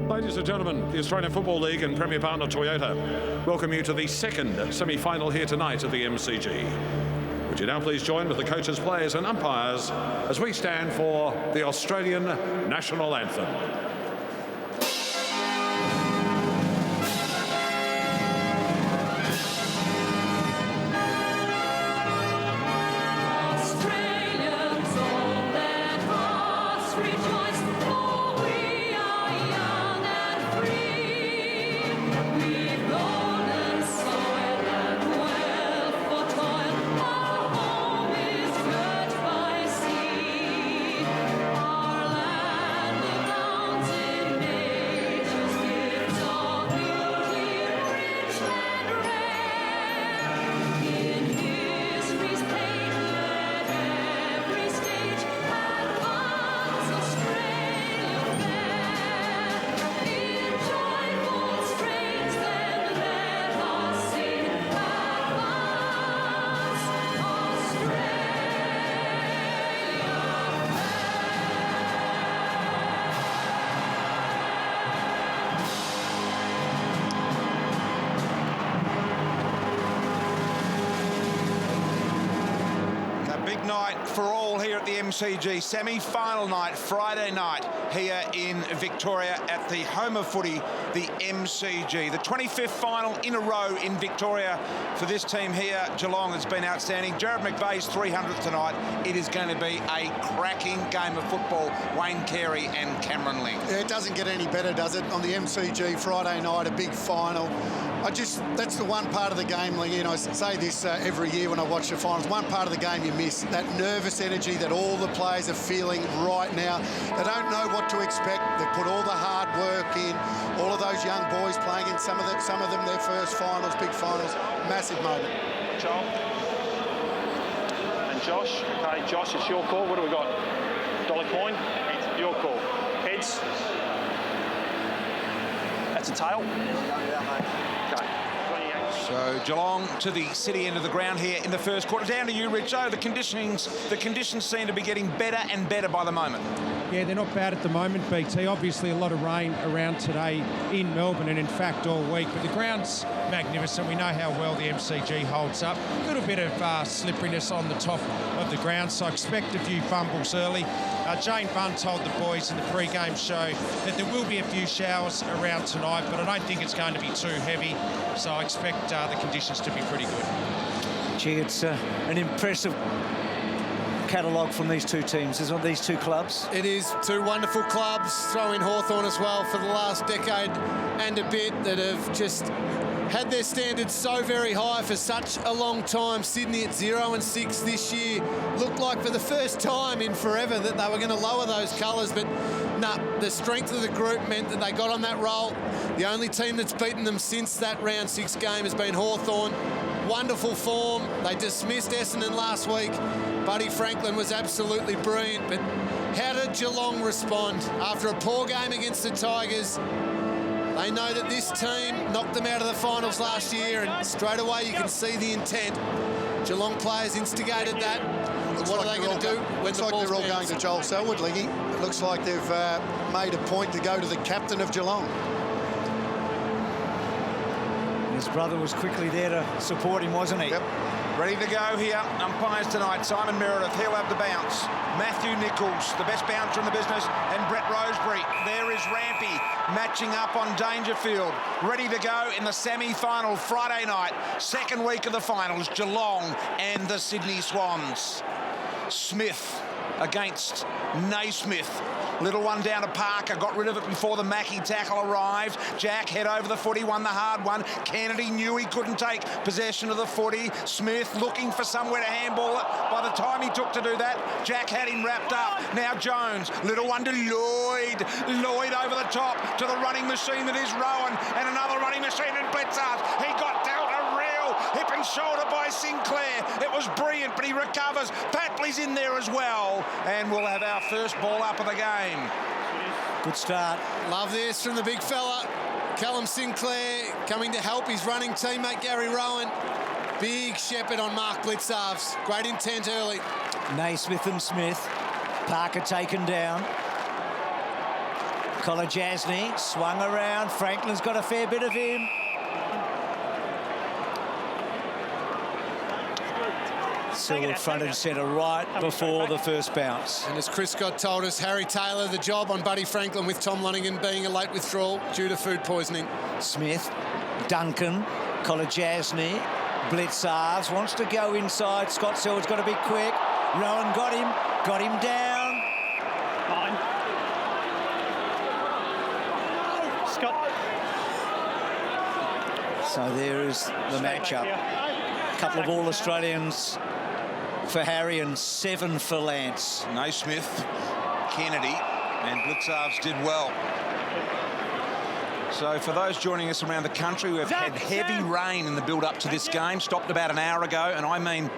Ladies and gentlemen, the Australian Football League and Premier Partner Toyota welcome you to the second semi-final here tonight at the MCG. Would you now please join with the coaches, players and umpires as we stand for the Australian National Anthem. Night for all here at the MCG, semi-final night, Friday night here in Victoria at the home of footy, the MCG. The 25th final in a row in Victoria for this team here. Geelong has been outstanding. Jared McVeigh's 300th tonight. It is going to be a cracking game of football. Wayne Carey and Cameron Ling. Yeah, it doesn't get any better, does it? On the MCG Friday night, a big final. That's the one part of the game, Ling, and I say this every year when I watch the finals, one part of the game you miss, that nervous energy that all the players are feeling right now. They don't know what to expect. They've put all the hard work in, all of those young boys playing in some of them their first finals, big finals, massive moment. Joel. And Josh. Okay, Josh, it's your call. What do we got? Dolly coin? Your call. Heads. That's a tail. Okay. So Geelong to the city end of the ground here in the first quarter. Down to you, Richo. The conditions seem to be getting better and better by the moment. Yeah, they're not bad at the moment, BT. Obviously a lot of rain around today in Melbourne and in fact all week, but the ground's magnificent. We know how well the MCG holds up. A little bit of slipperiness on the top of the ground, so I expect a few fumbles early. Jane Bunn told the boys in the pre-game show that there will be a few showers around tonight, but I don't think it's going to be too heavy, so I expect the conditions to be pretty good. Gee, it's an impressive catalogue from these two teams, isn't it, these two clubs? It is two wonderful clubs, throw in Hawthorn as well for the last decade and a bit, that have just had their standards so very high for such a long time. Sydney at 0-6 this year. Looked like for the first time in forever that they were going to lower those colours, but nah, the strength of the group meant that they got on that roll. The only team that's beaten them since that round 6 game has been Hawthorn. Wonderful form. They dismissed Essendon last week. Buddy Franklin was absolutely brilliant, but how did Geelong respond? After a poor game against the Tigers, they know that this team knocked them out of the finals last year, and straight away you can see the intent. Geelong players instigated that. What are they going to do? Looks like they're all going to Joel Selwood, Liggy. It looks like they've made a point to go to the captain of Geelong. His brother was quickly there to support him, wasn't he? Yep. Ready to go here. Umpires tonight. Simon Meredith, he'll have the bounce. Matthew Nichols, the best bouncer in the business, and Brett Rosebery. There is Rampy matching up on Dangerfield. Ready to go in the semi-final Friday night. Second week of the finals, Geelong and the Sydney Swans. Smith against Naismith. Little one down to Parker, got rid of it before the Mackie tackle arrived. Jack head over the footy, won the hard one. Kennedy knew he couldn't take possession of the footy. Smith looking for somewhere to handball it. By the time he took to do that, Jack had him wrapped up. Now Jones, little one to Lloyd. Lloyd over the top to the running machine that is Rowan, and another running machine in Blitzard. He got dealt a real hip and shoulder by Sinclair. It was brilliant, but he recovers. Patley's in there as well, and we'll have our first ball up of the game. Good start. Love this from the big fella. Callum Sinclair coming to help his running teammate Gary Rowan. Big shepherd on Mark Blitzarves. Great intent early. Naismith and Smith. Parker taken down. Kolajasny swung around. Franklin's got a fair bit of him. Selwood front and centre right before the first bounce. And as Chris Scott told us, Harry Taylor, the job on Buddy Franklin with Tom Lonergan being a late withdrawal due to food poisoning. Smith, Duncan, Kolajasny, Blitzarves wants to go inside. Scott Selwood's got to be quick. Rowan got him down. Fine. Scott. So there is the matchup. A couple of All-Australians for Harry and 7 for Lance. Naismith, Kennedy and Blitzarves did well. So for those joining us around the country, we've had heavy rain in the build-up to this game. Stopped about an hour ago, and I mean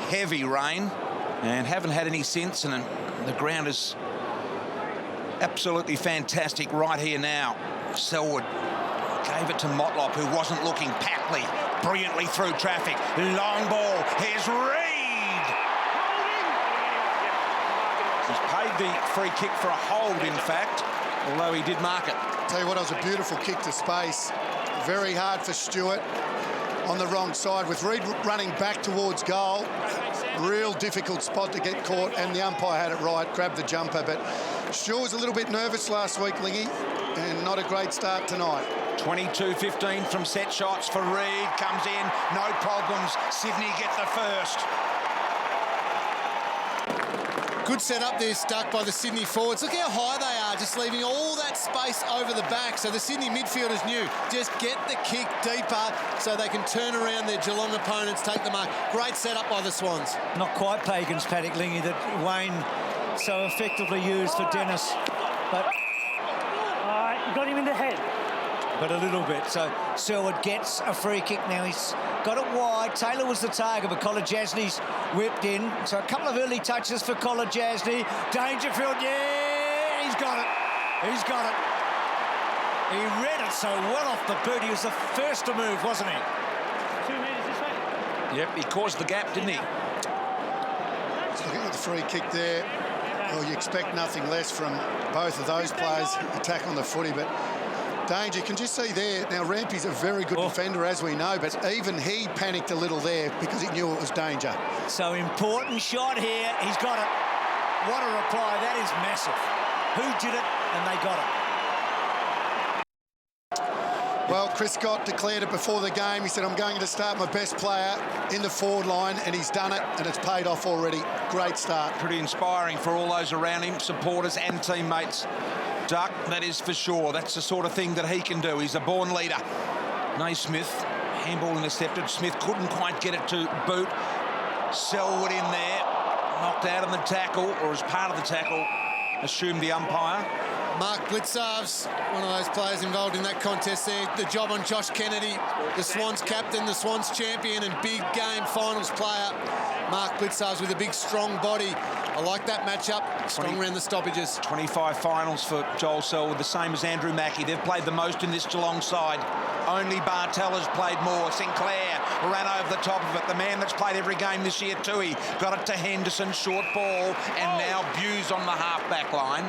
heavy rain, and haven't had any since, and the ground is absolutely fantastic right here now. Selwood gave it to Motlop, who wasn't looking. Patley brilliantly through traffic. Long ball. Here's Reid. He's paid the free kick for a hold, in fact, although he did mark it. Tell you what, it was a beautiful kick to space. Very hard for Stewart on the wrong side with Reid running back towards goal. Real difficult spot to get caught, and the umpire had it right, grabbed the jumper. But Stewart was a little bit nervous last week, Lingy, and not a great start tonight. 22-15 from set shots for Reid. Comes in, no problems. Sydney get the first. Good set up there, stuck by the Sydney forwards. Look how high they are, just leaving all that space over the back. So the Sydney midfielders knew, just get the kick deeper so they can turn around their Geelong opponents, take the mark. Great setup by the Swans. Not quite Pagan's paddock, Lingy, that Wayne so effectively used for Dennis. But All right, you got him in the head. a little bit. So Selwood gets a free kick now. He's got it wide. Taylor was the target, but Kolajasny's whipped in. So a couple of early touches for Kolajasny. Dangerfield, yeah, he's got it. He's got it. He read it so well off the boot. He was the first to move, wasn't he? 2 metres this way. Yep, he caused the gap, didn't he? Just looking at the free kick there. Well, you expect nothing less from both of those players. Attack on the footy, but danger. You can just see there. Now, Rampy's a very good defender, as we know, but even he panicked a little there because he knew it was danger. So important shot here. He's got it. What a reply. That is massive. Who did it? And they got it. Well, Chris Scott declared it before the game. He said, I'm going to start my best player in the forward line, and he's done it, and it's paid off already. Great start. Pretty inspiring for all those around him, supporters and teammates. Duck, that is for sure. That's the sort of thing that he can do. He's a born leader. Naismith, handball intercepted. Smith couldn't quite get it to boot. Selwood in there, knocked out on the tackle, or as part of the tackle, assumed the umpire. Mark Blitzarves, one of those players involved in that contest there. The job on Josh Kennedy, the Swans captain, the Swans champion and big game finals player. Mark Blitzarves with a big, strong body. I like that matchup. Strong around the stoppages. 25 finals for Joel Selwood, the same as Andrew Mackie. They've played the most in this Geelong side. Only Bartella's played more. Sinclair ran over the top of it. The man that's played every game this year, Tui, got it to Henderson, short ball, and now Buse on the half-back line.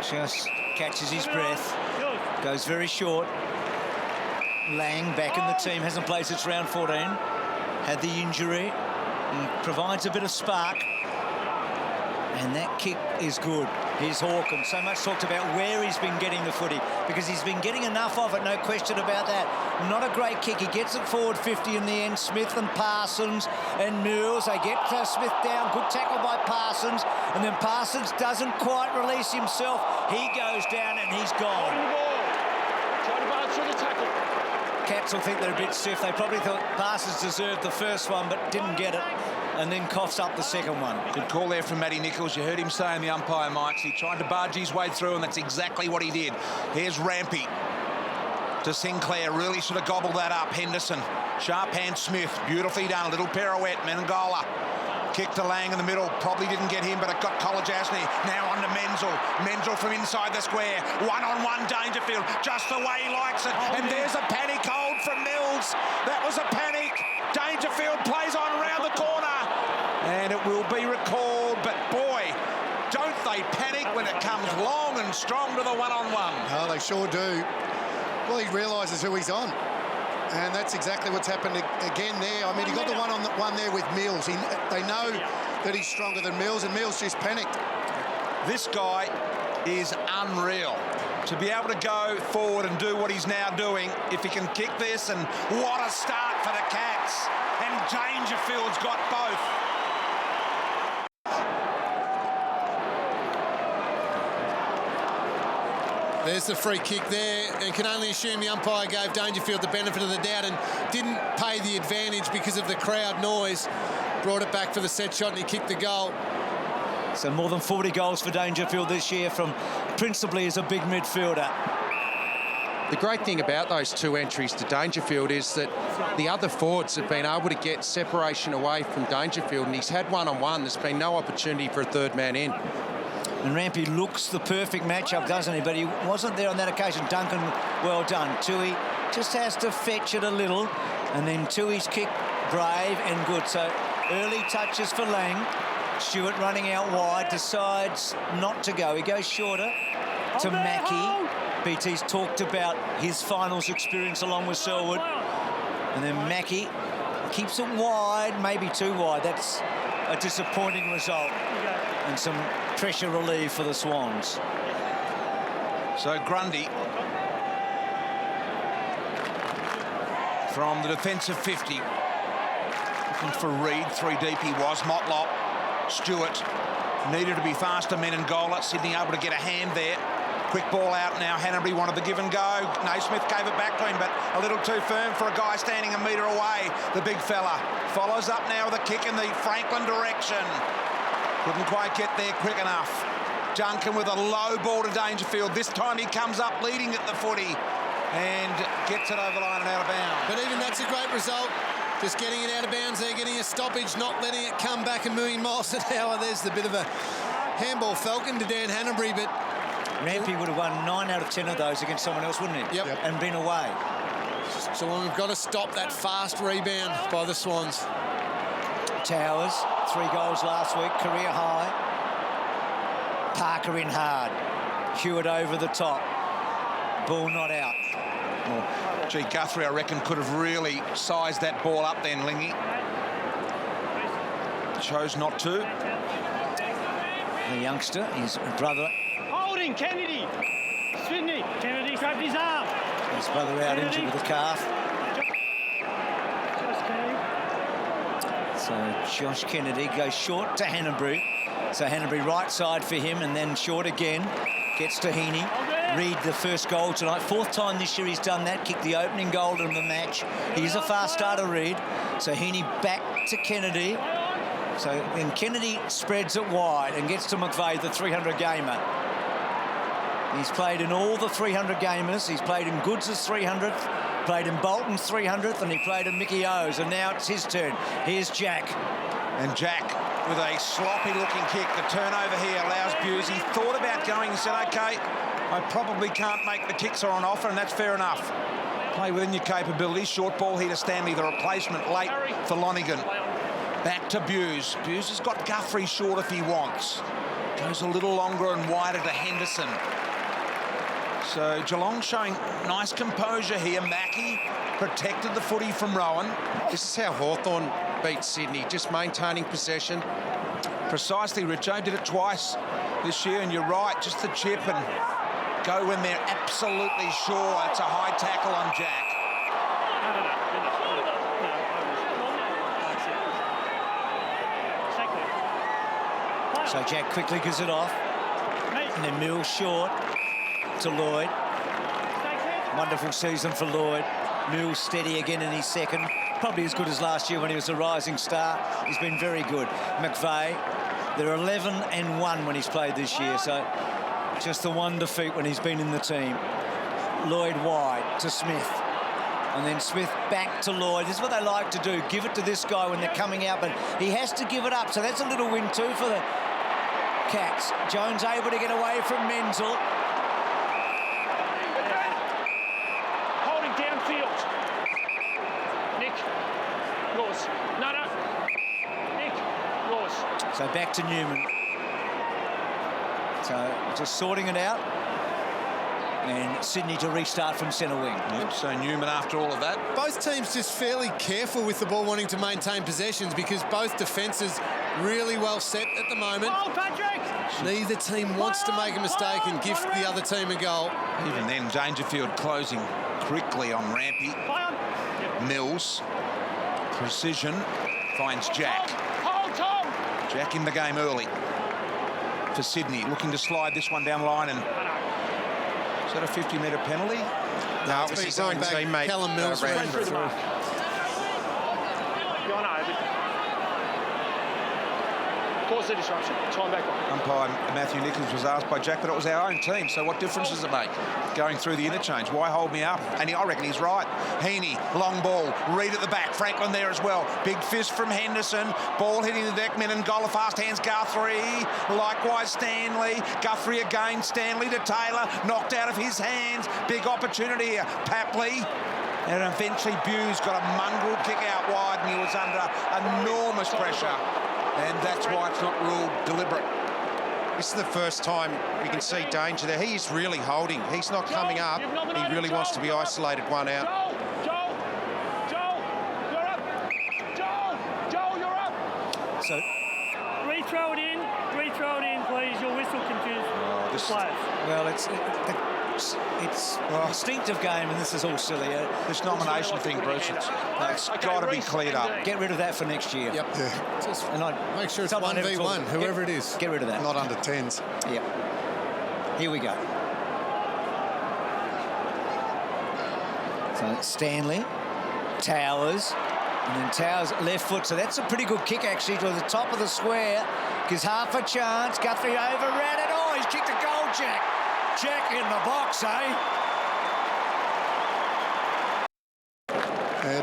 Just catches his breath. Goes very short. Lang back in the team. Hasn't played since round 14. Had the injury. He provides a bit of spark. And that kick is good. Here's Hawkins. So much talked about where he's been getting the footy, because he's been getting enough of it, no question about that. Not a great kick. He gets it forward 50 in the end. Smith and Parsons and Mills. They get Smith down. Good tackle by Parsons. And then Parsons doesn't quite release himself. He goes down and he's gone. Cats will think they're a bit stiff. They probably thought Parsons deserved the first one, but didn't get it, and then coughs up the second one. Good call there from Matty Nichols. You heard him say in the umpire mics, he tried to barge his way through, and that's exactly what he did. Here's Rampy to Sinclair. Really should have gobbled that up. Henderson, sharp hand Smith. Beautifully done. A little pirouette. Mengola. Kick to Lang in the middle. Probably didn't get him, but it got Kolajasny. Now on to Menzel. Menzel from inside the square. One-on-one Dangerfield. Just the way he likes it. And there's a panic hold from Mills. That was a panic. Dangerfield plays on around the corner. And it will be recalled. But boy, don't they panic when it comes long and stand strong to the one-on-one. Oh, they sure do. Well, he realises who he's on. And that's exactly what's happened again there. I mean, he got the one there with Mills. They know that he's stronger than Mills, and Mills just panicked. This guy is unreal. To be able to go forward and do what he's now doing, if he can kick this, and what a start for the Cats. And Dangerfield's got both. There's the free kick there, and can only assume the umpire gave Dangerfield the benefit of the doubt and didn't pay the advantage because of the crowd noise. Brought it back for the set shot and he kicked the goal. So more than 40 goals for Dangerfield this year from principally as a big midfielder. The great thing about those two entries to Dangerfield is that the other forwards have been able to get separation away from Dangerfield, and he's had one-on-one. There's been no opportunity for a third man in. And Rampy looks the perfect matchup, doesn't he? But he wasn't there on that occasion. Duncan, well done. Tui just has to fetch it a little, and then Tui's kick, brave and good. So early touches for Lang. Stewart running out wide, decides not to go. He goes shorter to Mackie. BT's talked about his finals experience along with Selwood. And then Mackie keeps it wide, maybe too wide. That's a disappointing result. And some pressure relief for the Swans. So Grundy from the defensive 50. Looking for Reid, 3 deep he was. Motlop, Stewart needed to be faster men in goal. Sydney able to get a hand there. Quick ball out now. Hanbury wanted the give and go. Naismith gave it back to him, but a little too firm for a guy standing a metre away. The big fella follows up now with a kick in the Franklin direction. Couldn't quite get there quick enough. Duncan with a low ball to Dangerfield. This time he comes up leading at the footy and gets it over the line and out of bounds. But even that's a great result. Just getting it out of bounds there, getting a stoppage, not letting it come back a million miles an hour. There's the bit of a handball falcon to Dan Hanbury, but Rampy would have won 9 out of 10 of those against someone else, wouldn't he? Yep. And been away. So we've got to stop that fast rebound by the Swans. Towers, 3 goals last week, career high. Parker in hard. Hewitt over the top. Ball not out. Gee, Guthrie, I reckon, could have really sized that ball up then, Lingy. Chose not to. The youngster, his brother. Holding, Kennedy. Sydney. Kennedy grabbed his arm. His brother out injured with a calf. So Josh Kennedy goes short to Hanbury. So Hanbury right side for him, and then short again. Gets to Heaney. Reid, the first goal tonight. 4th time this year he's done that. Kicked the opening goal in the match. He's a fast starter, Reid. So Heaney back to Kennedy. So then Kennedy spreads it wide and gets to McVeigh, the 300-gamer. He's played in all the 300 gamers. He's played in Goods' 300th, played in Bolton's 300th, and he played in Mickey O's. And now it's his turn. Here's Jack. And Jack with a sloppy-looking kick. The turnover here allows Buse. He thought about going and said, OK, I probably can't make the kicks are on offer, and that's fair enough. Play within your capabilities. Short ball here to Stanley, the replacement late for Lonigan. Back to Buse. Buse has got Guthrie short if he wants. Goes a little longer and wider to Henderson. So Geelong showing nice composure here. Mackie protected the footy from Rowan. This is how Hawthorn beat Sydney, just maintaining possession. Precisely, Richo did it twice this year, and you're right, just the chip and go when they're absolutely sure. It's a high tackle on Jack. So Jack quickly gives it off. And then Mills short to Lloyd. Wonderful season for Lloyd. Mills steady again in his second. Probably as good as last year when he was a rising star. He's been very good. McVeigh, they're 11-1 when he's played this year. So just the one defeat when he's been in the team. Lloyd wide to Smith. And then Smith back to Lloyd. This is what they like to do. Give it to this guy when they're coming out, but he has to give it up. So that's a little win too for the Cats. Jones able to get away from Menzel. Holding downfield. Nick, yours. No. Nick, yours. So back to Newman. So just sorting it out. And Sydney to restart from centre wing. Yep, so Newman after all of that. Both teams just fairly careful with the ball, wanting to maintain possessions because both defences really well set at the moment. Oh, Patrick! Neither team wants to make a mistake and gift the other team a goal. Even then, Dangerfield closing quickly on Rampy. Mills, precision, finds Jack. Hold, Tom! Jack in the game early for Sydney, looking to slide this one down the line. And is that a 50-metre penalty? No, it was his own teammate. Callum Mills ran Through the through. mark. Yeah, I know, but... Cause the disruption. Time back on. Umpire Matthew Nichols was asked by Jack that it was our own team, so what difference does it make going through the interchange? Why hold me up? And I reckon he's right. Heaney, long ball, Reid at the back, Franklin there as well. Big fist from Henderson, ball hitting the deck, Menengola, fast hands Guthrie, likewise Stanley, Guthrie again, Stanley to Taylor, knocked out of his hands, big opportunity here, Papley. And eventually Bew's got a mongrel kick out wide and he was under enormous pressure. And that's why it's not ruled deliberate. This is the first time we can see danger there. He is really holding. He's not coming up. He really wants to be isolated one out. Joel, you're up. Joel, you're up. So, Rethrow it in, please. Your whistle confused the players. well, it's an instinctive game, and this is all silly. This nomination thing, Bruce, it's got to be cleared up. Get rid of that for next year. Yep. Yeah. Just And make sure it's someone never 1v1, talked- whoever it is. Get rid of that. Not under 10s. Yep. Here we go. So Stanley, Towers, and then Towers left foot. So that's a pretty good kick actually to the top of the square. Gives half a chance. Guthrie overran it. Oh, he's kicked a goal, Jack. Jack in the box, eh?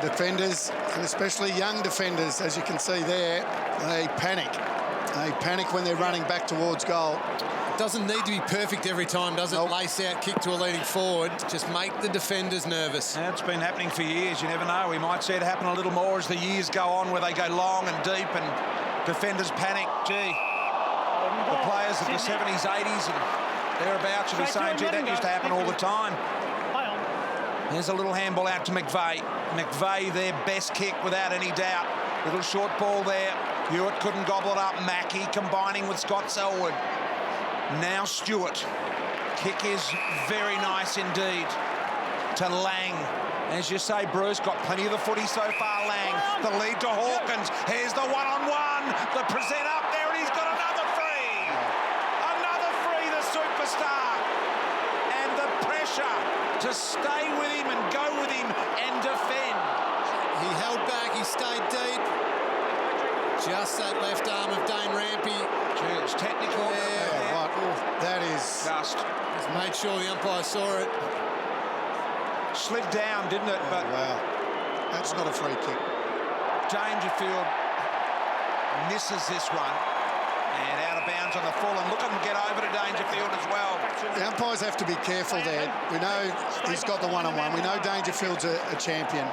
Defenders, and especially young defenders, as you can see there, they panic. They panic when they're running back towards goal. Doesn't need to be perfect every time, does it? Nope. Lace out, kick to a leading forward. Just make the defenders nervous. And it's been happening for years. You never know. We might see it happen a little more as the years go on, where they go long and deep and defenders panic. Gee, the players of the 70s, 80s and thereabouts should be saying, gee, that used to happen all the time. There's a little handball out to McVeigh. McVeigh, their best kick without any doubt. Little short ball there. Hewitt couldn't gobble it up. Mackey combining with Scott Selwood. Now Stewart. Kick is very nice indeed to Lang. As you say, Bruce, got plenty of the footy so far, Lang. The lead to Hawkins. Here's the one-on-one. The present up there, and he's got another free. Another free, the superstar. And the pressure to stay with him and go with him and defend. He held back, he stayed deep. Just that left arm of Dane Rampy. Gee, it was technical. Yeah, Right. Oh, that is... Just Just made sure the umpire saw it. slid down, didn't it? But Wow. That's not a free kick. Dangerfield misses this one. And out of bounds on the full. And look at him get over to Dangerfield as well. The umpires have to be careful there. We know he's got the one-on-one. We know Dangerfield's a champion.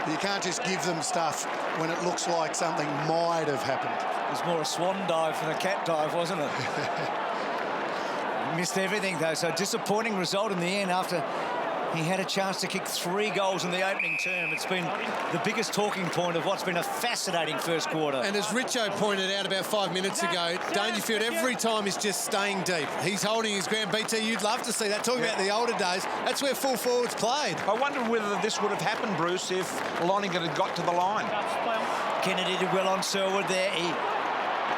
But you can't just give them stuff when it looks like something might have happened. It was more a swan dive than a cat dive, wasn't it? Missed everything, though, so disappointing result in the end after he had a chance to kick 3 goals in the opening term. It's been the biggest talking point of what's been a fascinating first quarter. And as Richo pointed out about 5 minutes ago, Dangerfield every time is just staying deep. He's holding his ground. BT, you'd love to see that. Talking about the older days, that's where full forwards played. I wonder whether this would have happened, Bruce, if Lonergan had got to the line. Kennedy did well on Selwood there. He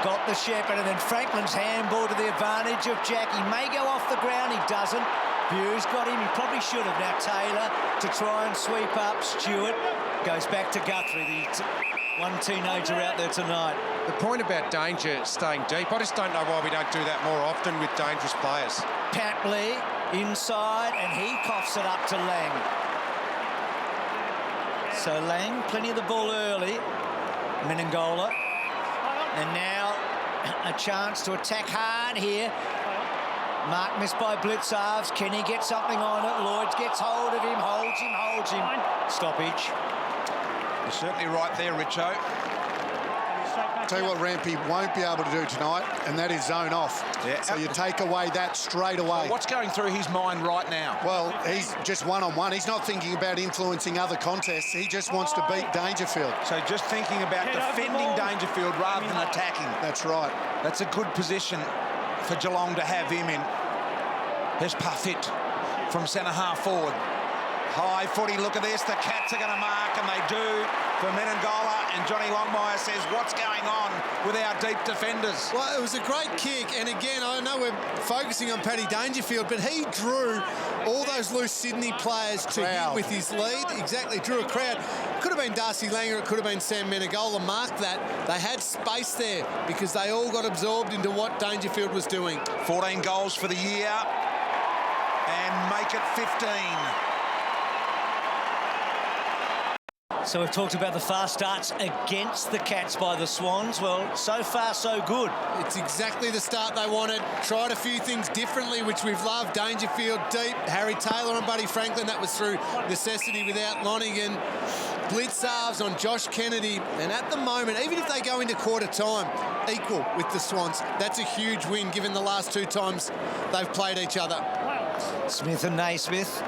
got the shepherd, and then Franklin's handball to the advantage of Jack. He may go off the ground, he doesn't. Bew's got him, he probably should have. Now Taylor to try and sweep up. Stewart goes back to Guthrie, the one teenager out there tonight. The point about danger staying deep, I just don't know why we don't do that more often with dangerous players. Papley inside, and he coughs it up to Lang. So Lang, plenty of the ball early. Menengola. And now a chance to attack hard here. Mark missed by Blitzarves. Kenny gets something on it. Lloyds gets hold of him, holds him. Stoppage. You're certainly right there, Richo. Tell you what Rampy won't be able to do tonight, and that is zone off. Yeah. So you take away that straight away. What's going through his mind right now? Well, he's just one-on-one. He's not thinking about influencing other contests. He just wants to beat Dangerfield. So just thinking about defending Dangerfield rather than attacking. That's right. That's a good position for Geelong to have him in. Here's Parfitt from centre-half forward. High footy, look at this. The Cats are going to mark, and they do for Menengola. And Johnny Longmire says, what's going on with our deep defenders? Well, it was a great kick, and again, I know we're focusing on Paddy Dangerfield, but he drew all those loose Sydney players to him with his lead. Exactly, drew a crowd. Could have been Darcy Langer, it could have been Sam Menengola. Marked that. They had space there because they all got absorbed into what Dangerfield was doing. 14 goals for the year, and make it 15. So we've talked about the fast starts against the Cats by the Swans. Well, so far, so good. It's exactly the start they wanted. Tried a few things differently, which we've loved. Dangerfield deep. Harry Taylor and Buddy Franklin. That was through necessity without Lonergan. Blitz halves on Josh Kennedy. And at the moment, even if they go into quarter time, equal with the Swans. That's a huge win, given the last two times they've played each other. Smith and Naismith.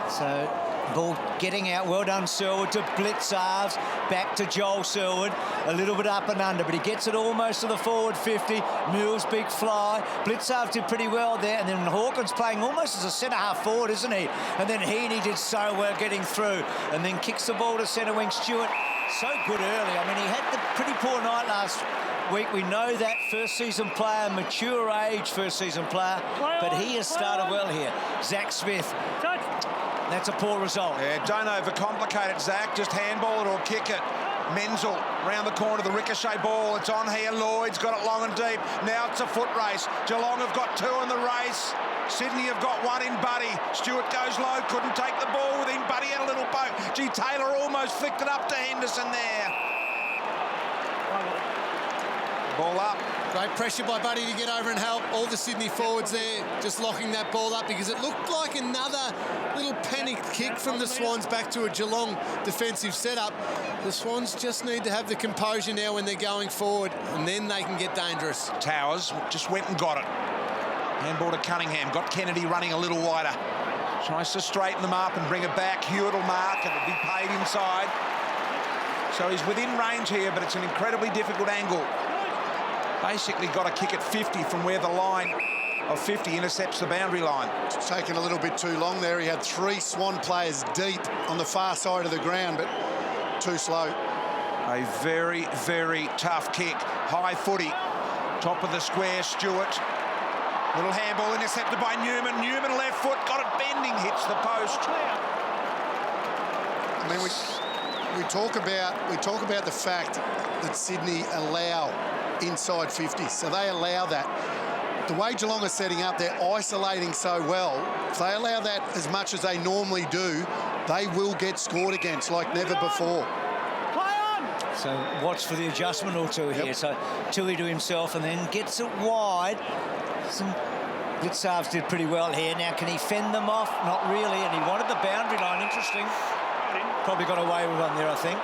So ball getting out. Well done, Selwood, to Blitz halves. Back to Joel Selwood. A little bit up and under, but he gets it almost to the forward 50. Mills, big fly. Blitz halves did pretty well there. And then Hawkins playing almost as a centre-half forward, isn't he? And then Heaney did so well getting through. And then kicks the ball to centre wing. Stewart, so good early. I mean, he had the pretty poor night last week. We know that first season player, mature age first season player, but he has started well here. Zach Smith. That's a poor result. Yeah, don't overcomplicate it, Zach. Just handball it or kick it. Menzel round the corner, the ricochet ball. It's on here. Lloyd's got it long and deep. Now it's a foot race. Geelong have got two in the race. Sydney have got one in Buddy. Stewart goes low, couldn't take the ball with him. Buddy had a little poke. Gee, Taylor almost flicked it up to Henderson there. Ball up. Great pressure by Buddy to get over and help. All the Sydney forwards there just locking that ball up because it looked like another little panicked kick from the Swans back to a Geelong defensive setup. The Swans just need to have the composure now when they're going forward, and then they can get dangerous. Towers just went and got it. Handball to Cunningham. Got Kennedy running a little wider. Tries to straighten them up and bring it back. Hewitt will mark and it'll be paid inside. So he's within range here, but it's an incredibly difficult angle. Basically got to kick at 50 from where the line of 50 intercepts the boundary line. It's taken a little bit too long there. He had three Swan players deep on the far side of the ground, but too slow. A very, very tough kick. High footy. Top of the square, Stewart. Little handball intercepted by Newman. Newman left foot, got it bending, hits the post. I mean, we talk about the fact that Sydney allow inside 50, so they allow that. The way Geelong are setting up, they're isolating so well. If they allow that as much as they normally do, they will get scored against like never before. So watch for the adjustment or two here. So Tui to himself and then gets it wide. Some Blitz halves did pretty well here. Now, can he fend them off? Not really, and he wanted the boundary line. Interesting. Probably got away with one there, I think.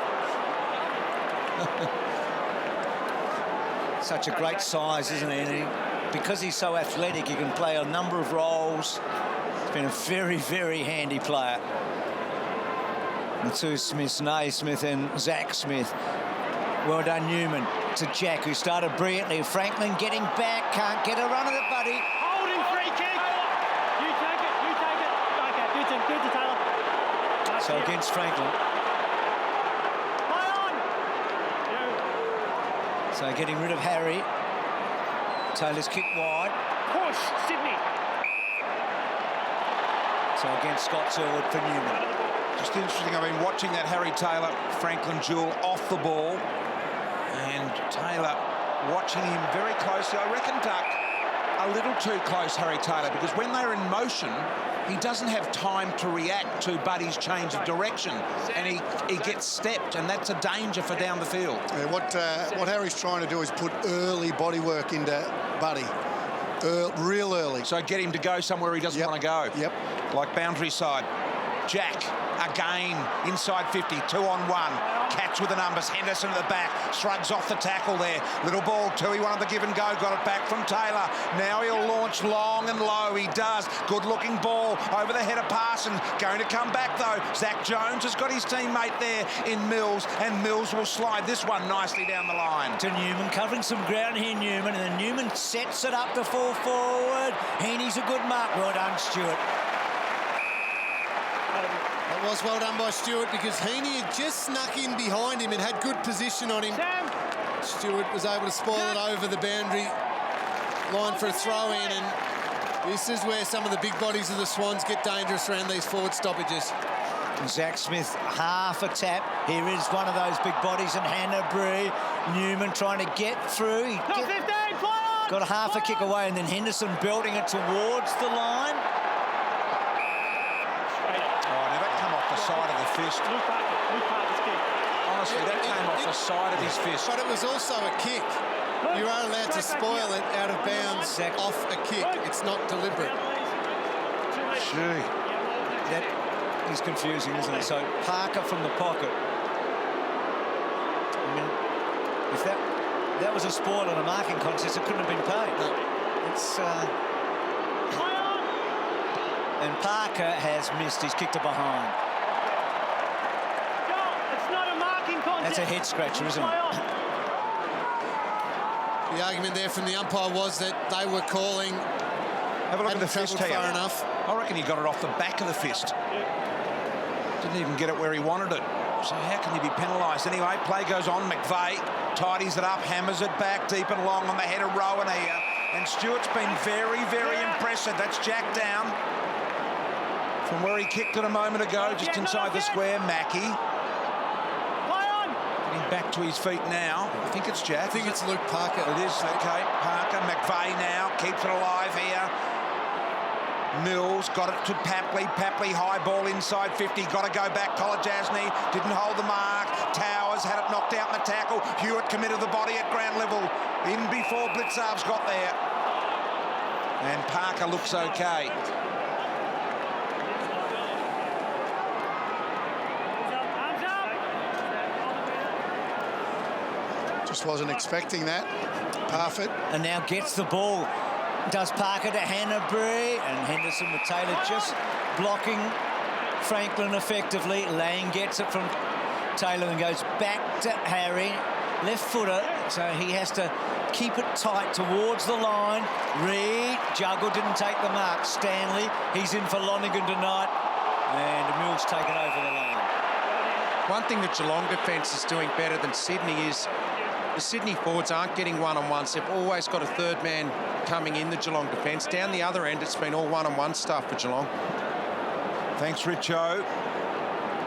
Such a great size, isn't he? And because he's so athletic, he can play a number of roles. He's been a very, very handy player. The two Smiths, Naismith and Zach Smith. Well done, Newman, to Jack, who started brilliantly. Franklin getting back, can't get a run at it, Buddy. Holding free kick. You take it, you take it. Okay, good to Taylor. So against Franklin. Play on. So getting rid of Harry. Taylor's kick wide. Push, Sydney. So against Scott Selwood for Newman. Just interesting, I've been watching that Harry Taylor-Franklin duel off the ball. And Taylor watching him very closely. I reckon, Duck, a little too close, Harry Taylor, because when they're in motion, he doesn't have time to react to Buddy's change of direction, and he gets stepped, and that's a danger for down the field. Yeah, what Harry's trying to do is put early body work into Buddy, real early. So get him to go somewhere he doesn't want to go. Yep. Like boundary side. Jack again inside 50, 2-on-1. Cats with the numbers. Henderson at the back, shrugs off the tackle there. Little ball, Tui wanted the give and go, got it back from Taylor. Now he'll launch long and low. He does. Good looking ball over the head of Parsons. Going to come back though. Zach Jones has got his teammate there in Mills, and Mills will slide this one nicely down the line. To Newman, covering some ground here, Newman, and then Newman sets it up to fall forward. Heaney's a good mark. Well done, Stewart. That was well done by Stewart, because Heaney had just snuck in behind him and had good position on him. Stewart was able to spoil it over the boundary line for a throw-in, and this is where some of the big bodies of the Swans get dangerous around these forward stoppages. Zach Smith, half a tap. Here is one of those big bodies in Hanbury. Newman trying to get through. He got a half a kick away, and then Henderson belting it towards the line. Side of the fist. Honestly, that came off the side of his fist. But it was also a kick. You are allowed to spoil it out of bounds off a kick. It's not deliberate. Gee. That is confusing, isn't it? So Parker from the pocket. I mean, if that was a spoil in a marking contest, it couldn't have been paid. No. It's and Parker has missed. He's kicked it behind. That's a head scratcher, isn't it? The argument there from the umpire was that they were calling. Have a look at the fist here. Far enough. I reckon he got it off the back of the fist. Didn't even get it where he wanted it. So how can he be penalised? Anyway, play goes on. McVeigh tidies it up, hammers it back deep and long on the head of Rowan here. And Stewart's been very, very impressive. That's Jack down from where he kicked it a moment ago, just inside the square. Mackie. Back to his feet now. I think it's Jack. I think it's Luke Parker. It is, okay. Parker, McVeigh now, keeps it alive here. Mills got it to Papley. Papley, high ball inside 50. Got to go back. Kolajasny didn't hold the mark. Towers had it knocked out in the tackle. Hewitt committed the body at ground level. In before Blitzarv's got there. And Parker looks okay. Just wasn't expecting that. Parfitt. And now gets the ball. Does Parker to Hanbury, and Henderson with Taylor just blocking Franklin effectively. Lang gets it from Taylor and goes back to Harry. Left footer, so he has to keep it tight towards the line. Reed, Juggle didn't take the mark. Stanley, he's in for Lonergan tonight. And Mills taken over the line. One thing that Geelong defence is doing better than Sydney is the Sydney forwards aren't getting one-on-ones. They've always got a third man coming in the Geelong defence. Down the other end, it's been all one-on-one stuff for Geelong. Thanks, Richo.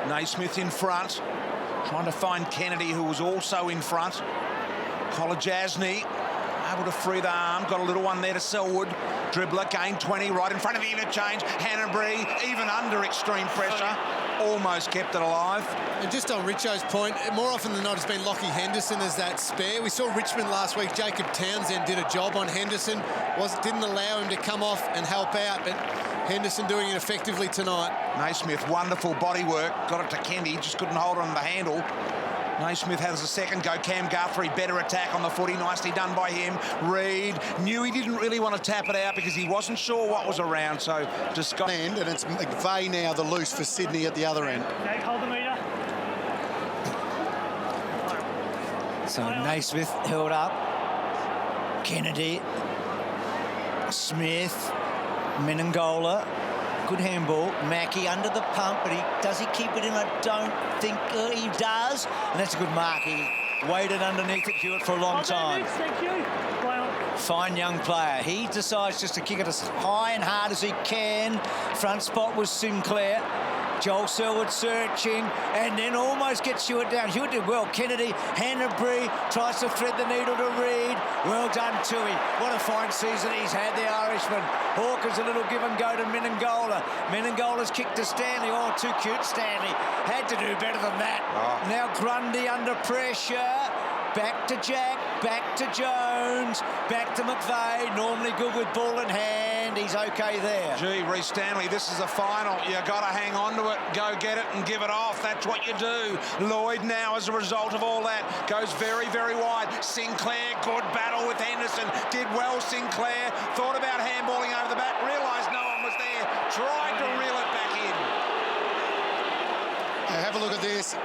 Naismith in front, trying to find Kennedy, who was also in front. Kolajasny able to free the arm, got a little one there to Selwood. Dribbler, gain 20, right in front of the interchange. Hanbury, even under extreme pressure, almost kept it alive. And just on Richo's point, more often than not, it's been Lockie Henderson as that spare. We saw Richmond last week. Jacob Townsend did a job on Henderson. Didn't allow him to come off and help out, but Henderson doing it effectively tonight. Naismith, wonderful body work. Got it to Kenny, just couldn't hold it on the handle. Naismith has a second go. Cam Guthrie, better attack on the footy. Nicely done by him. Reed knew he didn't really want to tap it out because he wasn't sure what was around, so just got... And it's McVeigh now the loose for Sydney at the other end. Hold the meter. So Naismith held up. Kennedy. Smith. Menengola. Good handball. Mackie under the pump, but does he keep it in? I don't think he does. And that's a good mark. He waited underneath it, Hewitt, for a long time. Thank you. Fine young player. He decides just to kick it as high and hard as he can. Front spot was Sinclair. Joel Selwood searching and then almost gets Hewitt down. Hewitt did well. Kennedy, Hanbury tries to thread the needle to Reed. Well done, Tui. What a fine season he's had, the Irishman. Hawkins a little give and go to Menengola. Menengola's kick to Stanley. Oh, too cute, Stanley. Had to do better than that. Oh. Now Grundy under pressure. Back to Jack, back to Jones, back to McVeigh. Normally good with ball in hand. hand, he's okay there. Gee, Reece Stanley, this is a final. You got to hang on to it, go get it and give it off. That's what you do. Lloyd now, as a result of all that, goes very, very wide. Sinclair, good battle with Henderson. Did well, Sinclair. Thought about handballing over the back, realised no one was there. Tried to reel it back in. Now have a look at this.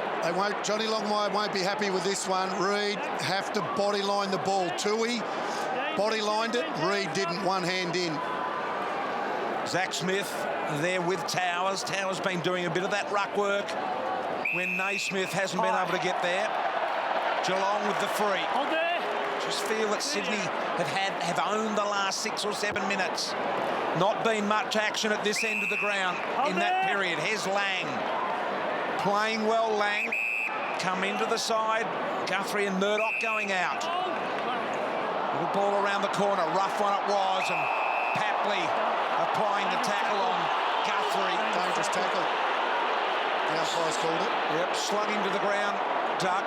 Johnny Longmire won't be happy with this one. Reid have to body line the ball. Tui body lined it. Reid didn't, one hand in. Zach Smith there with Towers. Towers been doing a bit of that ruck work when Naismith hasn't been able to get there. Geelong with the free. Just feel that Sydney have owned the last 6 or 7 minutes. Not been much action at this end of the ground in that period. Here's Lang. Playing well, Lang. Come into the side. Guthrie and Murdoch going out. Little ball around the corner. Rough one it was. And Papley applying the tackle on Guthrie. Dangerous tackle. The umpire's called it. Yep, slung into the ground. Duck.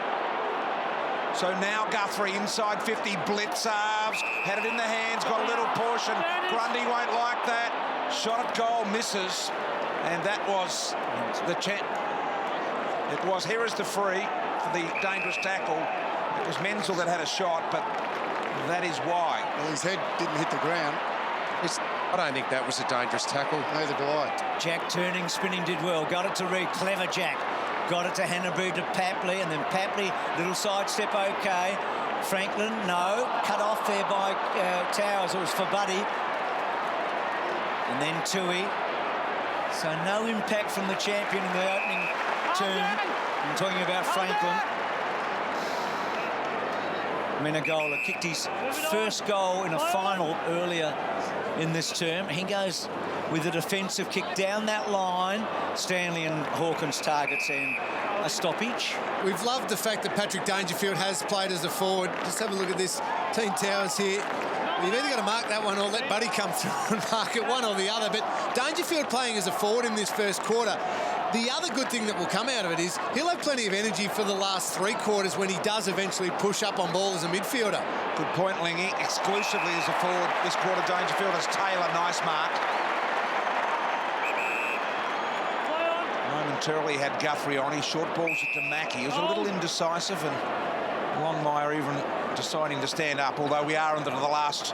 So now Guthrie inside 50. Blitz halves. Had it in the hands. Got a little push. And Grundy won't like that. Shot at goal. Misses. And that was the chance. It was, here is the free for the dangerous tackle. It was Menzel that had a shot, but that is why. Well, his head didn't hit the ground. I don't think that was a dangerous tackle. Neither do I. Jack turning, spinning, did well. Got it to Reid. Clever Jack. Got it to Hannaboo, to Papley, and then Papley, little sidestep, okay. Franklin, no. Cut off there by Towers. It was for Buddy. And then Tui. So no impact from the champion in the opening term. I'm talking about Franklin. Menegola kicked his first goal in a final earlier in this term. He goes with a defensive kick down that line. Stanley and Hawkins targets and a stoppage. We've loved the fact that Patrick Dangerfield has played as a forward. Just have a look at this. Team Towers here. You've either got to mark that one or let Buddy come through and mark it, one or the other. But Dangerfield playing as a forward in this first quarter. The other good thing that will come out of it is he'll have plenty of energy for the last 3 quarters when he does eventually push up on ball as a midfielder. Good point, Lingy. Exclusively as a forward this quarter, Dangerfield has Taylor. Nice mark. Momentarily had Guthrie on. He short balls it to Mackie. He was a little indecisive, and Longmire even deciding to stand up, although we are into the last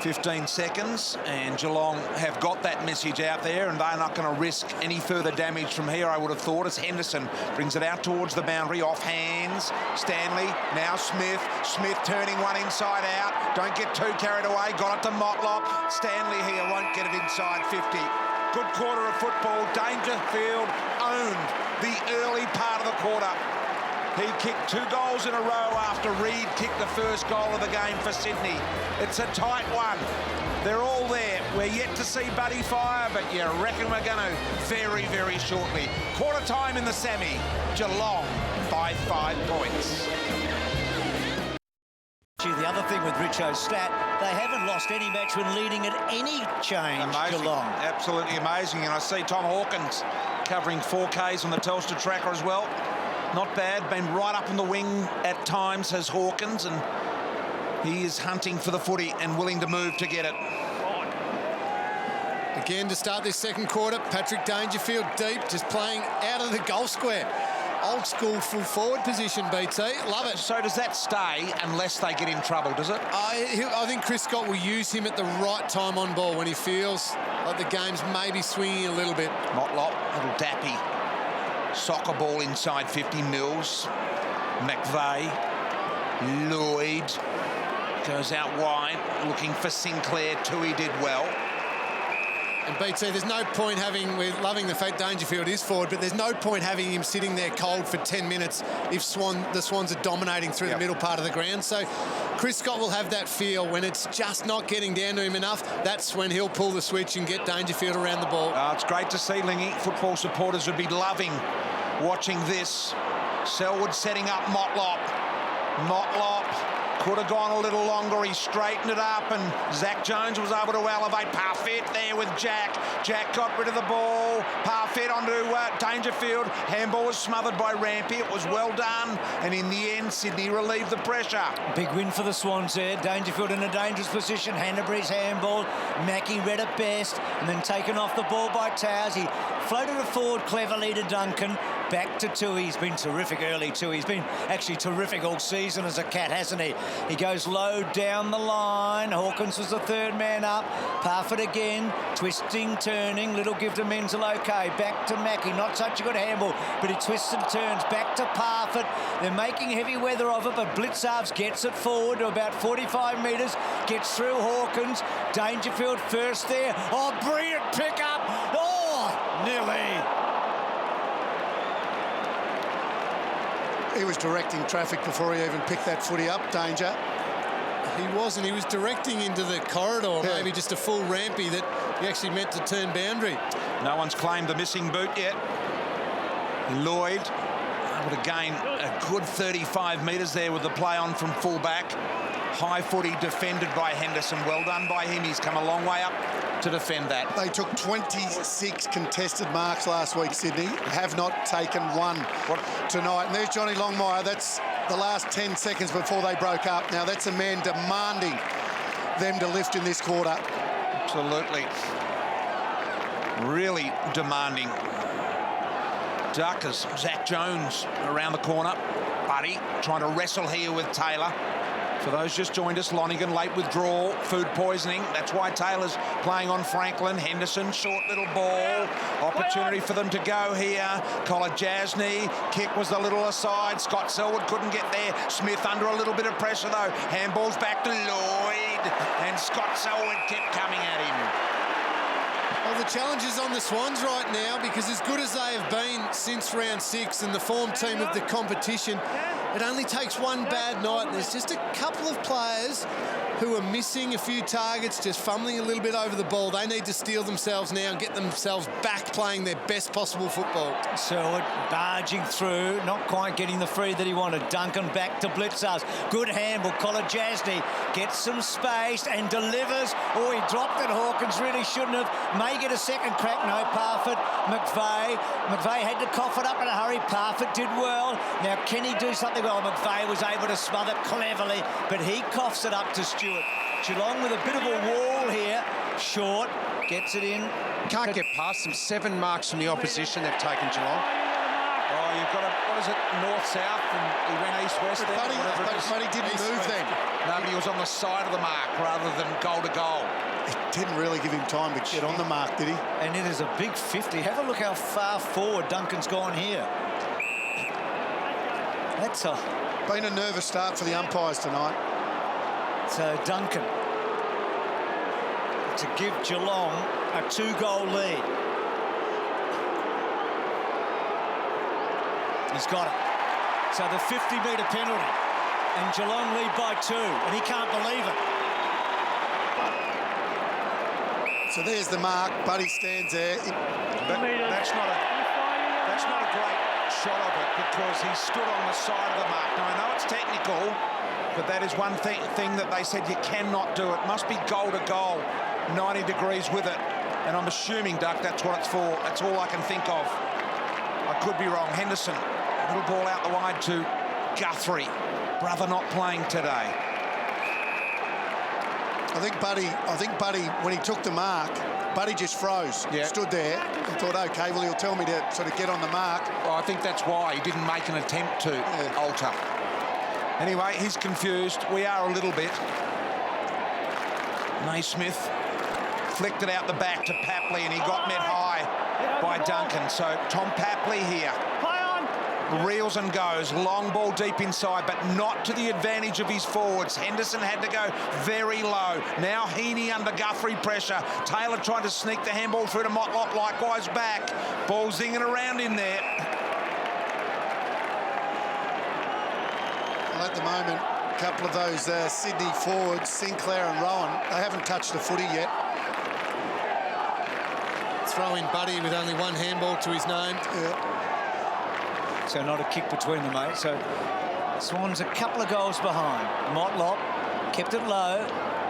15 seconds, and Geelong have got that message out there, and they're not going to risk any further damage from here, I would have thought, as Henderson brings it out towards the boundary, off hands. Stanley, now Smith. Smith turning one inside out. Don't get too carried away. Got it to Motlop. Stanley here won't get it inside 50. Good quarter of football. Dangerfield owned the early part of the quarter. He kicked 2 goals in a row after Reid kicked the first goal of the game for Sydney. It's a tight one. They're all there. We're yet to see Buddy fire, but you reckon we're going to very, very shortly. Quarter time in the semi. Geelong by 5 points. The other thing with Richo's stat, they haven't lost any match when leading at any change. Amazing. Geelong. Absolutely amazing. And I see Tom Hawkins covering 4Ks on the Telstra tracker as well. Not bad. Been right up in the wing at times, has Hawkins, and he is hunting for the footy and willing to move to get it. Again, to start this second quarter, Patrick Dangerfield deep, just playing out of the goal square. Old school full forward position, BT. Love it. So does that stay unless they get in trouble, does it? I think Chris Scott will use him at the right time on ball when he feels like the game's maybe swinging a little bit. Motlop, little dappy. Soccer ball inside 50. Mills. McVeigh. Lloyd. Goes out wide, looking for Sinclair. Tui did well. And BT, there's no point having, we're loving the fact Dangerfield is forward, but there's no point having him sitting there cold for 10 minutes if the Swans are dominating through the middle part of the ground. So Chris Scott will have that feel when it's just not getting down to him enough. That's when he'll pull the switch and get Dangerfield around the ball. It's great to see, Lingy. Football supporters would be loving watching this. Selwood setting up Motlop. Motlop Could have gone a little longer. He straightened it up, and Zach Jones was able to elevate. Parfit there with Jack. Jack got rid of the ball. Parfit onto Dangerfield. Handball was smothered by Rampy. It was well done, and in the end, Sydney relieved the pressure. Big win for the Swans there. Dangerfield in a dangerous position. Hanbury's handball. Mackie read it best, and then taken off the ball by Towers. He floated it forward cleverly to Duncan. Back to Tui. He's been terrific early too. He's been actually terrific all season as a Cat, hasn't he? He goes low down the line. Hawkins was the third man up. Parfit again. Twisting, turning. Little give to Menzel, okay. Back to Mackie. Not such a good handball, but he twists and turns. Back to Parfit. They're making heavy weather of it, but Blitzarves gets it forward to about 45 metres. Gets through Hawkins. Dangerfield first there. Oh, brilliant pick up. Oh, nearly. He was directing traffic before he even picked that footy up, Danger. He wasn't. He was directing into the corridor, yeah. Maybe just a full rampy that he actually meant to turn boundary. No one's claimed the missing boot yet. Lloyd able to gain a good 35 metres there with the play on from fullback. High footy defended by Henderson. Well done by him. He's come a long way up to defend that. They took 26 contested marks last week, Sydney. Have not taken one tonight. And there's Johnny Longmire. That's the last 10 seconds before they broke up. Now, that's a man demanding them to lift in this quarter. Absolutely. Really demanding. Duckers, Zach Jones around the corner. Buddy trying to wrestle here with Taylor. For those just joined us, Lonigan late withdrawal, food poisoning. That's why Taylor's playing on Franklin. Henderson, short little ball. Opportunity for them to go here. Collar Jasny, kick was a little aside. Scott Selwood couldn't get there. Smith under a little bit of pressure though. Handball's back to Lloyd, and Scott Selwood kept coming at him. Well, the challenge is on the Swans right now, because as good as they have been since round 6 and the form team of the competition, it only takes one bad night, and there's just a couple of players who are missing a few targets, just fumbling a little bit over the ball. They need to steel themselves now and get themselves back playing their best possible football. Selwood barging through, not quite getting the free that he wanted. Duncan back to Blitzarves. Good handball. Collar Jasny gets some space and delivers. Oh, he dropped it. Hawkins really shouldn't have. May get a second crack. No, Parfit. McVeigh had to cough it up in a hurry. Parfit did well. Now, can he do something? Well, McVeigh was able to smother it cleverly, but he coughs it up to Stewart. Geelong with a bit of a wall here. Short, gets it in. Can't get past them. 7 marks from the opposition they've taken, Geelong. Oh, you've got a, what is it, north-south, and he went east-west there. But he didn't move then. No, but he was on the side of the mark rather than goal to goal. It didn't really give him time to get on the mark, did he? And it is a big 50. Have a look how far forward Duncan's gone here. That's been a nervous start for the umpires tonight. So Duncan to give Geelong a 2-goal lead. He's got it. So the 50-metre penalty, and Geelong lead by 2, and he can't believe it. So there's the mark. Buddy stands there. That's not a great shot of it, because he stood on the side of the mark. Now, I know it's technical, but that is one thing that they said you cannot do. It must be goal to goal, 90 degrees with it. And I'm assuming, Duck, that's what it's for. That's all I can think of. I could be wrong. Henderson, a little ball out the wide to Guthrie. Brother not playing today. I think Buddy, when he took the mark, Buddy just froze. Yeah. Stood there and thought, OK, well, he'll tell me to sort of get on the mark. Well, I think that's why he didn't make an attempt to alter. Anyway, he's confused. We are a little bit. Naismith flicked it out the back to Papley, and he got met high by Duncan. So Tom Papley here. Reels and goes. Long ball deep inside, but not to the advantage of his forwards. Henderson had to go very low. Now Heaney under Guthrie pressure. Taylor tried to sneak the handball through to Motlop, likewise back. Ball zinging around in there. Well, at the moment, a couple of those Sydney forwards, Sinclair and Rowan, they haven't touched the footy yet. Throw in Buddy with only one handball to his name. Yeah. So not a kick between them, mate. So Swans a couple of goals behind. Motlop kept it low.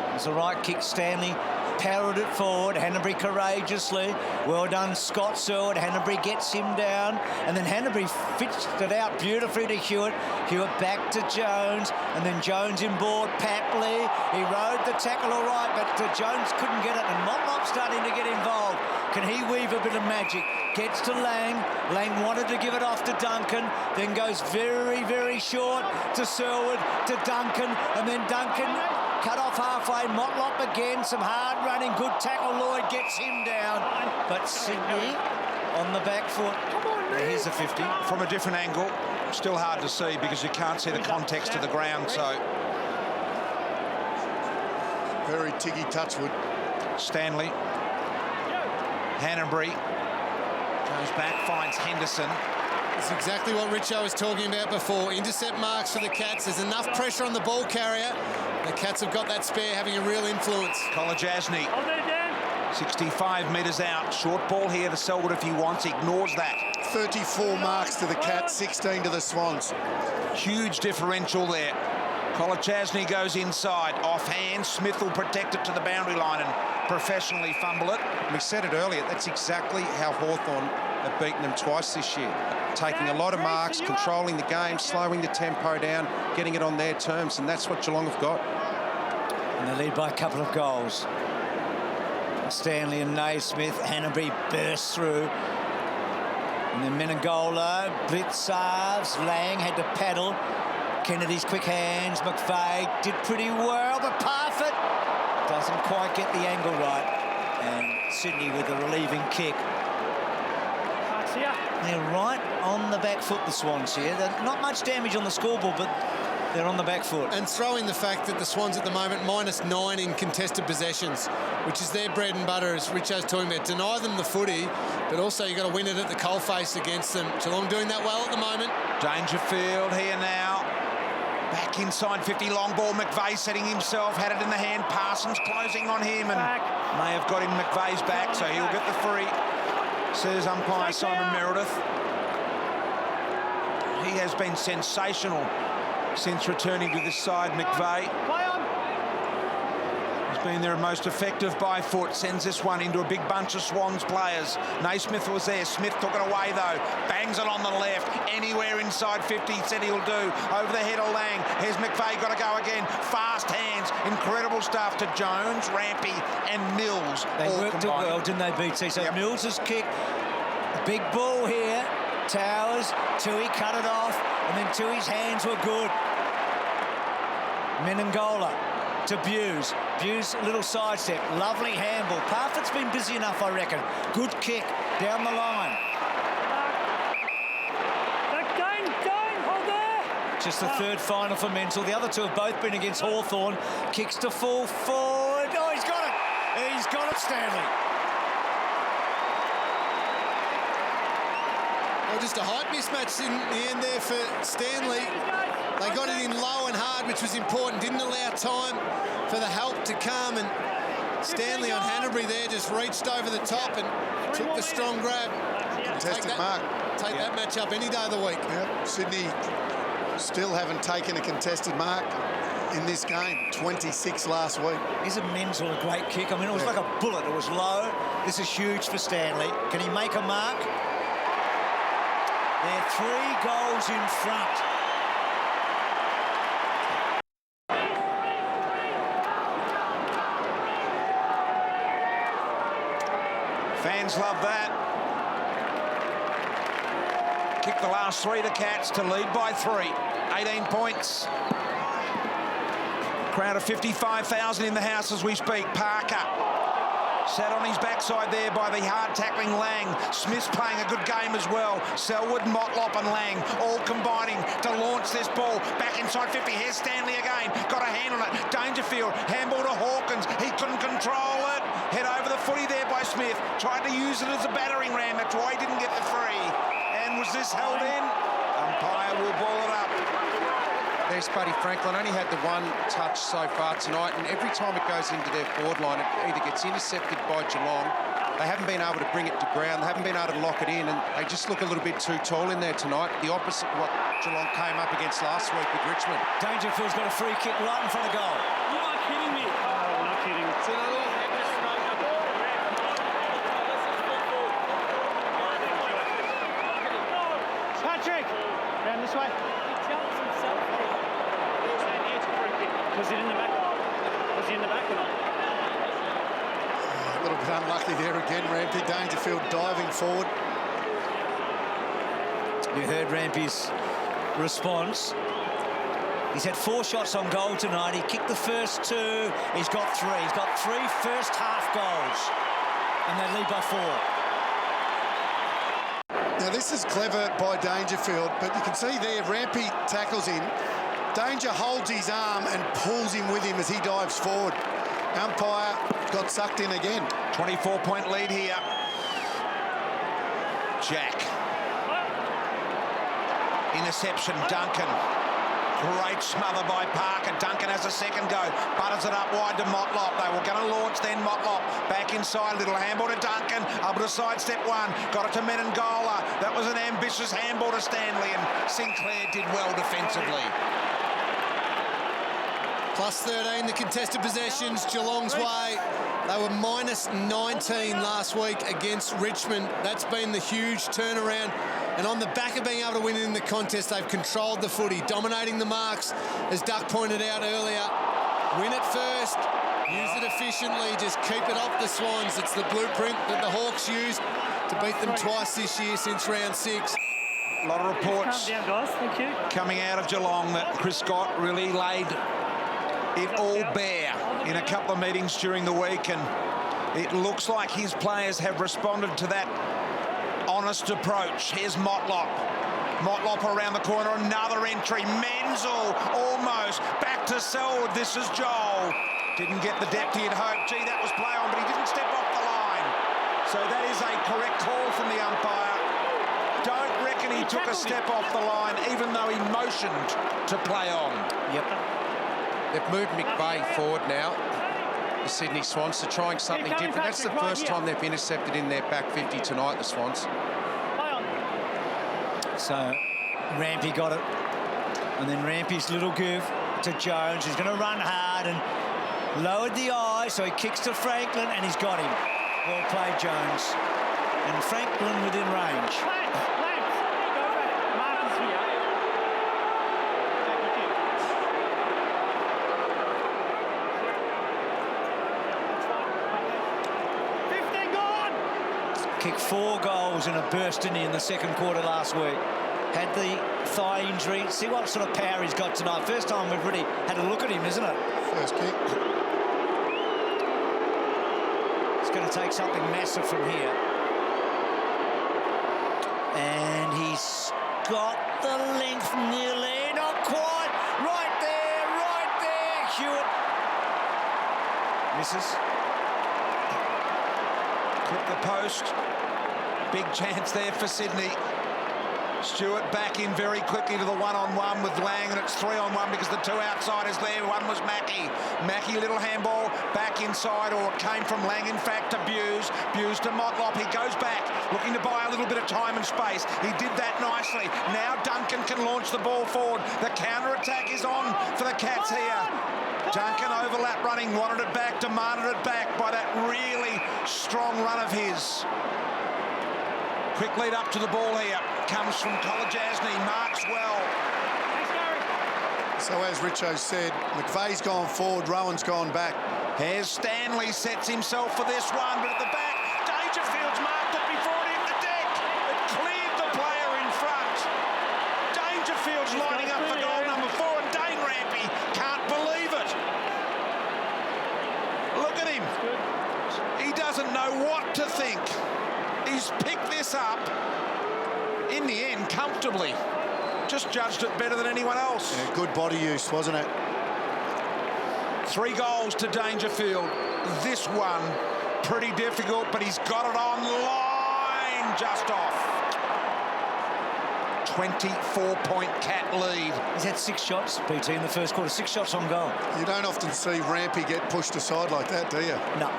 It was the right kick. Stanley powered it forward. Hanbury courageously. Well done, Scott Selwood. Hanbury gets him down. And then Hanbury fitched it out beautifully to Hewitt. Hewitt back to Jones. And then Jones inboard. Papley. He rode the tackle all right, but Jones couldn't get it. And Motlop starting to get involved. Can he weave a bit of magic? Gets to Lang. Lang wanted to give it off to Duncan. Then goes very, very short to Selwood, to Duncan. And then Duncan cut off halfway. Motlop again, some hard running, good tackle. Lloyd gets him down, but Sydney on the back foot. Here's a 50. From a different angle, still hard to see because you can't see the context of the ground, so... Very tiggy Touchwood. Stanley. Hanbury goes back, finds Henderson. It's exactly what Richo was talking about before. Intercept marks for the Cats. There's enough pressure on the ball carrier. The Cats have got that spare, having a real influence. Kolajasny, 65 metres out. Short ball here to Selwood if he wants. Ignores that. 34 marks to the Cats, 16 to the Swans. Huge differential there. Kolajasny goes inside. Offhand, Smith will protect it to the boundary line and professionally fumble it. We said it earlier, that's exactly how Hawthorn have beaten them twice this year. Taking a lot of marks, controlling the game, slowing the tempo down, getting it on their terms, and that's what Geelong have got. And they lead by a couple of goals. Stanley and Naismith. Hanbury burst through. And then Menegola, blitz serves. Lang had to paddle. Kennedy's quick hands. McVeigh did pretty well, but Parfitt doesn't quite get the angle right. And Sydney with a relieving kick. They're right on the back foot, the Swans here. They're not much damage on the scoreboard, but they're on the back foot. And throw in the fact that the Swans at the moment -9 in contested possessions, which is their bread and butter, as Richo's talking about. Deny them the footy, but also you've got to win it at the coalface against them. Geelong doing that well at the moment. Dangerfield here now. Back inside 50, long ball. McVeigh setting himself, had it in the hand. Parsons closing on him and may have got him McVeigh's back, so he'll get the free, says umpire Simon Meredith. He has been sensational since returning to this side, McVeigh. He's been their most effective by foot, sends this one into a big bunch of Swans players. Naismith was there, Smith took it away though, bangs it on the left, anywhere inside 50, said he'll do, over the head of Lang. Here's McVeigh, got to go again, fast hands, incredible stuff to Jones, Rampy and Mills. They worked it well, didn't they, BT? So Mills's kick, big ball here, Towers, Tui cut it off, and then Tui's hands were good. Menegola to Buse. Buse, a little sidestep. Lovely handball. Parfitt's been busy enough, I reckon. Good kick down the line. Hold there. Just the third final for Menzel. The other two have both been against Hawthorn. Kicks to full forward. Oh, he's got it. He's got it, Stanley. Well, just a height mismatch in the end there for Stanley. They got it in low and hard, which was important. Didn't allow time for the help to come. And Stanley on Hanbury there just reached over the top and took the strong grab. Contested mark. Take that match up any day of the week. Yep. Sydney still haven't taken a contested mark in this game. 26 last week. Isn't Menzel a great kick? I mean, it was like a bullet. It was low. This is huge for Stanley. Can he make a mark? They're 3 goals in front. Fans love that. Kick the last 3 to Cats to lead by 3. 18 points. Crowd of 55,000 in the house as we speak. Parker sat on his backside there by the hard tackling Lang. Smith's playing a good game as well. Selwood, Motlop and Lang all combining to launch this ball back inside 50. Here's Stanley again. Got a hand on it. Dangerfield, handball to Hawkins. He couldn't control it. Head over the footy there by Smith. Tried to use it as a battering ram. That's why he didn't get the free. And was this held in? Umpire will ball it up. There's Buddy Franklin, only had the one touch so far tonight, and every time it goes into their forward line, it either gets intercepted by Geelong They haven't been able to bring it to ground. They haven't been able to lock it in, and they just look a little bit too tall in there tonight. The opposite of what Geelong came up against last week with Richmond. Dangerfield's got a free kick right in front of goal. You are kidding me. Oh, not kidding. Patrick! Round this way. He jumps himself. Was it in the back? Was he in the back or not? A little bit unlucky there again, Rampy. Dangerfield diving forward. You heard Rampy's response. He's had 4 shots on goal tonight. He kicked the first 2. He's got 3. He's got 3 first half goals. And they lead by 4. Now, this is clever by Dangerfield, but you can see there, Rampy tackles him. Danger holds his arm and pulls him with him as he dives forward. Umpire got sucked in again. 24-point lead here. Jack. Interception, Duncan. Great smother by Parker. Duncan has a second go. Butters it up wide to Motlop. They were going to launch then. Motlop back inside. Little handball to Duncan. Able to sidestep one. Got it to Menengola. That was an ambitious handball to Stanley, and Sinclair did well defensively. Plus 13, the contested possessions, Geelong's way. They were minus 19 last week against Richmond. That's been the huge turnaround. And on the back of being able to win in the contest, they've controlled the footy, dominating the marks, as Duck pointed out earlier. Win it first, use it efficiently, just keep it off the Swans. It's the blueprint that the Hawks used to beat them twice this year since round 6. A lot of reports Calm down, guys. Thank you. coming out of Geelong that Chris Scott really laid it all bare in a couple of meetings during the week, and it looks like his players have responded to that honest approach. Here's Motlop. Motlop around the corner, another entry. Menzel almost back to Selwood. This is Joel. Didn't get the depth he had hoped. Gee, that was play on, but he didn't step off the line. So that is a correct call from the umpire. Don't reckon he took a step off the line, even though he motioned to play on. Yep. They've moved McVeigh forward now, the Sydney Swans. They're trying something different. That's the first time they've intercepted in their back 50 tonight, the Swans. So Rampy got it. And then Rampy's little give to Jones. He's going to run hard and lowered the eye. So he kicks to Franklin and he's got him. Well played, Jones. And Franklin within range. Kicked 4 goals in a burst, didn't he, in the second quarter last week. Had the thigh injury. See what sort of power he's got tonight. First time we've really had a look at him, isn't it? First kick. It's going to take something massive from here. And he's got the length nearly. Not quite. Right there. Hewitt. Misses. Clip the post. Big chance there for Sydney. Stewart back in very quickly to the one-on-one with Lang, and it's 3-on-1 because the 2 outsiders there. One was Mackie. Mackie, little handball back inside, or it came from Lang, in fact, to Buse. Buse to Motlop. He goes back, looking to buy a little bit of time and space. He did that nicely. Now Duncan can launch the ball forward. The counter-attack is on for the Cats here. Duncan overlap running, wanted it back, demanded it back by that really strong run of his. Quick lead up to the ball here. Comes from Kolajasny, marks well. So as Richo said, McVeigh's gone forward, Rowan's gone back. Here's Stanley, sets himself for this one, but at the back, Dangerfield's marked it before it hit the deck. It cleared the player in front. Dangerfield's lining up for goal number 4, and Dane Rampy can't believe it. Look at him. He doesn't know what to think. He's picked this up, in the end, comfortably. Just judged it better than anyone else. Yeah, good body use, wasn't it? 3 goals to Dangerfield. This one, pretty difficult, but he's got it on line, just off. 24-point Cat lead. He's had 6 shots, BT, in the first quarter. 6 shots on goal. You don't often see Rampy get pushed aside like that, do you? No.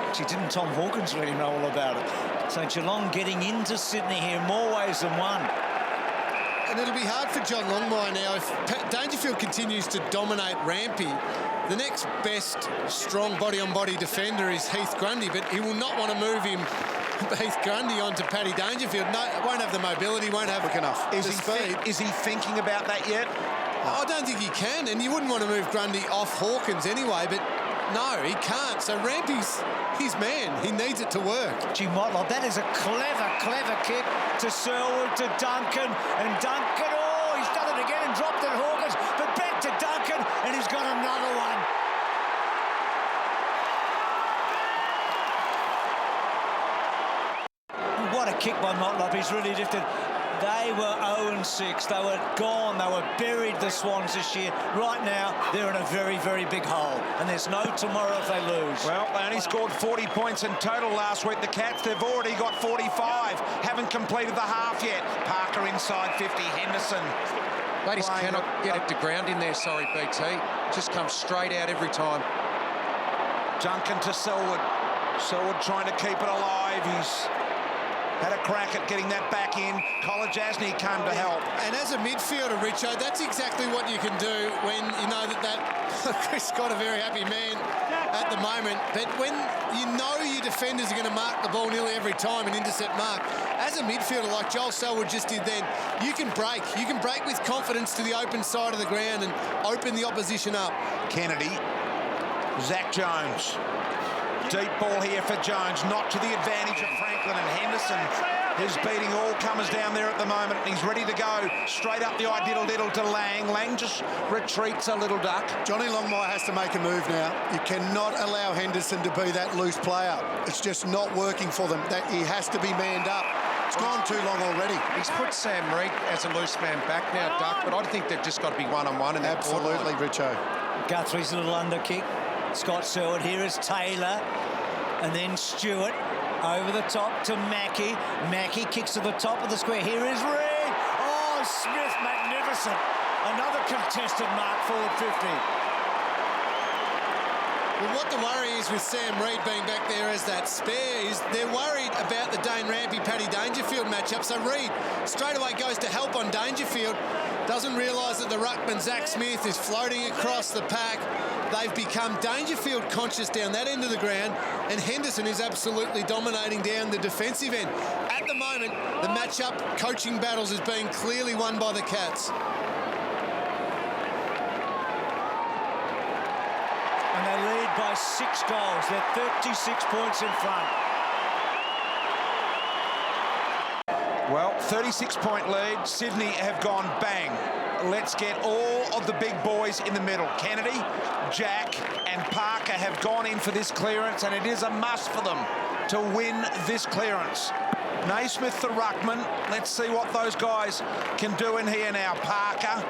Actually, didn't Tom Hawkins let him know all about it? So Geelong getting into Sydney here in more ways than one. And it'll be hard for John Longmire now. If Dangerfield continues to dominate Rampy, the next best strong body-on-body defender is Heath Grundy, but he will not want to move him, Heath Grundy, onto Paddy Dangerfield. No, won't have the mobility, won't have enough speed. Is he thinking about that yet? I don't think he can, and you wouldn't want to move Grundy off Hawkins anyway, but no, he can't. So Rampy's his man. He needs it to work. Gee, Motlop, that is a clever kick to Selwood, to Duncan, and Duncan, oh, he's done it again and dropped it Hawkins, but back to Duncan, and he's got another one. What a kick by Motlop. He's really lifted. They were 0-6. They were gone. They were buried, the Swans, this year. Right now, they're in a very, very big hole. And there's no tomorrow if they lose. Well, they only scored 40 points in total last week. The Cats, they've already got 45. Haven't completed the half yet. Parker inside 50. Henderson. Ladies cannot get it to ground in there, sorry, BT. Just comes straight out every time. Duncan to Selwood. Selwood trying to keep it alive. He's had a crack at getting that back in. Kolajasny came to help. And as a midfielder, Richo, that's exactly what you can do when you know that Chris Scott, a very happy man at the moment, but when you know your defenders are going to mark the ball nearly every time and intercept mark, as a midfielder like Joel Selwood just did then, you can break. You can break with confidence to the open side of the ground and open the opposition up. Kennedy. Zach Jones. Deep ball here for Jones, not to the advantage of Franklin, and Henderson is beating all comers down there at the moment. He's ready to go straight up the diddle to Lang. Lang just retreats a little duck. Johnny Longmire has to make a move now. You cannot allow Henderson to be that loose player. It's just not working for them. That he has to be manned up. It's gone too long already. He's put Sam Reid as a loose man back now, Duck, but I think they've just got to be one-on-one in that Absolutely, Richo. Guthrie's little under kick. Scott Selwood. Here is Taylor. And then Stewart over the top to Mackie. Mackie kicks to the top of the square. Here is Reid. Oh, Smith, magnificent. Another contested mark, forward 50. Well, what the worry is with Sam Reid being back there as that spare is they're worried about the Dane Rampy-Paddy Dangerfield matchup. So Reid straight away goes to help on Dangerfield. Doesn't realise that the ruckman, Zach Smith, is floating across the pack. They've become Dangerfield conscious down that end of the ground, and Henderson is absolutely dominating down the defensive end. At the moment, the matchup coaching battles is being clearly won by the Cats. And they lead by 6 goals. They're 36 points in front. Well, 36-point lead. Sydney have gone bang. Let's get all of the big boys in the middle. Kennedy, Jack and Parker have gone in for this clearance, and it is a must for them to win this clearance. Naismith, the ruckman. Let's see what those guys can do in here now. Parker,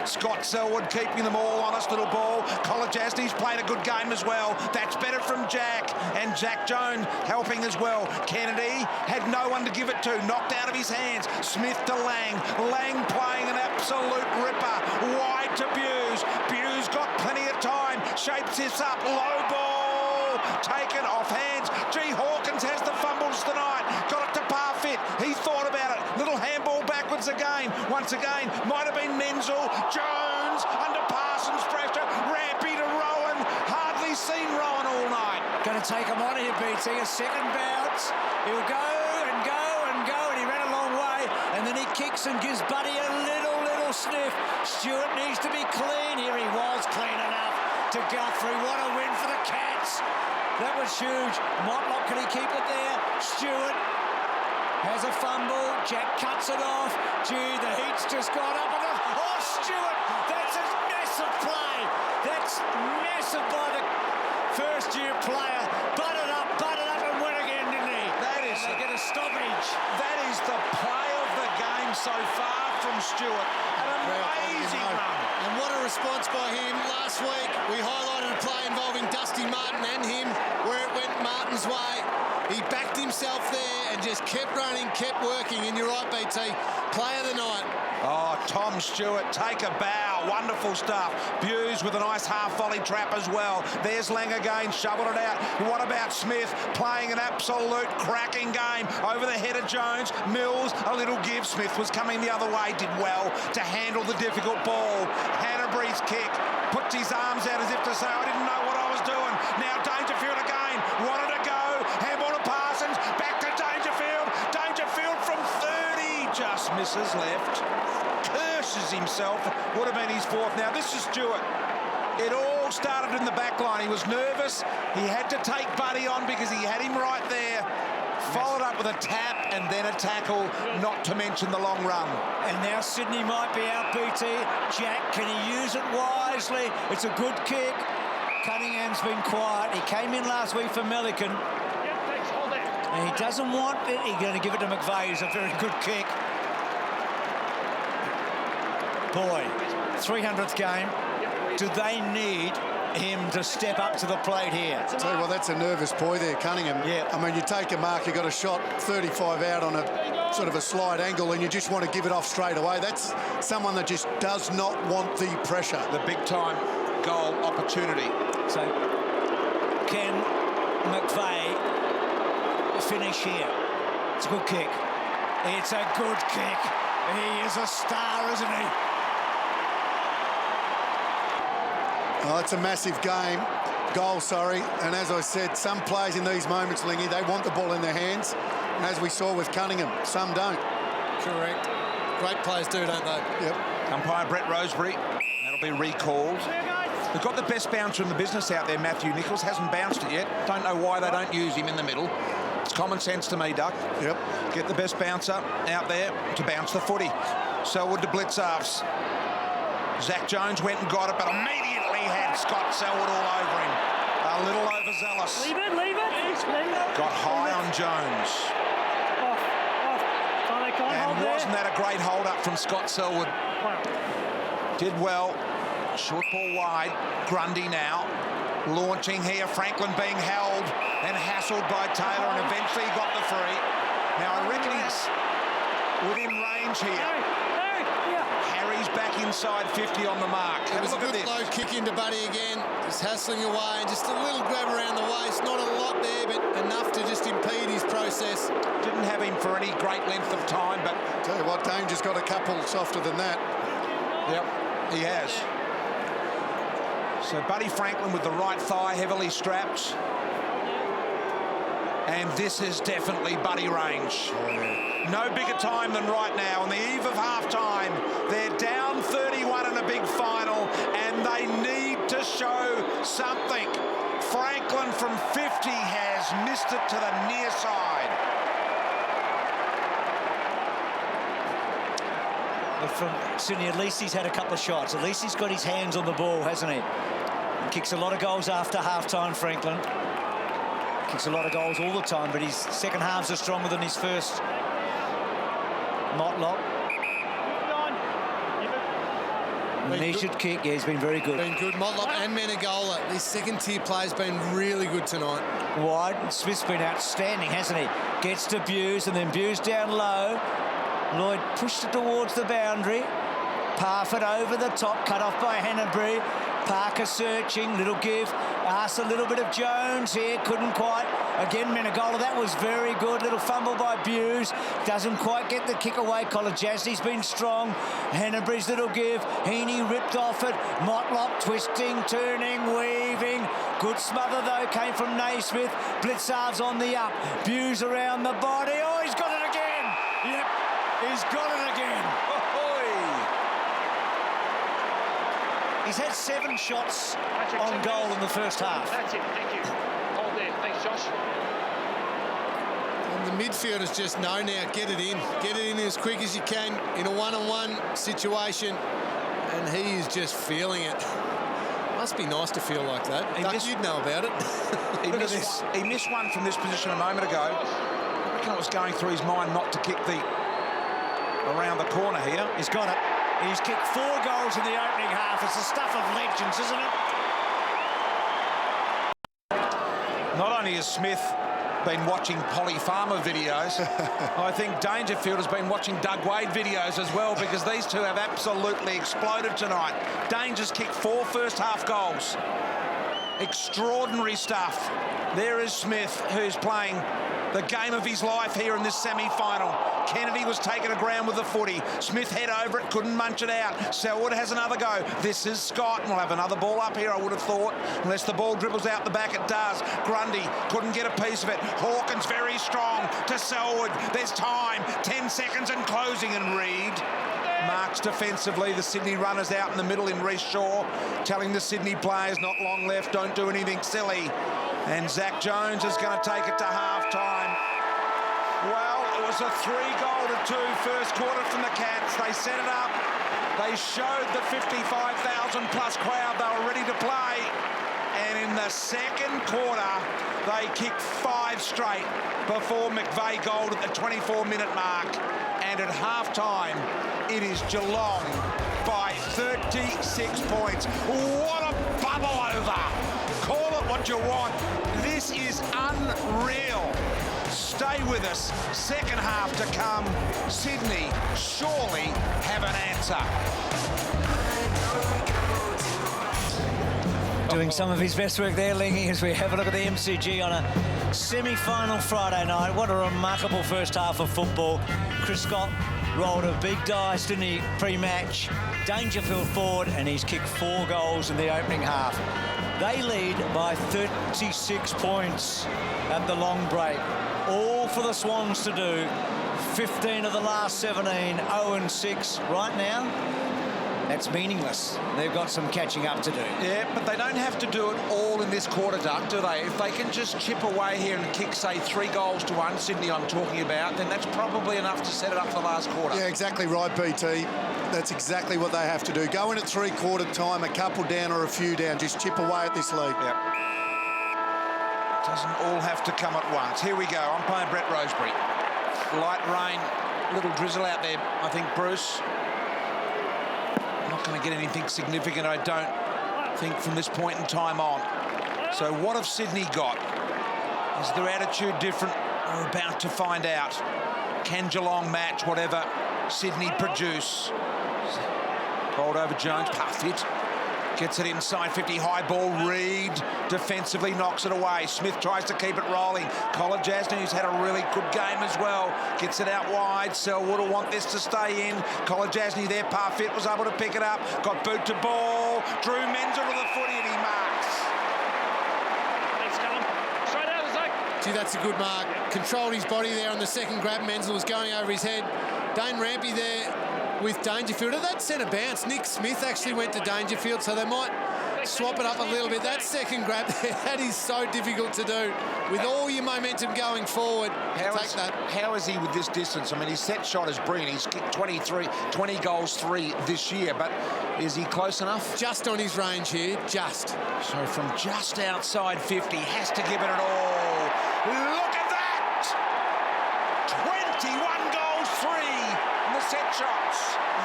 Scott Selwood keeping them all honest, little ball. Kolajasny's played a good game as well. That's better from Jack, and Jack Jones helping as well. Kennedy had no one to give it to, knocked out of his hands. Smith to Lang. Lang playing an absolute ripper. Wide to Buse. Buse got plenty of time. Shapes this up. Low ball. Taken off hands. Gee, Hawkins has the fumbles tonight. Got it to Parfit. He thought about it. Little handball backwards again. Once again, might have been Menzel. Jones under Parsons' pressure. Rampy to Rowan. Hardly seen Rowan all night. Going to take him on here, BT. A second bounce. He'll go and go and go, and he ran a long way. And then he kicks and gives Buddy a little sniff. Stewart needs to be clean here. He was clean enough to Guthrie. What a win for the Cats. That was huge. Motlop, can he keep it there? Stewart has a fumble. Jack cuts it off. Gee, the heat's just gone up. Oh, Stewart, that's a massive play. That's massive by the first-year player. Butted up, and win again, didn't he? That is... They get a stoppage. That is the play of the game so far from Stewart. An amazing run. And what a response by him. Last week, we highlighted a play involving Dusty Martin and him, where it went Martin's way. He backed himself there and just kept running, kept working. And you're right, BT, play of the night. Oh, Tom Stewart, take a bow. Wonderful stuff. Buse with a nice half volley trap as well. There's Lang again, shoveled it out. What about Smith playing an absolute cracking game over the head of Jones. Mills, a little give. Smith was coming the other way, did well to handle the difficult ball. Hanbury's kick, puts his arms out as if to say, I didn't know what I was doing. Now Dangerfield again, wanted to go. Handball to Parsons, back to Dangerfield. Dangerfield from 30, just misses left. Curses himself, would have been his fourth. Now this is Stewart. It all started in the back line. He was nervous. He had to take Buddy on because he had him right there. Followed up with a tap and then a tackle, not to mention the long run. And now Sydney might be out, BT. Jack, can he use it wisely? It's a good kick. Cunningham's been quiet. He came in last week for Milliken. And he doesn't want it. He's going to give it to McVeigh. It's a very good kick. Boy, 300th game. Do they need him to step up to the plate here? I tell you what, that's a nervous boy there, Cunningham. Yeah. I mean, you take a mark, you got a shot 35 out on a sort of a slide angle, and you just want to give it off straight away. That's someone that just does not want the pressure. The big time goal opportunity. So can McVeigh finish here? It's a good kick. It's a good kick. He is a star, isn't he? Oh, it's a massive goal, and as I said, some players in these moments, Lingy, they want the ball in their hands, and as we saw with Cunningham, some don't. Correct. Great players do, don't they? Yep. Umpire Brett Rosebery, that'll be recalled. We've got the best bouncer in the business out there, Matthew Nichols, hasn't bounced it yet. Don't know why they don't use him in the middle. It's common sense to me, Duck. Yep. Get the best bouncer out there to bounce the footy. Selwood to Blitzarves. Zach Jones went and got it, but immediately had Scott Selwood all over him. A little overzealous. Leave it, leave it. Got high on Jones. And wasn't that a great hold-up from Scott Selwood? Did well. Short ball wide. Grundy now. Launching here. Franklin being held and hassled by Taylor, and eventually got the free. Now, I reckon he's within range here. Harry's back inside 50 on the mark. It was a good low kick into Buddy again. Just hassling away and just a little grab around the waist. Not a lot there, but enough to just impede his process. Didn't have him for any great length of time, but... Tell you what, Danger's got a couple softer than that. Yep, he has. So Buddy Franklin with the right thigh heavily strapped. And this is definitely Buddy range. No bigger time than right now. On the eve of half-time, they're down 31 in a big final, and they need to show something. Franklin from 50 has missed it to the near side. But from Sydney, at least he's had a couple of shots. At least he's got his hands on the ball, hasn't he? He kicks a lot of goals after half-time, Franklin. Kicks a lot of goals all the time, but his second halves are stronger than his first. Motlop. He should kick. Yeah, he's been very good. Been good. Motlop and Menegola. This second-tier player's been really good tonight. Wide. Smith's been outstanding, hasn't he? Gets to Buse, and then Buse down low. Lloyd pushed it towards the boundary. Parfitt over the top, cut off by Hanbury. Parker searching, little give. Asked a little bit of Jones here, couldn't quite. Again, Menegola, that was very good. Little fumble by Buse. Doesn't quite get the kick away. Kolajasny's been strong. Hanbury's little give. Heaney ripped off it. Motlop twisting, turning, weaving. Good smother, though, came from Naismith. Blitzarves on the up. Buse around the body. Oh, he's got it again. Yep, he's got it again. He's had 7 shots on goal in the first half. That's it, thank you. Hold there, thanks, Josh. And the midfielders just know now, get it in. Get it in as quick as you can in a one-on-one situation. And he is just feeling it. Must be nice to feel like that. Duck, you'd know about it. He missed one from this position a moment ago. I reckon it was going through his mind not to kick the around the corner here. He's got it. He's kicked 4 goals in the opening half. It's the stuff of legends, isn't it? Not only has Smith been watching Polly Farmer videos, I think Dangerfield has been watching Doug Wade videos as well, because these two have absolutely exploded tonight. Danger's kicked 4 first-half goals. Extraordinary stuff. There is Smith, who's playing the game of his life here in this semi-final. Kennedy was taken to ground with the footy. Smith head over it, couldn't munch it out. Selwood has another go. This is Scott, and we'll have another ball up here, I would have thought. Unless the ball dribbles out the back, it does. Grundy couldn't get a piece of it. Hawkins very strong to Selwood. There's time. 10 seconds and closing, and Reid marks defensively. The Sydney runners out in the middle in Reece Shaw, telling the Sydney players not long left, don't do anything silly. And Zach Jones is going to take it to half-time. Well, it was a 3-2 first quarter from the Cats. They set it up. They showed the 55,000-plus crowd they were ready to play. And in the second quarter, they kicked 5 straight before McVeigh goaled at the 24-minute mark. And at half-time, it is Geelong by 36 points. What a bubble over! Call it what you want. This is unreal. Stay with us. Second half to come. Sydney surely have an answer. Doing some of his best work there, Lingy, as we have a look at the MCG on a semi-final Friday night. What a remarkable first half of football. Chris Scott rolled a big dice, didn't he, pre-match. Dangerfield forward, and he's kicked 4 goals in the opening half. They lead by 36 points at the long break. All for the Swans to do. 15 of the last 17, 0-6 right now. That's meaningless. They've got some catching up to do. Yeah, but they don't have to do it all in this quarter, Doug, do they? If they can just chip away here and kick, say, 3-1, Sydney I'm talking about, then that's probably enough to set it up for the last quarter. Yeah, exactly right, BT. That's exactly what they have to do. Go in at 3-quarter time, a couple down or a few down. Just chip away at this lead. Yep. Doesn't all have to come at once. Here we go. Umpire Brett Rosebery. Light rain, little drizzle out there, I think, Bruce. Not going to get anything significant, I don't think, from this point in time on. So what have Sydney got? Is their attitude different? We're about to find out. Can Geelong match whatever Sydney produce? Bowled over Jones, puff it. Gets it inside 50, high ball. Reid defensively knocks it away. Smith tries to keep it rolling. Colin Jasny, who's had a really good game as well, gets it out wide. Selwood will want this to stay in. Colin Jasny there, Parfit was able to pick it up. Got boot to ball. Drew Menzel to the footy, and he marks. Thanks, Callum. Straight out, Zach. Gee, that's a good mark. Controlled his body there on the second grab. Menzel was going over his head. Dane Rampy there with Dangerfield. That centre bounce, Nick Smith actually went to Dangerfield, so they might swap it up a little bit. That second grab there, that is so difficult to do. With all your momentum going forward, How is he with this distance? I mean, his set shot is brilliant. He's kicked 20 goals, 3 this year, but is he close enough? Just on his range here, just. So from just outside 50, has to give it an all. Look at that! 21 goals, 3 in the set shots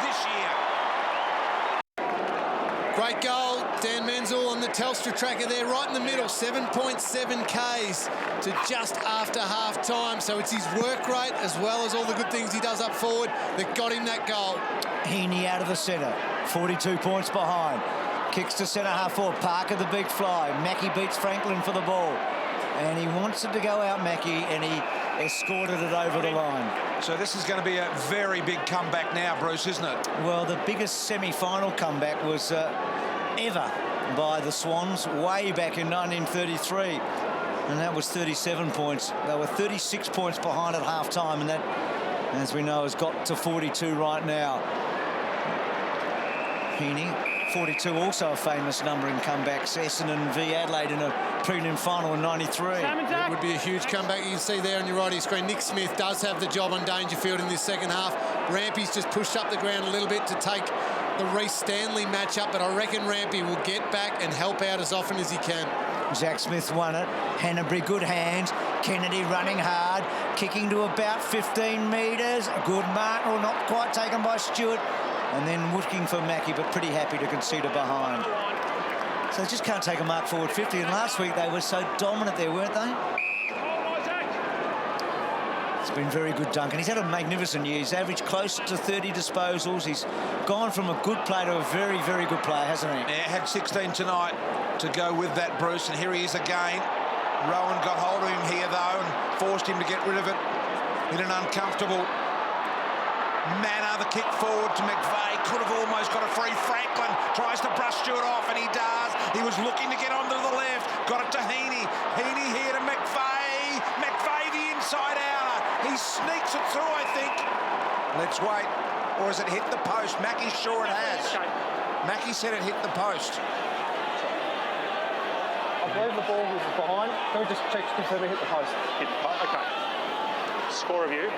this year. Great goal, Dan Menzel on the Telstra tracker there, right in the middle, 7.7 Ks to just after half-time. So it's his work rate as well as all the good things he does up forward that got him that goal. Heaney out of the centre, 42 points behind. Kicks to centre half forward, Parker the big fly. Mackie beats Franklin for the ball. And he wants it to go out, Mackie, and he escorted it over the line. So this is going to be a very big comeback now, Bruce, isn't it? Well, the biggest semi-final comeback was ever by the Swans way back in 1933. And that was 37 points. They were 36 points behind at half-time, and that, as we know, has got to 42 right now. Heaney, 42, also a famous number in comebacks. Essendon v Adelaide in a prelim final in 93. It would be a huge comeback. You can see there on your right of your screen, Nick Smith does have the job on Dangerfield in this second half. Rampy's just pushed up the ground a little bit to take the Reece Stanley matchup, but I reckon Rampy will get back and help out as often as he can. Zach Smith won it. Hanbury, good hands. Kennedy running hard. kicking to about 15 metres. A good mark, or not quite taken by Stewart. And then looking for Mackie, but pretty happy to concede a behind. So they just can't take a mark forward 50. And last week they were so dominant there, weren't they? It's been very good, Duncan. He's had a magnificent year. He's averaged close to 30 disposals. He's gone from a good player to a very, very good player, hasn't he? Yeah, had 16 tonight to go with that, Bruce, and here he is again. Rowan got hold of him here, though, and forced him to get rid of it in an uncomfortable manner. The kick forward to McVeigh. Could have almost got a free. Franklin tries to brush Stewart off, and he does. He was looking to get onto the left. Got it to Heaney. Heaney here to McVeigh. McVeigh the inside outer. He sneaks it through, I think. Let's wait. Or has it hit the post? Mackie's sure it has. Mackie said it hit the post. I believe the ball was behind. Can we just check to confirm it hit the post? Hit the post, okay. Score review.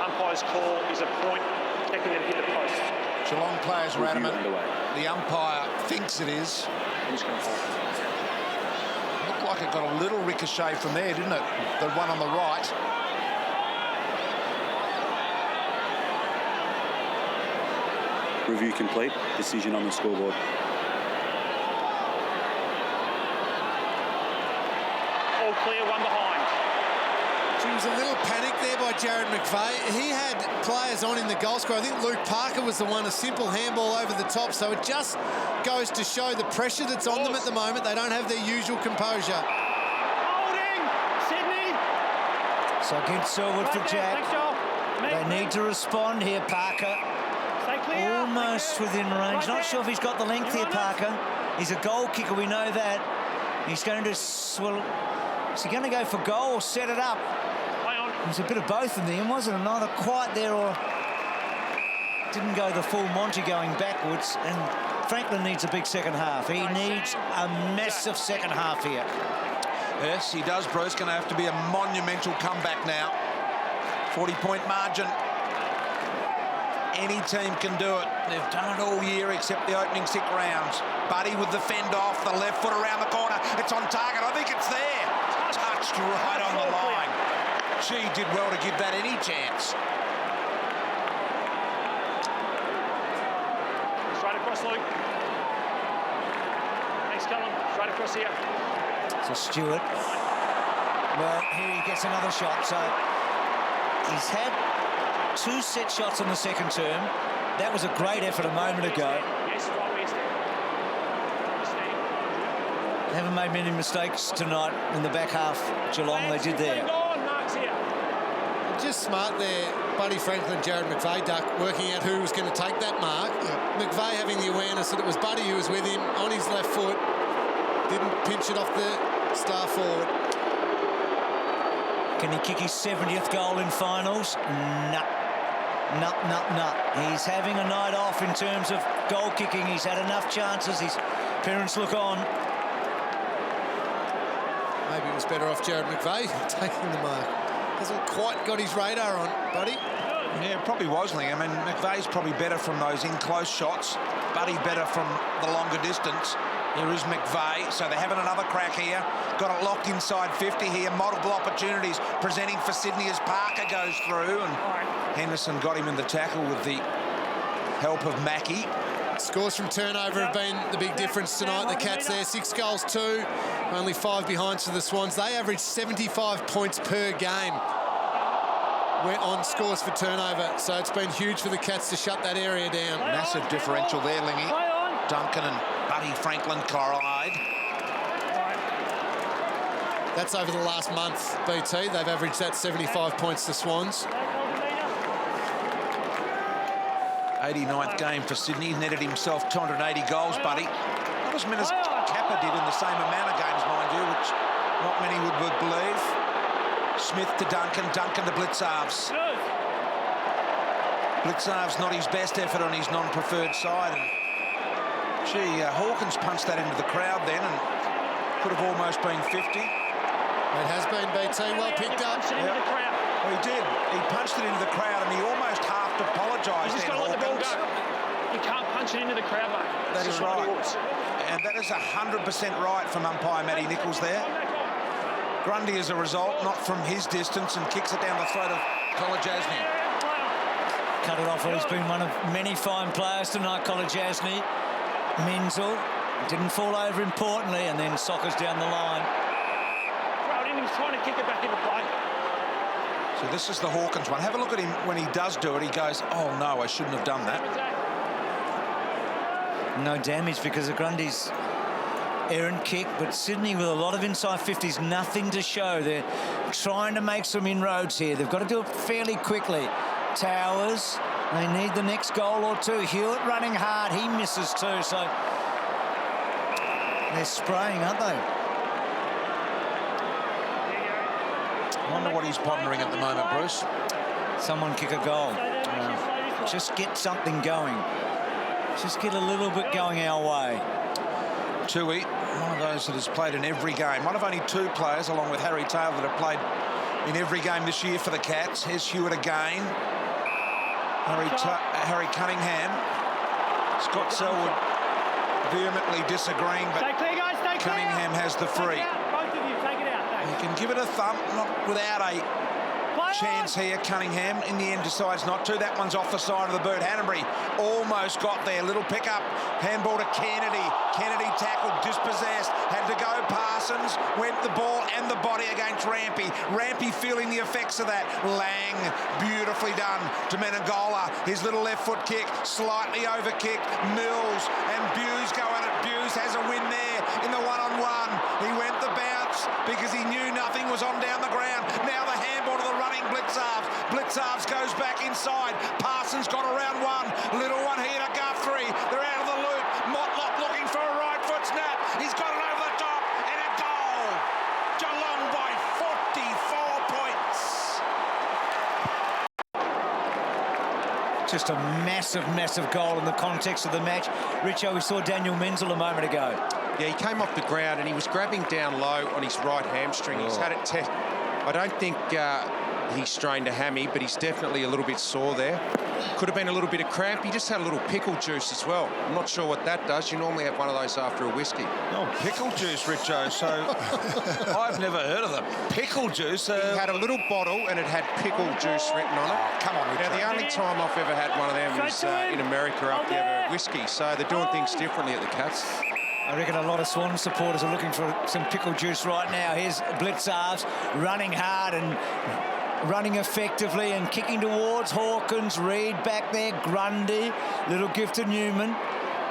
Umpire's call is a point. Checking it hit the post. Geelong players are adamant. The umpire thinks it is. Who's going to fall? Looked like it got a little ricochet from there, didn't it? The one on the right. Review complete. Decision on the scoreboard. All clear, one behind. There was a little panic there by Jared McVeigh. He had players on in the goal scorer. I think Luke Parker was the one, a simple handball over the top. So it just goes to show the pressure that's on them at the moment. They don't have their usual composure. Holding! Sydney! So against Selwood for Jack. Thanks, Joel. They need to respond here, Parker. Stay clear. Almost within range. Not sure if he's got the length here, Parker. He's a goal kicker, we know that. He's going to, well, is he going to go for goal or set it up? There's a bit of both in the end, wasn't it? Neither quite there or didn't go the full Monty going backwards. And Franklin needs a big second half. He needs a massive second half here. Yes, he does, Bruce. Going to have to be a monumental comeback now. 40-point margin. Any team can do it. They've done it all year except the opening 6 rounds. Buddy with the fend off, the left foot around the corner. It's on target. I think it's there. Touched right on the line. She did well to give that any chance. Straight across, Luke. Thanks, Callum. Straight across here. So Stewart. Well, here he gets another shot. So he's had 2 set shots in the second term. That was a great effort a moment ago. Yes, right where you stand. They haven't made many mistakes tonight in the back half. Geelong, they did there. Just smart there, Buddy Franklin, Jared McVeigh, Duck, working out who was going to take that mark. McVeigh having the awareness that it was Buddy who was with him on his left foot. Didn't pinch it off the star forward. Can he kick his 70th goal in finals? No. He's having a night off in terms of goal kicking. He's had enough chances. His parents look on. Maybe it was better off Jared McVeigh taking the mark. Hasn't quite got his radar on, Buddy. Yeah, it probably was, Ling. I mean, McVeigh's probably better from those in-close shots. Buddy better from the longer distance. Here is McVeigh, so they're having another crack here. Got it locked inside 50 here. Multiple opportunities presenting for Sydney as Parker goes through. And Henderson got him in the tackle with the help of Mackie. Scores from turnover have been the big difference tonight. The Cats there, 6 goals, 2. Only 5 behind to the Swans. They average 75 points per game. We're on scores for turnover, so it's been huge for the Cats to shut that area down. Massive differential there, Lingy. Duncan and Buddy Franklin collide. That's over the last month, BT. They've averaged that 75 points to Swans. 89th game for Sydney. Netted himself 280 goals, Buddy. Not as many as Kappa did in the same amount of games, mind you, which not many would believe. Smith to Duncan, Duncan to Blitzarves. Blitzarves not his best effort on his non-preferred side. And, gee, Hawkins punched that into the crowd then and could have almost been 50. It has been, BT, well picked up. Yeah. Well, he did. He punched it into the crowd and he almost half apologised. You just got to let the ball go. You can't punch it into the crowd, mate. That is right. And that is 100% right from umpire Matty Nichols there. Grundy, as a result, not from his distance, and kicks it down the throat of Kolajasny. Cut it off. He's been one of many fine players tonight, Kolajasny. Menzel didn't fall over importantly, and then Soccer's down the line. He was trying to kick it back into play. So this is the Hawkins one. Have a look at him when he does do it. He goes, oh no, I shouldn't have done that. No damage because of Grundy's errant kick, but Sydney with a lot of inside 50s, nothing to show. They're trying to make some inroads here. They've got to do it fairly quickly. Towers, they need the next goal or two. Hewitt running hard, he misses too, so they're spraying, aren't they? I wonder what he's pondering at the moment, Bruce. Someone kick a goal. Just get something going. Just get a little bit going our way. Tui, one of those that has played in every game. One of only two players, along with Harry Taylor, that have played in every game this year for the Cats. Here's Hewitt again. Harry Cunningham. Scott Selwood vehemently disagreeing, but Cunningham has the free. He can give it a thump, not without a chance here. Cunningham in the end decides not to. That one's off the side of the boot. Hanbury almost got there. Little pickup. Handball to Kennedy. Kennedy tackled, dispossessed. Had to go Parsons. Went the ball and the body against Rampy. Rampy feeling the effects of that. Lang, beautifully done to Menegola. His little left foot kick, slightly overkicked. Mills and Buse go at it. Buse has a win there in the one-on-one. He went the bounce because he knew nothing was on down the ground. Now the handball to the running Blitzarves. Blitzarves goes back inside. Parsons got around one. Little one here to Guthrie. They're out of the loop. Motlop looking for a right foot snap. He's got it over the top and a goal. Geelong by 44 points. Just a massive, massive goal in the context of the match. Richo, we saw Daniel Menzel a moment ago. Yeah, he came off the ground and he was grabbing down low on his right hamstring. He's had it test. I don't think he strained a hammy, but he's definitely a little bit sore there. Could have been a little bit of cramp. He just had a little pickle juice as well. I'm not sure what that does. You normally have one of those after a whiskey. Oh, pickle juice, Richo. So I've never heard of the pickle juice. He had a little bottle and it had pickle juice written on it. Oh, come on, Richo. Now, the only time I've ever had one of them was in America after you have a whiskey. So they're doing things differently at the Cats. I reckon a lot of Swans supporters are looking for some pickle juice right now. Here's Blitzarves running hard and running effectively and kicking towards Hawkins. Reed back there, Grundy, little gift to Newman.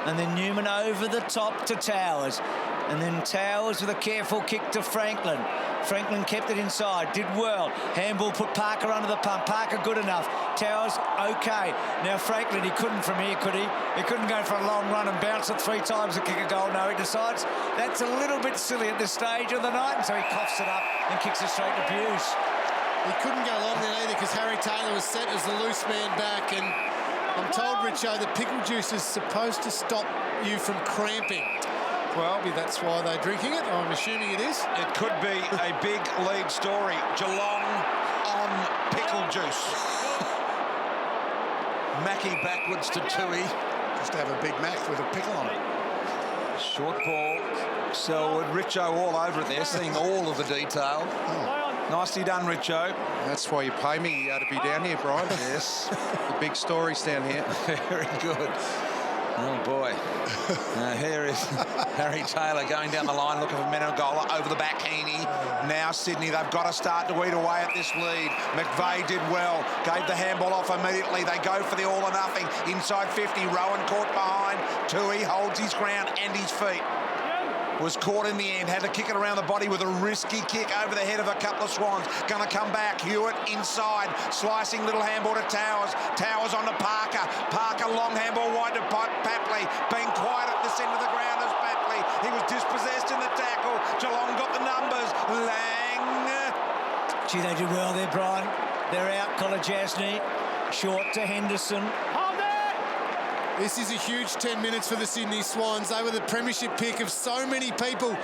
And then Newman over the top to Towers. And then Towers with a careful kick to Franklin. Franklin kept it inside, did well. Handball put Parker under the pump. Parker good enough. Towers okay. Now Franklin, he couldn't from here, could he? He couldn't go for a long run and bounce it 3 times and kick a goal. No, he decides that's a little bit silly at this stage of the night, and so he coughs it up and kicks it straight to Buse. He couldn't go long then either because Harry Taylor was set as the loose man back, and I'm told, Richo, that pickle juice is supposed to stop you from cramping. Well, maybe that's why they're drinking it. I'm assuming it is. It could be a big lead story. Geelong on pickle juice. Mackie backwards to Tui. Just have a Big Mac with a pickle on it. Short ball. Selwood, Richo all over it there, seeing all of the detail. Oh. Nicely done, Richo. That's why you pay me to be down here, Brian. Yes. The big stories down here. Very good. Oh, boy. Here is Harry Taylor going down the line, looking for Menegola over the back, Heaney. Now Sydney, they've got to start to eat away at this lead. McVeigh did well, gave the handball off immediately. They go for the all or nothing. Inside 50, Rowan caught behind. Tui holds his ground and his feet. Was caught in the end, had to kick it around the body with a risky kick over the head of a couple of Swans. Gonna come back, Hewitt inside, slicing little handball to Towers. Towers on to Parker. Parker long handball wide to Papley. Being quiet at this end of the ground as Papley. He was dispossessed in the tackle. Geelong got the numbers. Lang. Gee, they did well there, Brian. They're out, Kolajasny. Short to Henderson. This is a huge 10 minutes for the Sydney Swans. They were the premiership pick of so many people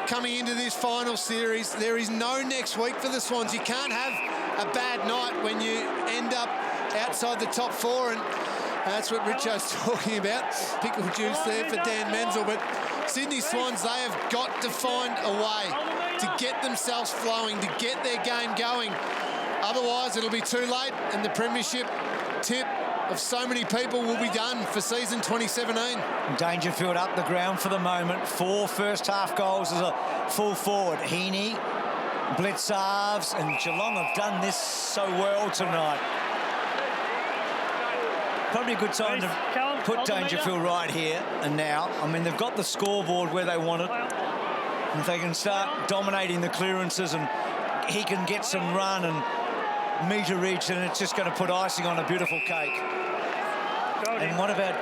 coming into this final series. There is no next week for the Swans. You can't have a bad night when you end up outside the top 4, and that's what Richo's talking about. Pickle juice there for Dan Menzel. But Sydney Swans, they have got to find a way to get themselves flowing, to get their game going. Otherwise, it'll be too late, and the premiership tip of so many people will be done for season 2017. Dangerfield up the ground for the moment. 4 first-half goals as a full forward. Heaney, Bledsoe, and Geelong have done this so well tonight. Probably a good time to put Dangerfield right here and now. I mean, they've got the scoreboard where they want it. If they can start dominating the clearances and he can get some run and metre each, and it's just going to put icing on a beautiful cake. And what about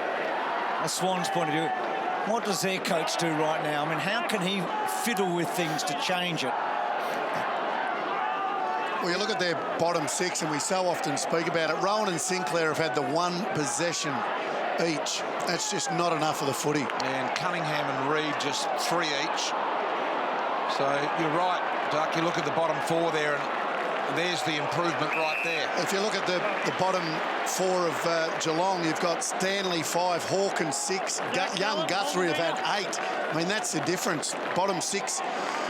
a Swans point of view? What does their coach do right now? I mean, how can he fiddle with things to change it? Well, you look at their bottom 6, and we so often speak about it. Rowan and Sinclair have had the 1 possession each. That's just not enough for the footy. And Cunningham and Reid just 3 each. So you're right, Duck. You look at the bottom 4 there, and there's the improvement right there. If you look at the bottom 4 of Geelong, you've got Stanley 5, Hawkins 6, young Guthrie have had 8. I mean, that's the difference. Bottom 6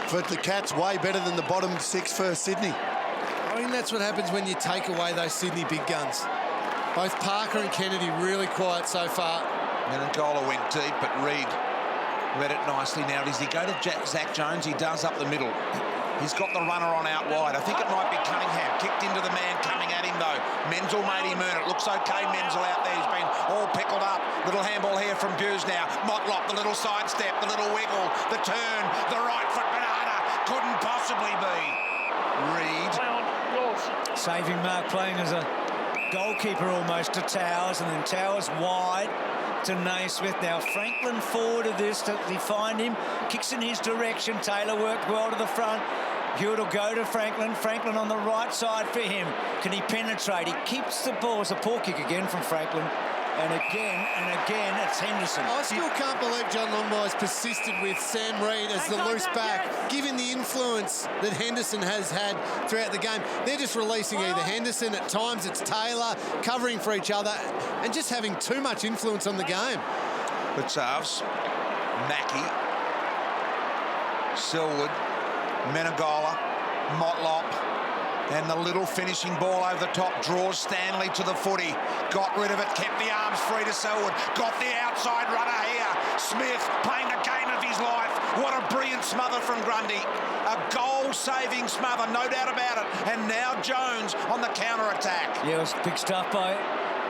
for the Cats, way better than the bottom 6 for Sydney. I mean, that's what happens when you take away those Sydney big guns. Both Parker and Kennedy really quiet so far. Menegola went deep, but Reid read it nicely. Now, does he go to Zach Jones? He does up the middle. He's got the runner on out wide. I think it might be Cunningham. Kicked into the man coming at him, though. Menzel made him earn it. Looks okay, Menzel out there. He's been all pickled up. Little handball here from Buse now. Motlop, the little sidestep, the little wiggle, the turn, the right foot banana. Couldn't possibly be. Reid. Saving mark playing as a goalkeeper almost to Towers, and then Towers wide to Naismith. Now Franklin forward of this. Does he find him? Kicks in his direction. Taylor worked well to the front. Hewitt will go to Franklin. Franklin on the right side for him. Can he penetrate? He keeps the ball. It's a poor kick again from Franklin. And again, it's Henderson. I still can't believe John Longmire's persisted with Sam Reid as the loose back, given the influence that Henderson has had throughout the game. They're just releasing either Henderson, at times it's Taylor, covering for each other, and just having too much influence on the game. Bledsoe, Mackie, Selwood, Menegola, Motlop, and the little finishing ball over the top draws Stanley to the footy. Got rid of it, kept the arms free to Selwood. Got the outside runner here. Smith playing the game of his life. What a brilliant smother from Grundy. A goal-saving smother, no doubt about it. And now Jones on the counter-attack. Yeah, it was big stuff by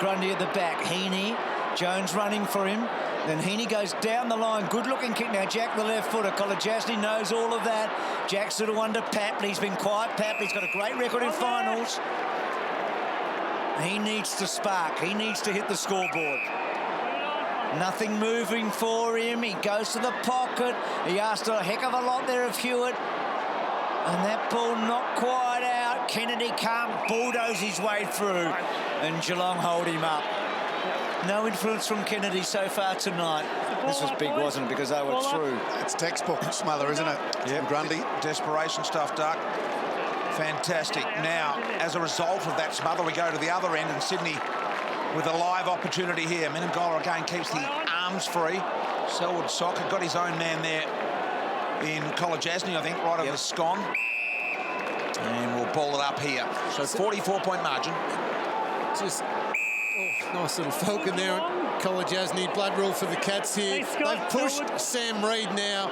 Grundy at the back. Heaney, Jones running for him. Then Heaney goes down the line. Good-looking kick now. Jack, the left footer. Kolodjasny knows all of that. Jack's sort of under Papley. He's been quiet. Papley's got a great record in finals. He needs to spark. He needs to hit the scoreboard. Nothing moving for him. He goes to the pocket. He asked a heck of a lot there of Hewitt. And that ball not quite out. Kennedy can't bulldoze his way through. And Geelong hold him up. No influence from Kennedy so far tonight. This was big, wasn't it? Because they were through. It's textbook smother, isn't it? Yeah, Grundy. Desperation stuff, Duck. Fantastic. Now, as a result of that smother, we go to the other end, and Sydney with a live opportunity here. Menegola again keeps the arms free. Selwood Soccer got his own man there in Kolodjasny, I think, right over the scon. And we'll ball it up here. So 44-point margin. Just nice little falcon there at Kolodjasny. Blood rule for the Cats here. They've pushed Sam Reid now.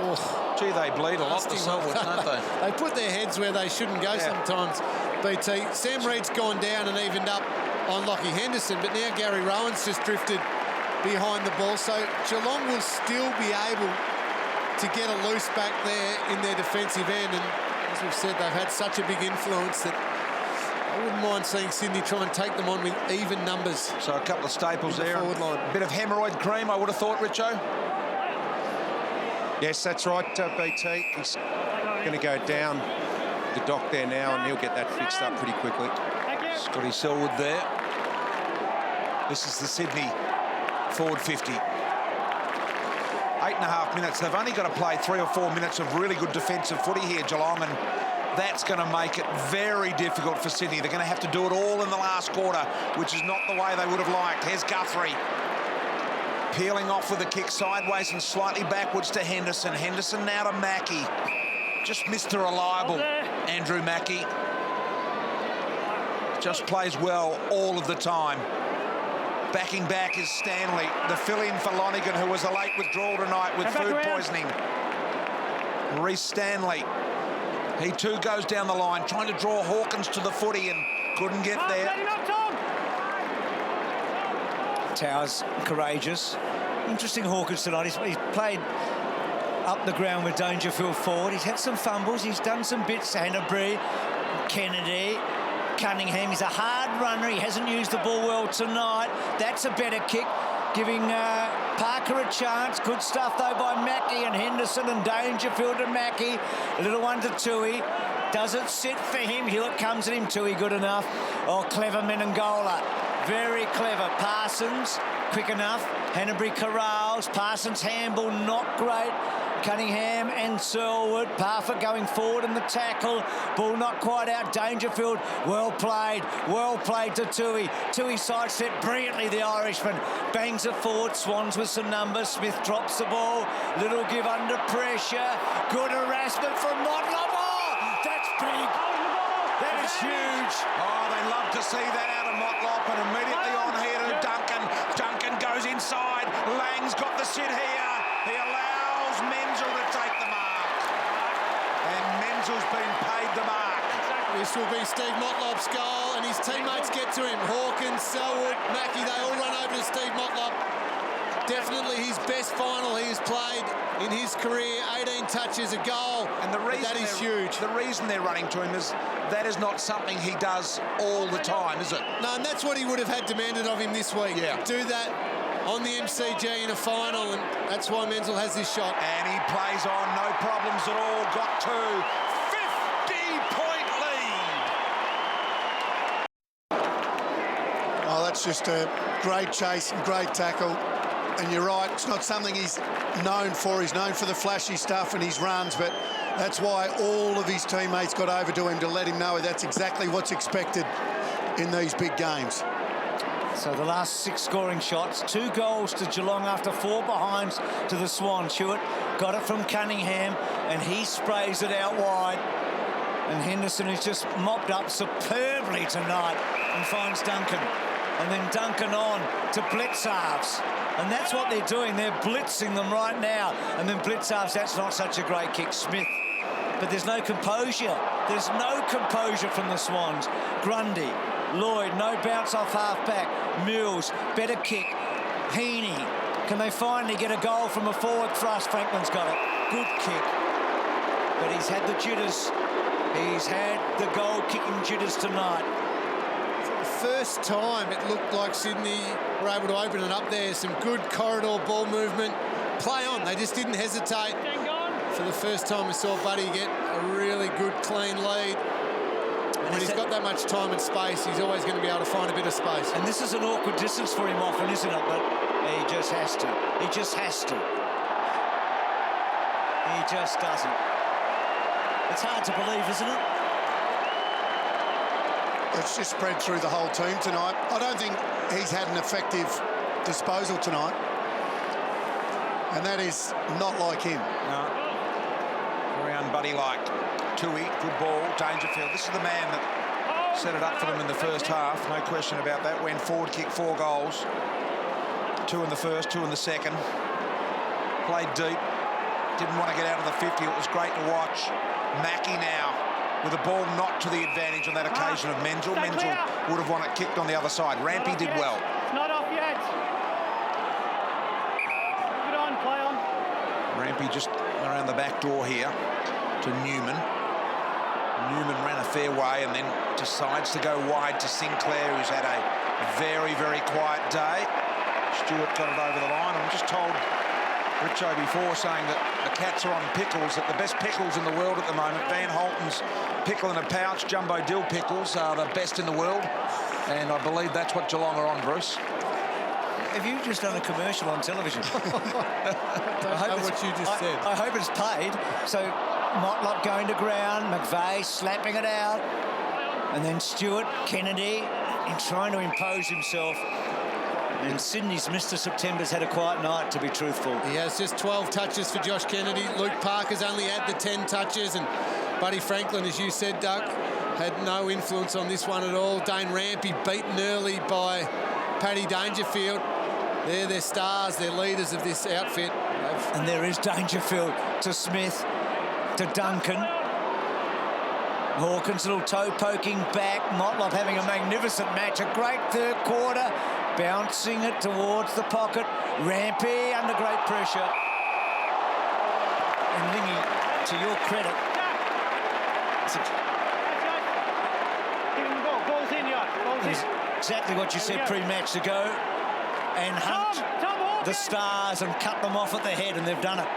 Oh, gee, they bleed a lot, the Selwood, don't they? They put their heads where they shouldn't go sometimes, BT. Sam Reid's gone down and evened up on Lockie Henderson, but now Gary Rowan's just drifted behind the ball. So Geelong will still be able to get a loose back there in their defensive end. And as we've said, they've had such a big influence that I wouldn't mind seeing Sydney try and take them on with even numbers. So a couple of staples there. Forward line. A bit of hemorrhoid cream, I would have thought, Richo. Yes, that's right, BT. He's going to go down the dock there now, and he'll get that fixed up pretty quickly. Scotty Selwood there. This is the Sydney forward 50. 8.5 minutes. They've only got to play 3 or 4 minutes of really good defensive footy here, Geelong, and that's going to make it very difficult for Sydney. They're going to have to do it all in the last quarter, which is not the way they would have liked. Here's Guthrie. Peeling off with a kick sideways and slightly backwards to Henderson. Henderson now to Mackie. Just Mr. Reliable, Andrew Mackie. Just plays well all of the time. Backing back is Stanley, the fill-in for Lonigan, who was a late withdrawal tonight with food poisoning. Reece Stanley, he too goes down the line, trying to draw Hawkins to the footy and couldn't get there. Towers courageous. Interesting Hawkins tonight. He's played up the ground with Dangerfield forward. He's had some fumbles. He's done some bits. Hanbury, Kennedy, Cunningham. He's a hard runner. He hasn't used the ball well tonight. That's a better kick, giving Parker a chance. Good stuff, though, by Mackie and Henderson and Dangerfield and Mackie. A little one to Tui. Does it sit for him? Hewitt comes at him. Tui good enough. Oh, clever Menengola. Very clever. Parsons, quick enough. Hanbury corrals. Parsons handball, not great. Cunningham and Selwood. Parfitt going forward in the tackle. Ball not quite out. Dangerfield, well played to Tui. Tui sidestepped brilliantly, the Irishman. Bangs it forward. Swans with some numbers. Smith drops the ball. Little give under pressure. Good harassment from Motlop. Oh, that's big. That is huge. Oh, they love to see that out of Motlop, and immediately on here to Duncan. Duncan goes inside. Lang's got the sit here. He allows Menzel to take the mark. And Menzel's been paid the mark. This will be Steve Motlop's goal, and his teammates get to him. Hawkins, Selwood, Mackie, they all run over to Steve Motlop. Definitely his best final he has played in his career. 18 touches, a goal, and the reason that is huge. The reason they're running to him is that is not something he does all the time, is it? No, and that's what he would have had demanded of him this week. Yeah. Do that on the MCG in a final, and that's why Menzel has this shot. And he plays on, no problems at all. Got to 50-point lead. Oh, that's just a great chase and great tackle. And you're right, it's not something he's known for. He's known for the flashy stuff and his runs, but that's why all of his teammates got over to him to let him know that's exactly what's expected in these big games. So the last 6 scoring shots, 2 goals to Geelong after 4 behinds to the Swans. Hewitt got it from Cunningham, and he sprays it out wide. And Henderson is just mopped up superbly tonight and finds Duncan. And then Duncan on to Blitzarves. And that's what they're doing. They're blitzing them right now. And then Blitzarves, that's not such a great kick. Smith. But there's no composure. There's no composure from the Swans. Grundy, Lloyd, no bounce off half-back. Mills, better kick. Heaney. Can they finally get a goal from a forward thrust? Franklin's got it. Good kick. But he's had the jitters. He's had the goal-kicking jitters tonight. First time it looked like Sydney were able to open it up there. Some good corridor ball movement. Play on. They just didn't hesitate. For the first time we saw Buddy get a really good, clean lead. And when he's got that much time and space, he's always going to be able to find a bit of space. And this is an awkward distance for him often, isn't it? But he just has to. He just has to. He just doesn't. It's hard to believe, isn't it? It's just spread through the whole team tonight. I don't think he's had an effective disposal tonight. And that is not like him. No. Very unbuddy-like. Tui, good ball. Dangerfield. This is the man that set it up for them in the first half. No question about that. Went forward, kicked 4 goals. 2 in the first, 2 in the second. Played deep. Didn't want to get out of the 50. It was great to watch. Mackie now, with the ball not to the advantage on that occasion of Menzel. Menzel would have won it kicked on the other side. Rampy did well. Not off yet. Put on, play on. Rampy just around the back door here to Newman. Newman ran a fair way and then decides to go wide to Sinclair, who's had a very, very quiet day. Stewart got it over the line. I'm just told Richo before saying that the Cats are on pickles, that the best pickles in the world at the moment, Van Holten's pickle in a pouch, Jumbo Dill pickles are the best in the world, and I believe that's what Geelong are on, Bruce. Have you just done a commercial on television? I hope what you just said. I hope it's paid. So Motlop going to ground, McVeigh slapping it out, and then Stewart, Kennedy, and trying to impose himself. And Sydney's Mr. September's had a quiet night, to be truthful. He has just 12 touches for Josh Kennedy. Luke Parker's only had the 10 touches, and Buddy Franklin, as you said, Doug, had no influence on this one at all. Dane Rampy beaten early by Paddy Dangerfield. They're their stars, they're leaders of this outfit. And there is Dangerfield to Smith, to Duncan. Hawkins, a little toe poking back. Motlop having a magnificent match. A great third quarter. Bouncing it towards the pocket. Rampy under great pressure. And Lingy, to your credit. Exactly what you said pre-match ago. And hunt the stars and cut them off at the head, and they've done it.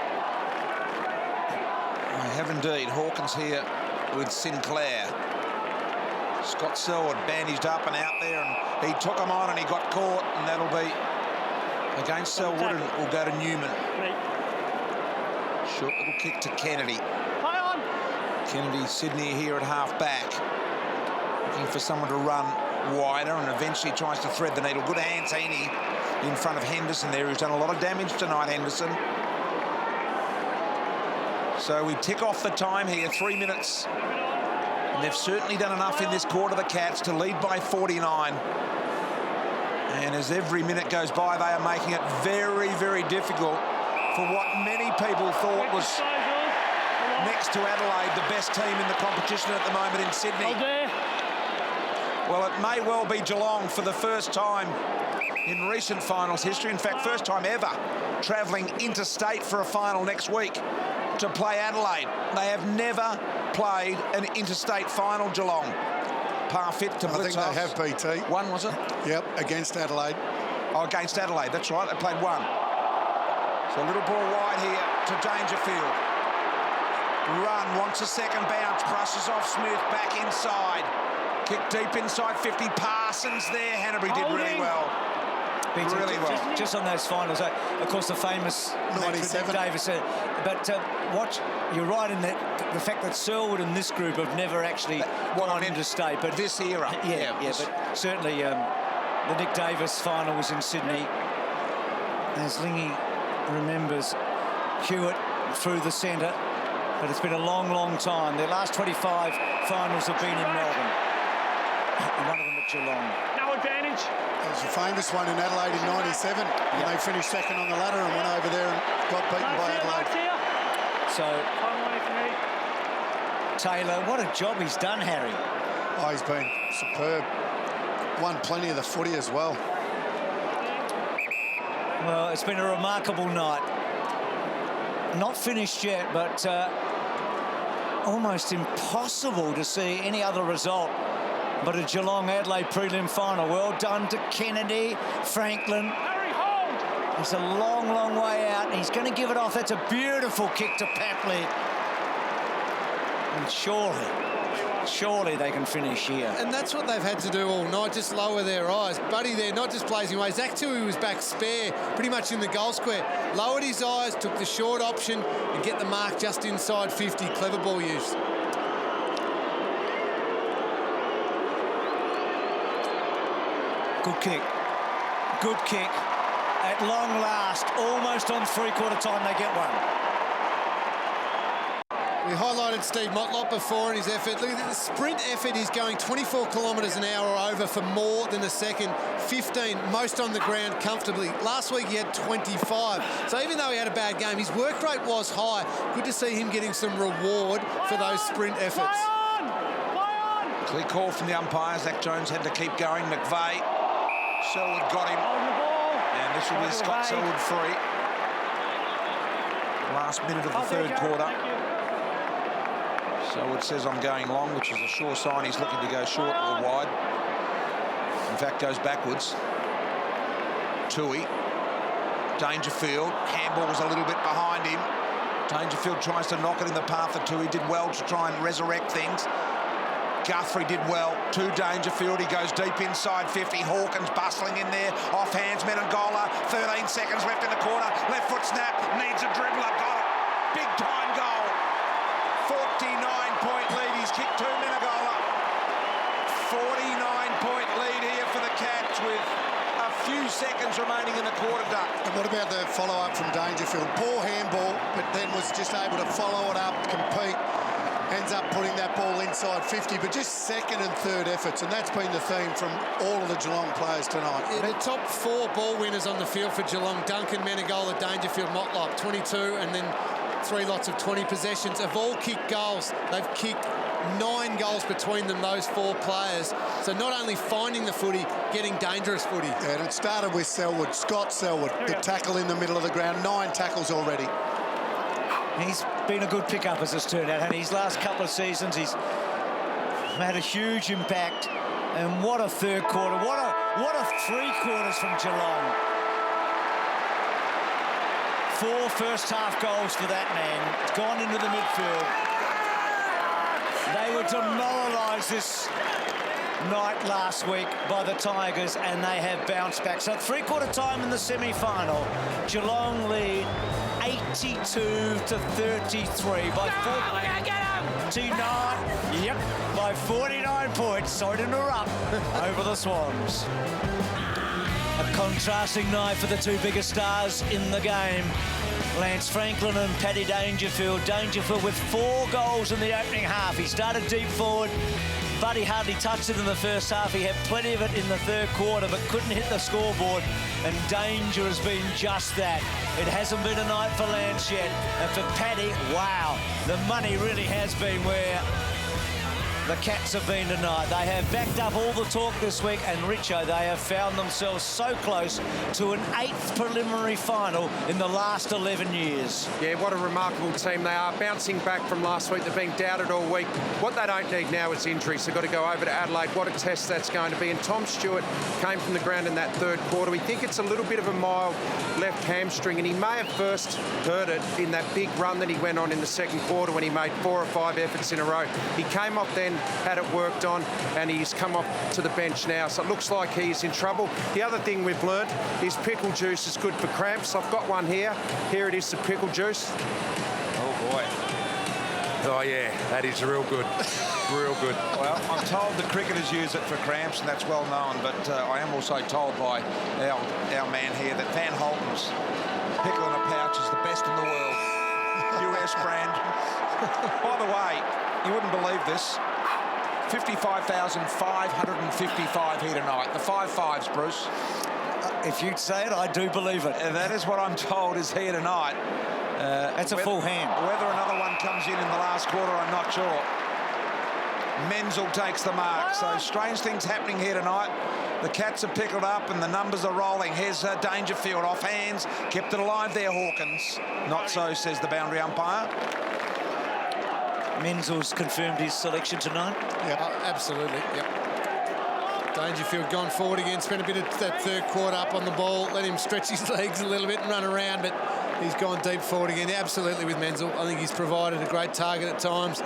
They have indeed. Hawkins here with Sinclair. Scott Selwood bandaged up and out there, and he took him on and he got caught, and that'll be against Selwood, and it will go to Newman. Short little kick to Kennedy. Kennedy, Sydney here at half-back. Looking for someone to run wider, and eventually tries to thread the needle. Good hands, Heaney, in front of Henderson there, who's done a lot of damage tonight, Henderson. So we tick off the time here, 3 minutes. And they've certainly done enough in this quarter, the Cats, to lead by 49. And as every minute goes by, they are making it very, very difficult for what many people thought was, next to Adelaide, the best team in the competition at the moment in Sydney. Well, it may well be Geelong for the first time in recent finals history. In fact, first time ever travelling interstate for a final next week to play Adelaide. They have never played an interstate final, Geelong. Parfit to blitz. I think they have, BT. One, was it? Yep, against Adelaide. Oh, against Adelaide, that's right. They played one. So a little ball wide here to Dangerfield. Run, wants a second bounce, brushes off Smith, back inside. Kick deep inside 50. Parsons there. Hanbury did really well. Really well. Just on those finals, of course, the famous 97. Nick Davis said. But watch, you're right in that the fact that Selwood and this group have never actually gone interstate. But this era, but certainly the Nick Davis final was in Sydney. As Lingy remembers, Hewitt through the centre. But it's been a long, long time. Their last 25 finals have been in Melbourne. And one of them at Geelong. No advantage. There was a famous one in Adelaide in 97, and they finished second on the ladder and went over there and got beaten by Adelaide. So, Taylor, what a job he's done, Harry. Oh, he's been superb. Won plenty of the footy as well. Well, it's been a remarkable night. Not finished yet, but almost impossible to see any other result but a Geelong-Adelaide prelim final. Well done to Kennedy, Franklin. It's a long, long way out, and he's going to give it off. That's a beautiful kick to Papley. And surely they can finish here. And that's what they've had to do all night, just lower their eyes. Buddy there not just blazing away. Zach Tui was back spare, pretty much in the goal square. Lowered his eyes, took the short option, and get the mark just inside 50. Clever ball use. Good kick. Good kick. At long last, almost on three-quarter time, they get one. We highlighted Steve Motlop before in his effort. Look at the sprint effort. He's going 24 kilometres an hour or over for more than a second. 15, most on the ground comfortably. Last week he had 25. So even though he had a bad game, his work rate was high. Good to see him getting some reward for those sprint efforts. Clear call from the umpire. Zach Jones had to keep going. McVeigh. Selwood got him. And this will be Scott Selwood free. Last minute of the third quarter. Selwood says I'm going long, which is a sure sign he's looking to go short or wide. In fact, goes backwards. Tui. Dangerfield. Handball was a little bit behind him. Dangerfield tries to knock it in the path of Tui. Did well to try and resurrect things. Guthrie did well to Dangerfield. He goes deep inside 50. Hawkins bustling in there. Off hands, Menangola. 13 seconds left in the quarter. Left foot snap. Needs a dribbler. Got it. Big time goal. 49-point lead. He's kicked to Menangola. 49-point lead here for the Cats with a few seconds remaining in the quarter, Duck. And what about the follow-up from Dangerfield? Poor handball, but then was just able to follow it up, compete, ends up putting that ball inside 50, but just second and third efforts, and that's been the theme from all of the Geelong players tonight. Yeah, the top 4 ball winners on the field for Geelong, Duncan, Menegola, Dangerfield, Motlop, 22, and then 3 lots of 20 possessions, have all kicked goals. They've kicked 9 goals between them, those 4 players. So not only finding the footy, getting dangerous footy. Yeah, and it started with Selwood, Scott Selwood, the tackle in the middle of the ground, 9 tackles already. He's been a good pickup as it's turned out, and his last couple of seasons he's had a huge impact. And what a third quarter, what a 3 quarters from Geelong. 4 first half goals for that man. It's gone into the midfield. They were demoralised this night last week by the Tigers, and they have bounced back. So 3/4 time in the semi-final, Geelong lead 82-33 by 49. Yep, by 49 points. Sorry to interrupt. Over the Swans. A contrasting night for the 2 biggest stars in the game. Lance Franklin and Paddy Dangerfield. Dangerfield with 4 goals in the opening half. He started deep forward, but he hardly touched it in the first half. He had plenty of it in the third quarter, but couldn't hit the scoreboard. And Danger has been just that. It hasn't been a night for Lance yet. And for Paddy, wow, the money really has been where the Cats have been tonight. They have backed up all the talk this week, and Richo, they have found themselves so close to an 8th preliminary final in the last 11 years. Yeah, what a remarkable team they are. Bouncing back from last week, they've been doubted all week. What they don't need now is injuries. They've got to go over to Adelaide. What a test that's going to be. And Tom Stewart came from the ground in that third quarter. We think it's a little bit of a mild left hamstring, and he may have first hurt it in that big run that he went on in the second quarter when he made 4 or 5 efforts in a row. He came off then, had it worked on, and he's come off to the bench now, so it looks like he's in trouble. The other thing we've learnt is pickle juice is good for cramps. I've got one here. Here it is, the pickle juice. Oh, boy. Oh, yeah, that is real good. Real good. Well, I'm told the cricketers use it for cramps, and that's well known, but I am also told by our man here that Van Holten's pickle in a pouch is the best in the world. US brand. By the way, you wouldn't believe this. 55,555 here tonight. The 5-5s, Bruce. If you'd say it, I do believe it. And that is what I'm told is here tonight. That's a full hand. Whether another one comes in the last quarter, I'm not sure. Menzel takes the mark. So strange things happening here tonight. The Cats have picked it up and the numbers are rolling. Here's Dangerfield off hands. Kept it alive there, Hawkins. Not so, says the boundary umpire. Menzel's confirmed his selection tonight. Yeah, absolutely. Yep. Dangerfield gone forward again, spent a bit of that third quarter up on the ball, let him stretch his legs a little bit and run around, but he's gone deep forward again. Absolutely with Menzel. I think he's provided a great target at times,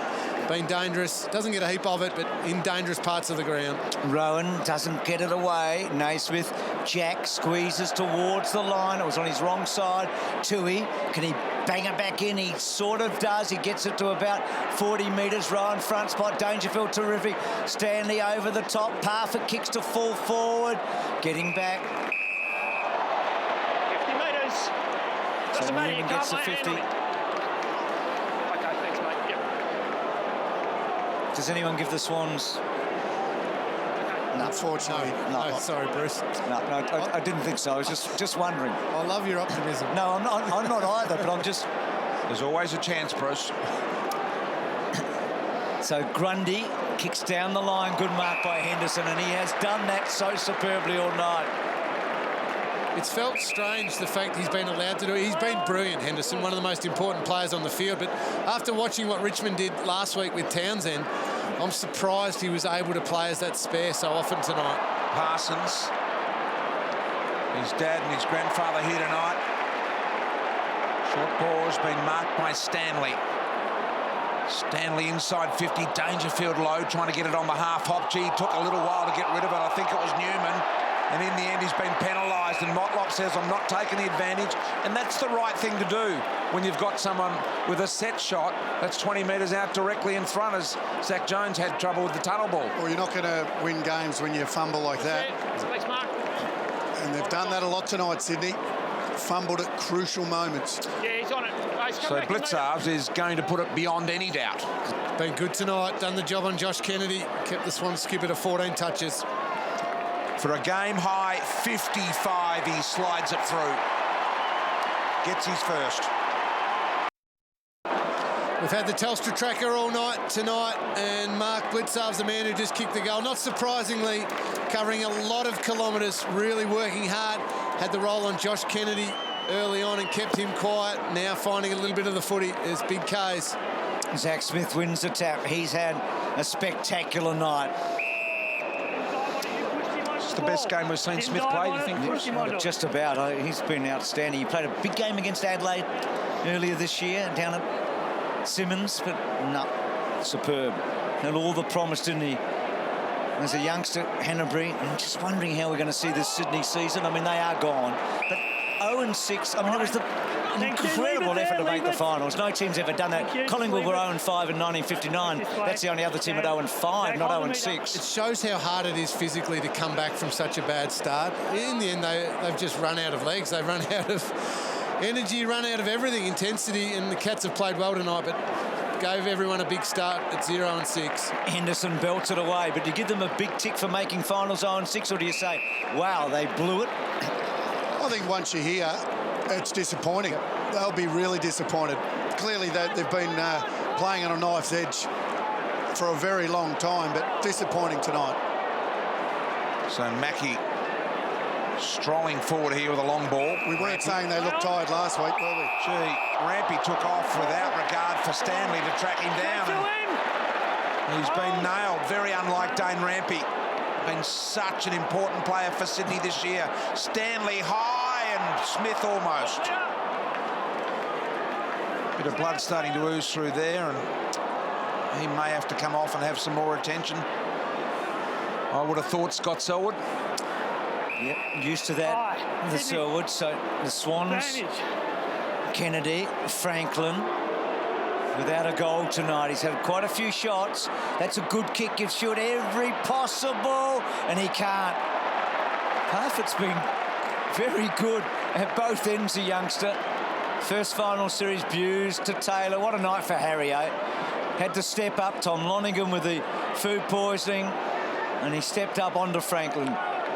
been dangerous. Doesn't get a heap of it, but in dangerous parts of the ground. Rowan doesn't get it away. Naismith, Jack squeezes towards the line. It was on his wrong side. Tui, can he bang it back in? He sort of does. He gets it to about 40 metres. Rowan front spot. Dangerfield terrific. Stanley over the top. Parfitt kicks to full forward. Getting back. 50 metres. Doesn't matter, you gets can't to 50. Okay, thanks, mate. Yep. Does anyone give the Swans? No. Unfortunately. No, sorry, Bruce. No, I didn't think so. I was just wondering. I love your optimism. No, I'm not either, but I'm just... There's always a chance, Bruce. So Grundy kicks down the line. Good mark by Henderson, and he has done that so superbly all night. It's felt strange, the fact he's been allowed to do it. He's been brilliant, Henderson, one of the most important players on the field. But after watching what Richmond did last week with Townsend, I'm surprised he was able to play as that spare so often tonight. Parsons. His dad and his grandfather here tonight. Short ball has been marked by Stanley. Stanley inside 50, Dangerfield low, trying to get it on the half hop. Gee, took a little while to get rid of it. I think it was Newman. And in the end, he's been penalised. And Motlop says, I'm not taking the advantage. And that's the right thing to do when you've got someone with a set shot that's 20 metres out directly in front, as Zach Jones had trouble with the tunnel ball. Well, you're not going to win games when you fumble like that. Thanks, Mark. And they've Done that a lot tonight, Sydney. Fumbled at crucial moments. Yeah, he's on it. So Blitzarves is going to put it beyond any doubt. Been good tonight. Done the job on Josh Kennedy. Kept the Swans skipper to 14 touches. For a game-high 55, he slides it through. Gets his first. We've had the Telstra tracker all night tonight, and Mark Blitzarves, the man who just kicked the goal, not surprisingly, covering a lot of kilometres, really working hard. Had the roll on Josh Kennedy early on and kept him quiet. Now finding a little bit of the footy. There's big K's. Zach Smith wins the tap. He's had a spectacular night. It's the best game we've seen Smith play, do you think? Just about. He's been outstanding. He played a big game against Adelaide earlier this year down at Simmons, but no, superb. Had all the promise, didn't he? As a youngster, Hanbury, I'm just wondering how we're going to see this Sydney season. I mean, they are gone, but 0-6. I mean, it was an incredible effort to make the finals. No team's ever done that. Collingwood were 0-5 in 1959. That's the only other team at 0-5, not 0-6. It shows how hard it is physically to come back from such a bad start. In the end, they've just run out of legs. They've run out of energy, run out of everything, intensity, and the Cats have played well tonight, but gave everyone a big start at 0-6. Henderson belts it away, but do you give them a big tick for making finals 0-6, or do you say, wow, they blew it? I think once you're here, it's disappointing. They'll be really disappointed. Clearly, they've been playing on a knife's edge for a very long time, but disappointing tonight. So Mackie strolling forward here with a long ball. We weren't saying they looked tired last week, were we? Gee, Rampy took off without regard for Stanley to track him down. And he's been nailed, very unlike Dane Rampy. Been such an important player for Sydney this year. Stanley high and Smith almost. Bit of blood starting to ooze through there, and he may have to come off and have some more attention. I would have thought Scott Selwood. Yep, used to that, the Selwood. So the Swans, Kennedy, Franklin, without a goal tonight. He's had quite a few shots. That's a good kick. Gives Stewart every possible, and he can't. Parfitt's been very good at both ends, the youngster. First final series, Buse to Taylor. What a night for Harry, eh? Had to step up. Tom Lonergan with the food poisoning, and he stepped up onto Franklin.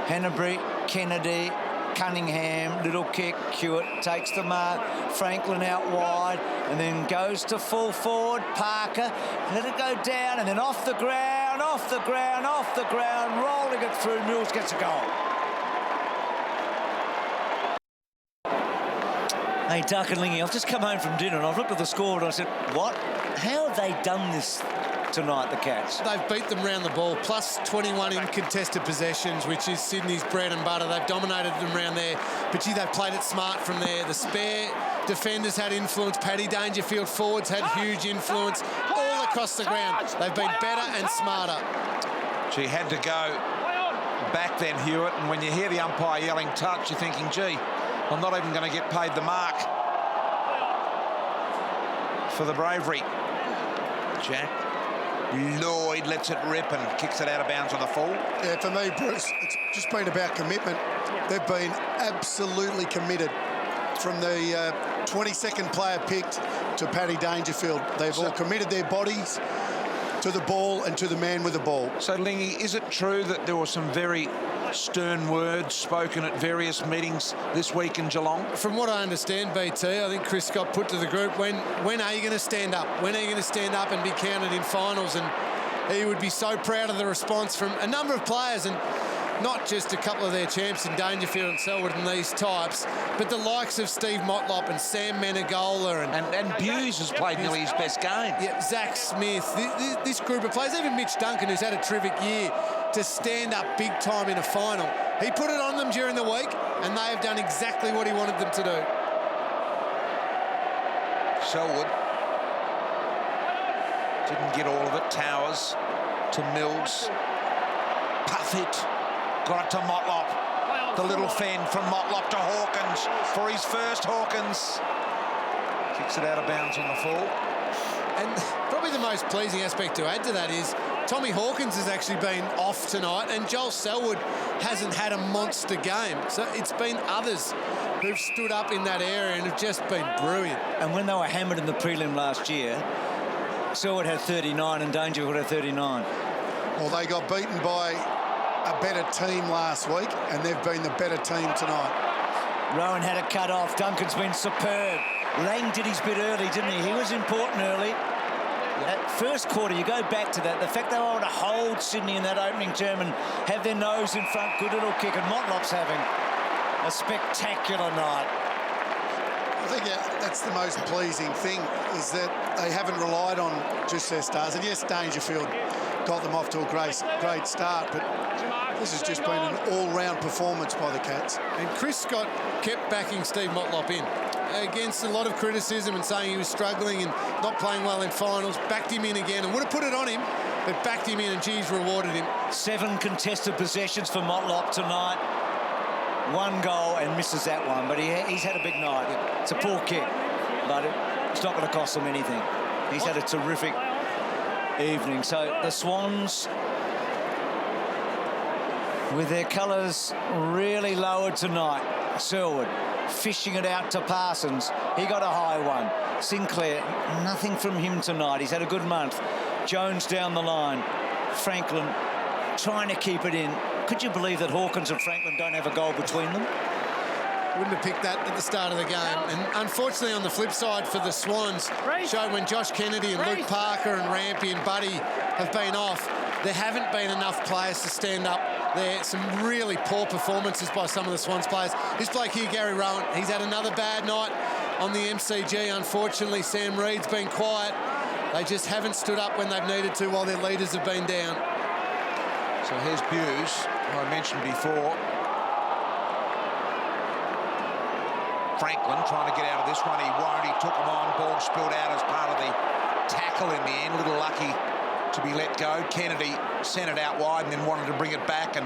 Hanbury, Kennedy, Cunningham, little kick. Hewitt takes the mark. Franklin out wide, and then goes to full forward. Parker, let it go down, and then off the ground, off the ground, off the ground, rolling it through. Mills gets a goal. Hey, Duck and Lingy, I've just come home from dinner and I've looked at the score and I said, what? How have they done this tonight, the Cats? They've beat them round the ball, plus 21 in contested possessions, which is Sydney's bread and butter. They've dominated them round there, but gee, they've played it smart from there. The spare defenders had influence. Paddy Dangerfield forwards had huge influence all across the ground. They've been better and smarter. She had to go back then, Hewitt, and when you hear the umpire yelling touch, you're thinking, gee, I'm not even going to get paid the mark for the bravery. Jack Lloyd lets it rip and kicks it out of bounds on the full. Yeah, for me, Bruce, it's just been about commitment. They've been absolutely committed. From the 22nd player picked to Paddy Dangerfield, they've all committed their bodies to the ball and to the man with the ball. So, Lingy, is it true that there were some very stern words spoken at various meetings this week in Geelong? From what I understand, BT, I think Chris Scott put to the group, when are you going to stand up? When are you going to stand up and be counted in finals? And he would be so proud of the response from a number of players, and not just a couple of their champs in Dangerfield and Selwood and these types, but the likes of Steve Motlop and Sam Menegola and Buse has played nearly his best game. Yeah, Zach Smith, this group of players, even Mitch Duncan, who's had a terrific year, to stand up big time in a final. He put it on them during the week, and they have done exactly what he wanted them to do. Selwood didn't get all of it. Towers to Mills. Puffett got it to Motlop. The little fend from Motlop to Hawkins for his first. Hawkins kicks it out of bounds on the full. And probably the most pleasing aspect to add to that is Tommy Hawkins has actually been off tonight, and Joel Selwood hasn't had a monster game. So it's been others who've stood up in that area and have just been brilliant. And when they were hammered in the prelim last year, Selwood had 39 and Dangerfield had 39. Well, they got beaten by a better team last week, and they've been the better team tonight. Rowan had it cut off. Duncan's been superb. Lang did his bit early, didn't he? He was important early. That first quarter, you go back to that, the fact they were able to hold Sydney in that opening term and have their nose in front, good little kick, and Motlop's having a spectacular night. I think that's the most pleasing thing, is that they haven't relied on just their stars. And yes, Dangerfield got them off to a great start, but this has just been an all-round performance by the Cats. And Chris Scott kept backing Steve Motlop in. Against a lot of criticism and saying he was struggling and not playing well in finals, backed him in again and would have put it on him, but backed him in and, geez, rewarded him. 7 contested possessions for Motlop tonight. 1 goal and misses that one, but he's had a big night. It's a poor kick, but it's not going to cost him anything. He's had a terrific evening. So the Swans, with their colours really lowered tonight. Selwood fishing it out to Parsons. He got a high one. Sinclair, nothing from him tonight. He's had a good month. Jones down the line. Franklin trying to keep it in. Could you believe that Hawkins and Franklin don't have a goal between them? Wouldn't have picked that at the start of the game. And unfortunately, on the flip side for the Swans, showed when Josh Kennedy and Luke Parker and Rampy and Buddy have been off, there haven't been enough players to stand up there. Some really poor performances by some of the Swans players. This bloke here, Gary Rowan, he's had another bad night on the MCG. Unfortunately, Sam Reid's been quiet. They just haven't stood up when they've needed to while their leaders have been down. So here's Buse, who I mentioned before. Franklin trying to get out of this one. He won't. He took him on. Ball spilled out as part of the tackle in the end. A little lucky to be let go. Kennedy sent it out wide and then wanted to bring it back. And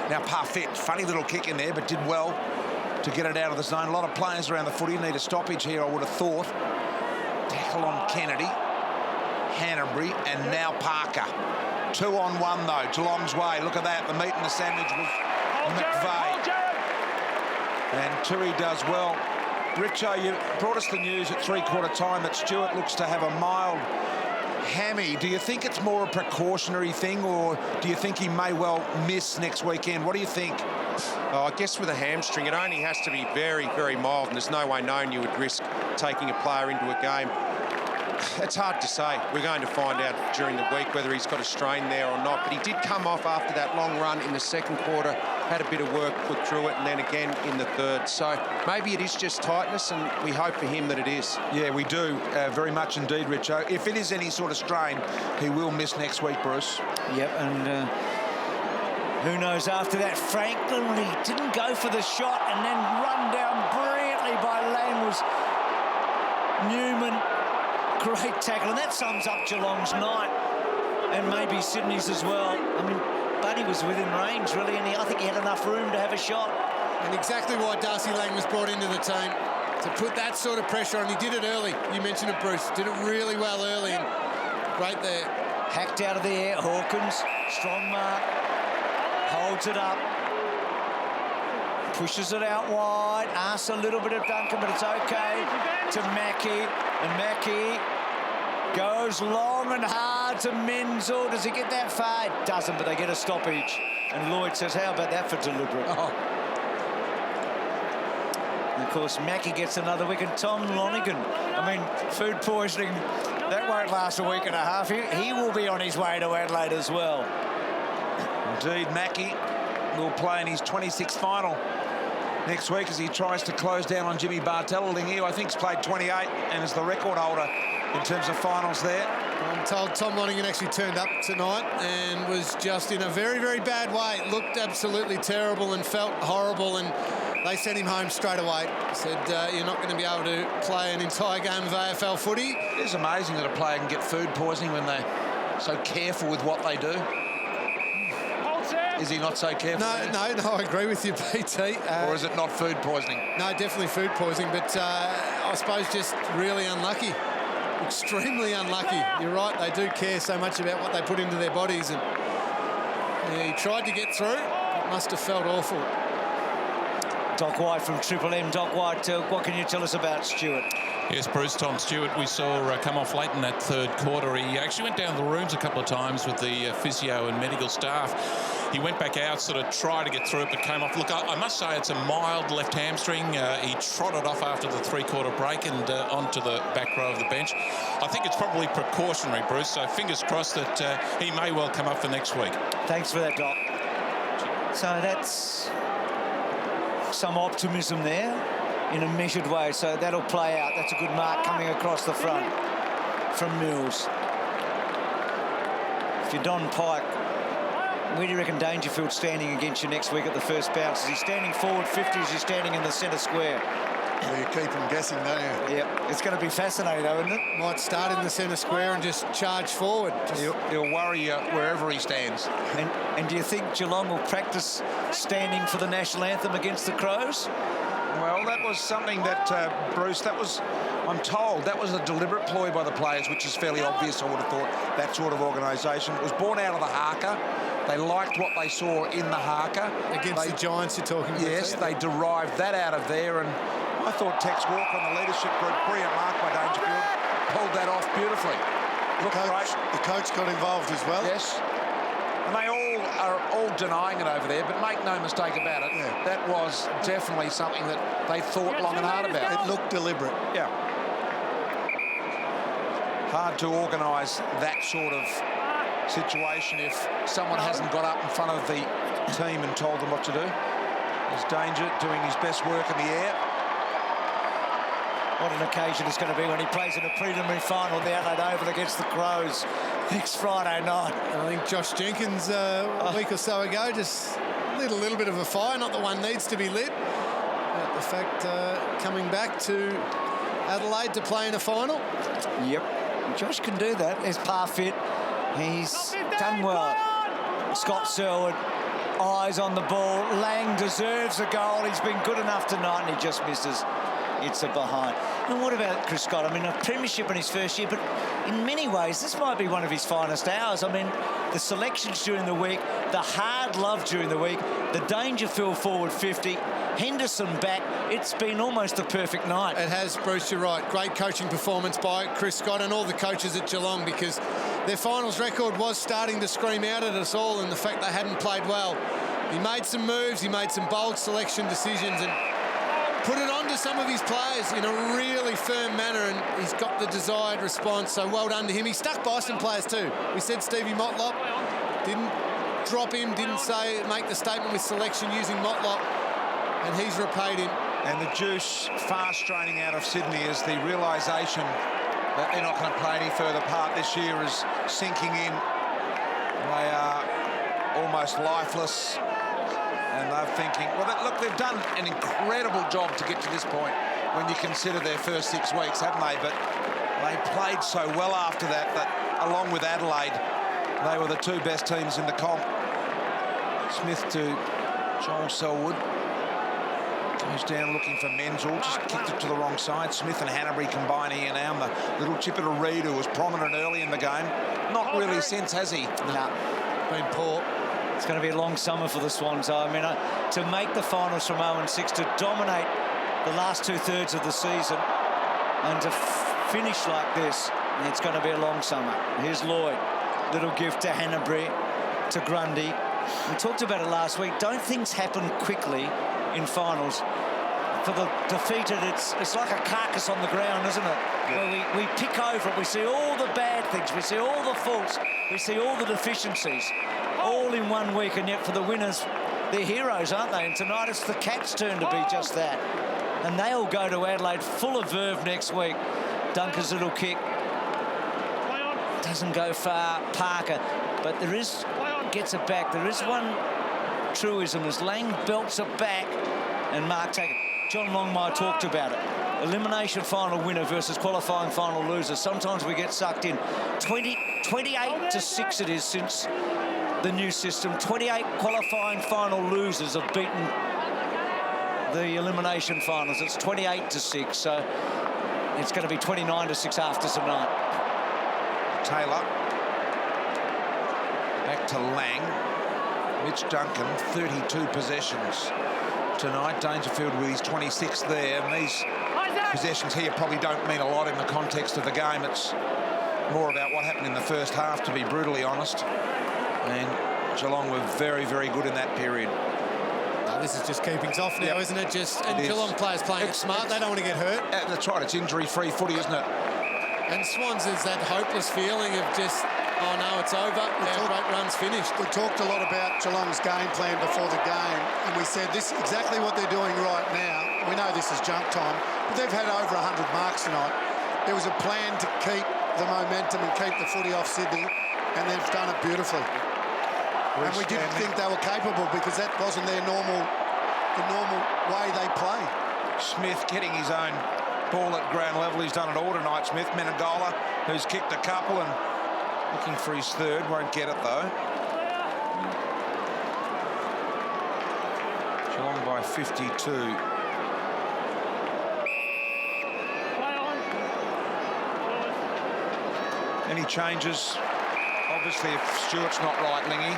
now Parfit, funny little kick in there, but did well to get it out of the zone. A lot of players around the footy need a stoppage here, I would have thought. Tackle on Kennedy, Hanbury, and now Parker. 2-on-1 though, Geelong's way. Look at that, the meat and the sandwich with McVeigh. And Turi does well. Richo, you brought us the news at 3/4 time that Stewart looks to have a mild hammy. Do you think it's more a precautionary thing, or do you think he may well miss next weekend? What do you think? Oh, I guess with a hamstring, it only has to be very, very mild, and there's no way known you would risk taking a player into a game. It's hard to say. We're going to find out during the week whether he's got a strain there or not. But he did come off after that long run in the second quarter, had a bit of work put through it, and then again in the third. So maybe it is just tightness, and we hope for him that it is. Yeah, we do. Very much indeed, Richo. If it is any sort of strain, he will miss next week, Bruce. Yep, and who knows after that. Franklin, he didn't go for the shot and then run down brilliantly by Lang was Newman. Great tackle, and that sums up Geelong's night, and maybe Sydney's as well. I mean, Buddy was within range, really, and I think he had enough room to have a shot. And exactly why Darcy Lang was brought into the team, to put that sort of pressure on. He did it early. You mentioned it, Bruce. Did it really well early, and great there. Hacked out of the air, Hawkins, strong mark, holds it up, pushes it out wide, asks a little bit of Duncan, but it's okay, to Mackie, and Mackie goes long and hard to Menzel. Does he get that far? It doesn't, but they get a stoppage. And Lloyd says, how about that for deliberate? Oh. And of course, Mackie gets another wicket. Tom Lonigan, I mean, food poisoning, that won't last a week and a half. He will be on his way to Adelaide as well. Indeed, Mackie will play in his 26th final next week as he tries to close down on Jimmy Bartelling, who I think's played 28 and is the record holder in terms of finals there. I'm told Tom Lonigan actually turned up tonight and was just in a very, very bad way. Looked absolutely terrible and felt horrible, and they sent him home straight away. Said, you're not going to be able to play an entire game of AFL footy. It is amazing that a player can get food poisoning when they're so careful with what they do. Is he not so careful? No, I agree with you, BT. Or is it not food poisoning? No, definitely food poisoning, but I suppose just really unlucky. Extremely unlucky. You're right, they do care so much about what they put into their bodies. And yeah, he tried to get through. Must have felt awful. Doc White from Triple M. Doc White, what can you tell us about Stewart? Yes, Bruce, Tom Stewart, we saw come off late in that third quarter. He actually went down the rooms a couple of times with the physio and medical staff. He went back out, sort of tried to get through it, but came off. Look, I must say it's a mild left hamstring. He trotted off after the three-quarter break and onto the back row of the bench. I think it's probably precautionary, Bruce, so fingers crossed that he may well come up for next week. Thanks for that, Doc. So that's some optimism there in a measured way, so that'll play out. That's a good mark coming across the front from Mills. If you're Don Pike, where do you reckon Dangerfield's standing against you next week at the first bounce? Is he standing forward 50? Is he standing in the centre square? Well, you keep him guessing, don't you? Yep, it's going to be fascinating, though, isn't it? Might start in the centre square and just charge forward. He'll worry you wherever he stands. And do you think Geelong will practice standing for the national anthem against the Crows? Well, that was something that, Bruce, I'm told, that was a deliberate ploy by the players, which is fairly obvious, I would have thought, that sort of organisation. It was born out of the haka. They liked what they saw in the haka. Against the Giants you're talking about? Yes, they derived that out of there, and I thought Tex Walker and the leadership group, brilliant mark by Dangerfield, pulled that off beautifully. The coach got involved as well. Yes. And they are all denying it over there, but make no mistake about it, that was definitely something that they thought long and hard about. It looked deliberate. Yeah. Hard to organise that sort of situation if someone hasn't got up in front of the team and told them what to do. There's Danger doing his best work in the air. What an occasion it's going to be when he plays in a preliminary final the Adelaide Oval against the Crows next Friday night. And I think Josh Jenkins a week or so ago just lit a little bit of a fire. Not that one needs to be lit, but the fact coming back to Adelaide to play in a final. Yep, Josh can do that. There's Parfit. He's done well. Scott Selwood, eyes on the ball. Lang deserves a goal. He's been good enough tonight and he just misses. It's a behind. And what about Chris Scott? I mean, a premiership in his first year, but in many ways, this might be one of his finest hours. I mean, the selections during the week, the hard love during the week, the Dangerfield forward 50, Henderson back. It's been almost a perfect night. It has, Bruce, you're right. Great coaching performance by Chris Scott and all the coaches at Geelong, because their finals record was starting to scream out at us all, and the fact they hadn't played well. He made some moves, he made some bold selection decisions, and put it on to some of his players in a really firm manner, and he's got the desired response, so well done to him. He stuck by some players too. We said Stevie Motlop, didn't drop him, didn't make the statement with selection using Motlop, and he's repaid him. And the juice fast draining out of Sydney is the realisation that they're not going to play any further part this year is sinking in. They are almost lifeless. And they're thinking, well, look, they've done an incredible job to get to this point when you consider their first 6 weeks, haven't they? But they played so well after that, along with Adelaide, they were the two best teams in the comp. Smith to Joel Selwood. Goes down looking for Menzel, just kicked it to the wrong side. Smith and Hanbury combining in now. The little chipper to Reid, who was prominent early in the game. Not really since, has he? No. Been poor. It's going to be a long summer for the Swans. I mean, to make the finals from 0-6, to dominate the last 2/3 of the season, and to finish like this, it's going to be a long summer. Here's Lloyd. Little gift to Hanbury, to Grundy. We talked about it last week. Don't things happen quickly in finals? For the defeated, it's like a carcass on the ground, isn't it? Yeah. Where we pick over it. We see all the bad things. We see all the faults. We see all the deficiencies. All in 1 week, and yet for the winners, they're heroes, aren't they? And tonight it's the Cats' turn to be just that. And they'll go to Adelaide full of verve next week. Dunker's little kick doesn't go far. Parker, but gets it back. There is one truism as Lang belts it back, and Mark Taggart. John Longmire talked about it. Elimination final winner versus qualifying final loser. Sometimes we get sucked in. 28-6 it is since the new system. 28 qualifying final losers have beaten the elimination finals. It's 28-6, so it's going to be 29-6 after tonight. Taylor back to Lang. Mitch Duncan, 32 possessions tonight. Dangerfield with his 26th there. And these possessions here probably don't mean a lot in the context of the game. It's more about what happened in the first half, to be brutally honest. And Geelong were very, very good in that period. This is just keepings off now, isn't it? And Geelong players playing it smart. They don't want to get hurt. That's right. It's injury-free footy, isn't it? And Swans is that hopeless feeling of just, oh no, it's over. Our great run's finished. We talked a lot about Geelong's game plan before the game, and we said this is exactly what they're doing right now. We know this is junk time, but they've had over 100 marks tonight. There was a plan to keep the momentum and keep the footy off Sydney, and they've done it beautifully. And we didn't think they were capable because that wasn't the normal way they play. Smith getting his own ball at ground level. He's done it all tonight, Smith. Menegola, who's kicked a couple and looking for his third. Won't get it, though. Geelong by 52. Any changes? Obviously, if Stewart's not right, Lingy.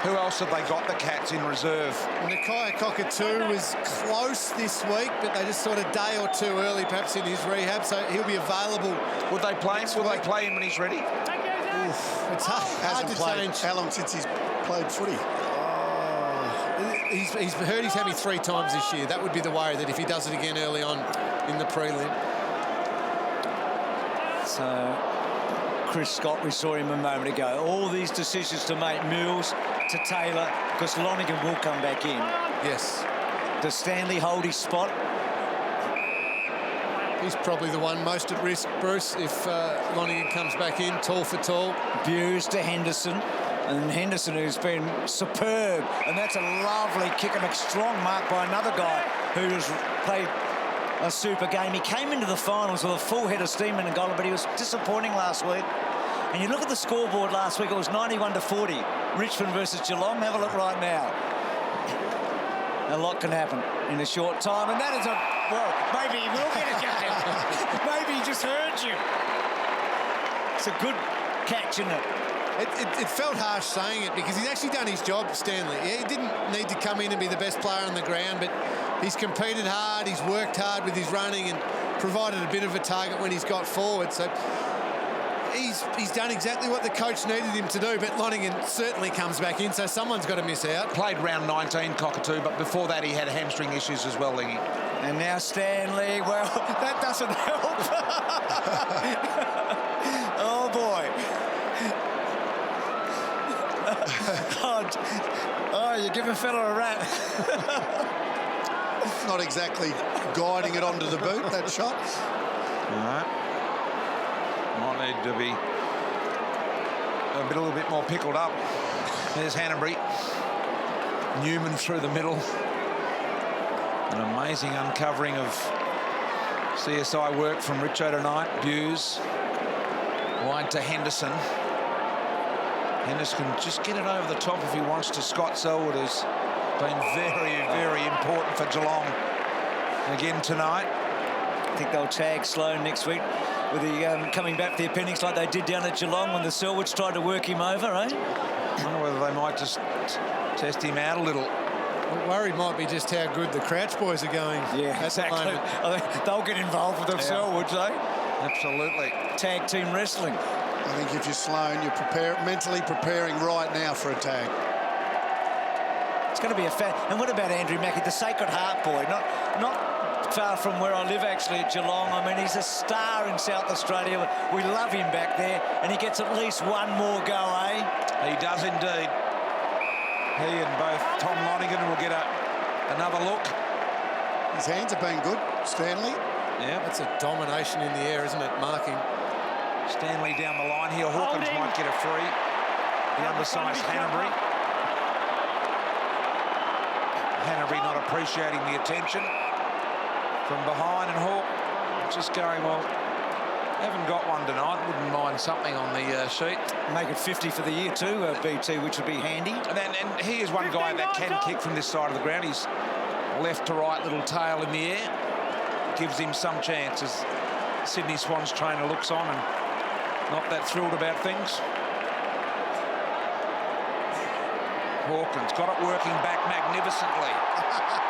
Who else have they got, the Cats, in reserve? Nakia Cockatoo was close this week, but they just sort of day or two early, perhaps in his rehab, so he'll be available. Would they play him? Will they play him when he's ready? Oof, it's hard to change. How long since he's played footy? He's hurt his hammy 3 times this year. That would be the worry, that if he does it again early on in the prelim. So Chris Scott, we saw him a moment ago. All these decisions to make, Mills to Taylor, because Lonergan will come back in. Yes. Does Stanley hold his spot? He's probably the one most at risk, Bruce, if Lonergan comes back in, tall for tall. Buse to Henderson. And Henderson, who's been superb. And that's a lovely kick and a strong mark by another guy who has played a super game. He came into the finals with a full head of steam in Angola, but he was disappointing last week. And you look at the scoreboard last week, it was 91-40. Richmond versus Geelong. Have a look right now. A lot can happen in a short time, and that is a, well, maybe he will get a game. Maybe he just heard you. It's a good catch, isn't it? It felt harsh saying it because he's actually done his job, Stanley. Yeah, he didn't need to come in and be the best player on the ground, but he's competed hard, he's worked hard with his running and provided a bit of a target when he's got forward. So he's done exactly what the coach needed him to do, but Lonergan certainly comes back in, so someone's got to miss out. Played round 19, Cockatoo, but before that he had hamstring issues as well, Lingy. And now Stanley, well, that doesn't help. Oh, boy. Oh, you give a fella a rat. Not exactly guiding it onto the boot, that shot. No. Might need to be a little bit more pickled up. There's Hanbury. Newman through the middle. An amazing uncovering of CSI work from Richo tonight. Buse. Wide to Henderson. Henderson can just get it over the top if he wants to. Scott Selwood has been very, very important for Geelong again tonight. I think they'll tag Sloan next week with the coming back for the appendix like they did down at Geelong when the Selwoods tried to work him over, eh? I wonder whether they might just test him out a little. Well, worried might be just how good the Crouch boys are going. Yeah, exactly. I think they'll get involved with the Selwoods, eh? Absolutely. Tag team wrestling. I think if you're Sloan, you're mentally preparing right now for a tag. It's going to be a and what about Andrew Mackie, the Sacred Heart boy? Not far from where I live, actually, at Geelong. I mean, he's a star in South Australia. We love him back there, and he gets at least one more go, eh? He does indeed. He and both Tom Lonergan will get another look. His hands have been good, Stanley. Yeah. That's a domination in the air, isn't it, marking? Stanley down the line here. Hawkins might get a free. The undersized Hanbury. Hanbury not appreciating the attention from behind, and Hawk just going, well, haven't got one tonight. Wouldn't mind something on the sheet. Make it 50 for the year too, BT, which would be handy. And he is one guy that can kick from this side of the ground. He's left to right little tail in the air. Gives him some chance as Sydney Swans trainer looks on and not that thrilled about things. Hawkins got it working back magnificently.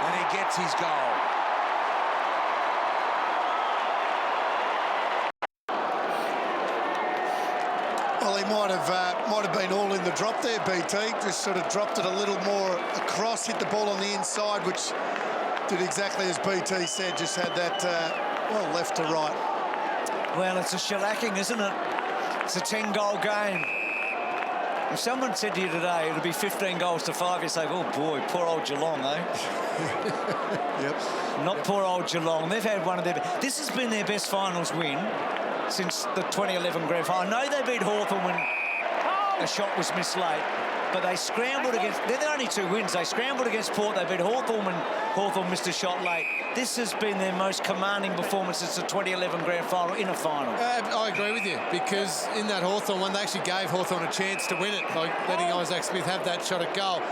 And he gets his goal. Well, he might have been all in the drop there, BT. Just sort of dropped it a little more across, hit the ball on the inside, which did exactly as BT said, just had that, well, left to right. Well, it's a shellacking, isn't it? It's a 10-goal game. If someone said to you today it'll be 15 goals to 5, you say, oh boy, poor old Geelong, eh? Yep. Not poor old Geelong. They've had one of their... This has been their best finals win since the 2011 grand final. I know they beat Hawthorn when a shot was missed late, but they scrambled against... They're the only 2 wins. They scrambled against Port. They beat Hawthorn when Hawthorn missed a shot late. This has been their most commanding performance since the 2011 grand final in a final. I agree with you, because in that Hawthorn one, they actually gave Hawthorn a chance to win it by letting Isaac Smith have that shot at goal.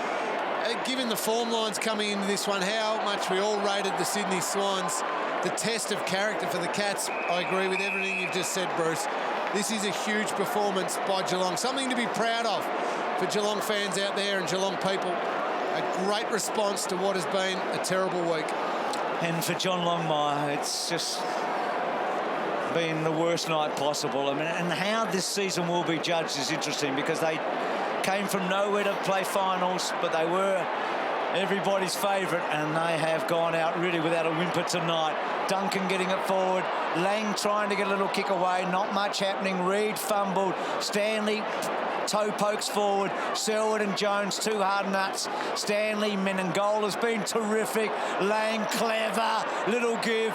Given the form lines coming into this one, how much we all rated the Sydney Swans, the test of character for the Cats, I agree with everything you've just said, Bruce. This is a huge performance by Geelong, something to be proud of for Geelong fans out there and Geelong people. A great response to what has been a terrible week. And for John Longmire, it's just been the worst night possible. I mean, and how this season will be judged is interesting, because they came from nowhere to play finals, but they were everybody's favourite, and they have gone out really without a whimper tonight. Duncan getting it forward, Lang trying to get a little kick away, not much happening. Reid fumbled, Stanley toe pokes forward, Selwood and Jones, 2 hard nuts. Stanley, Meningola's been terrific. Lang clever, little give.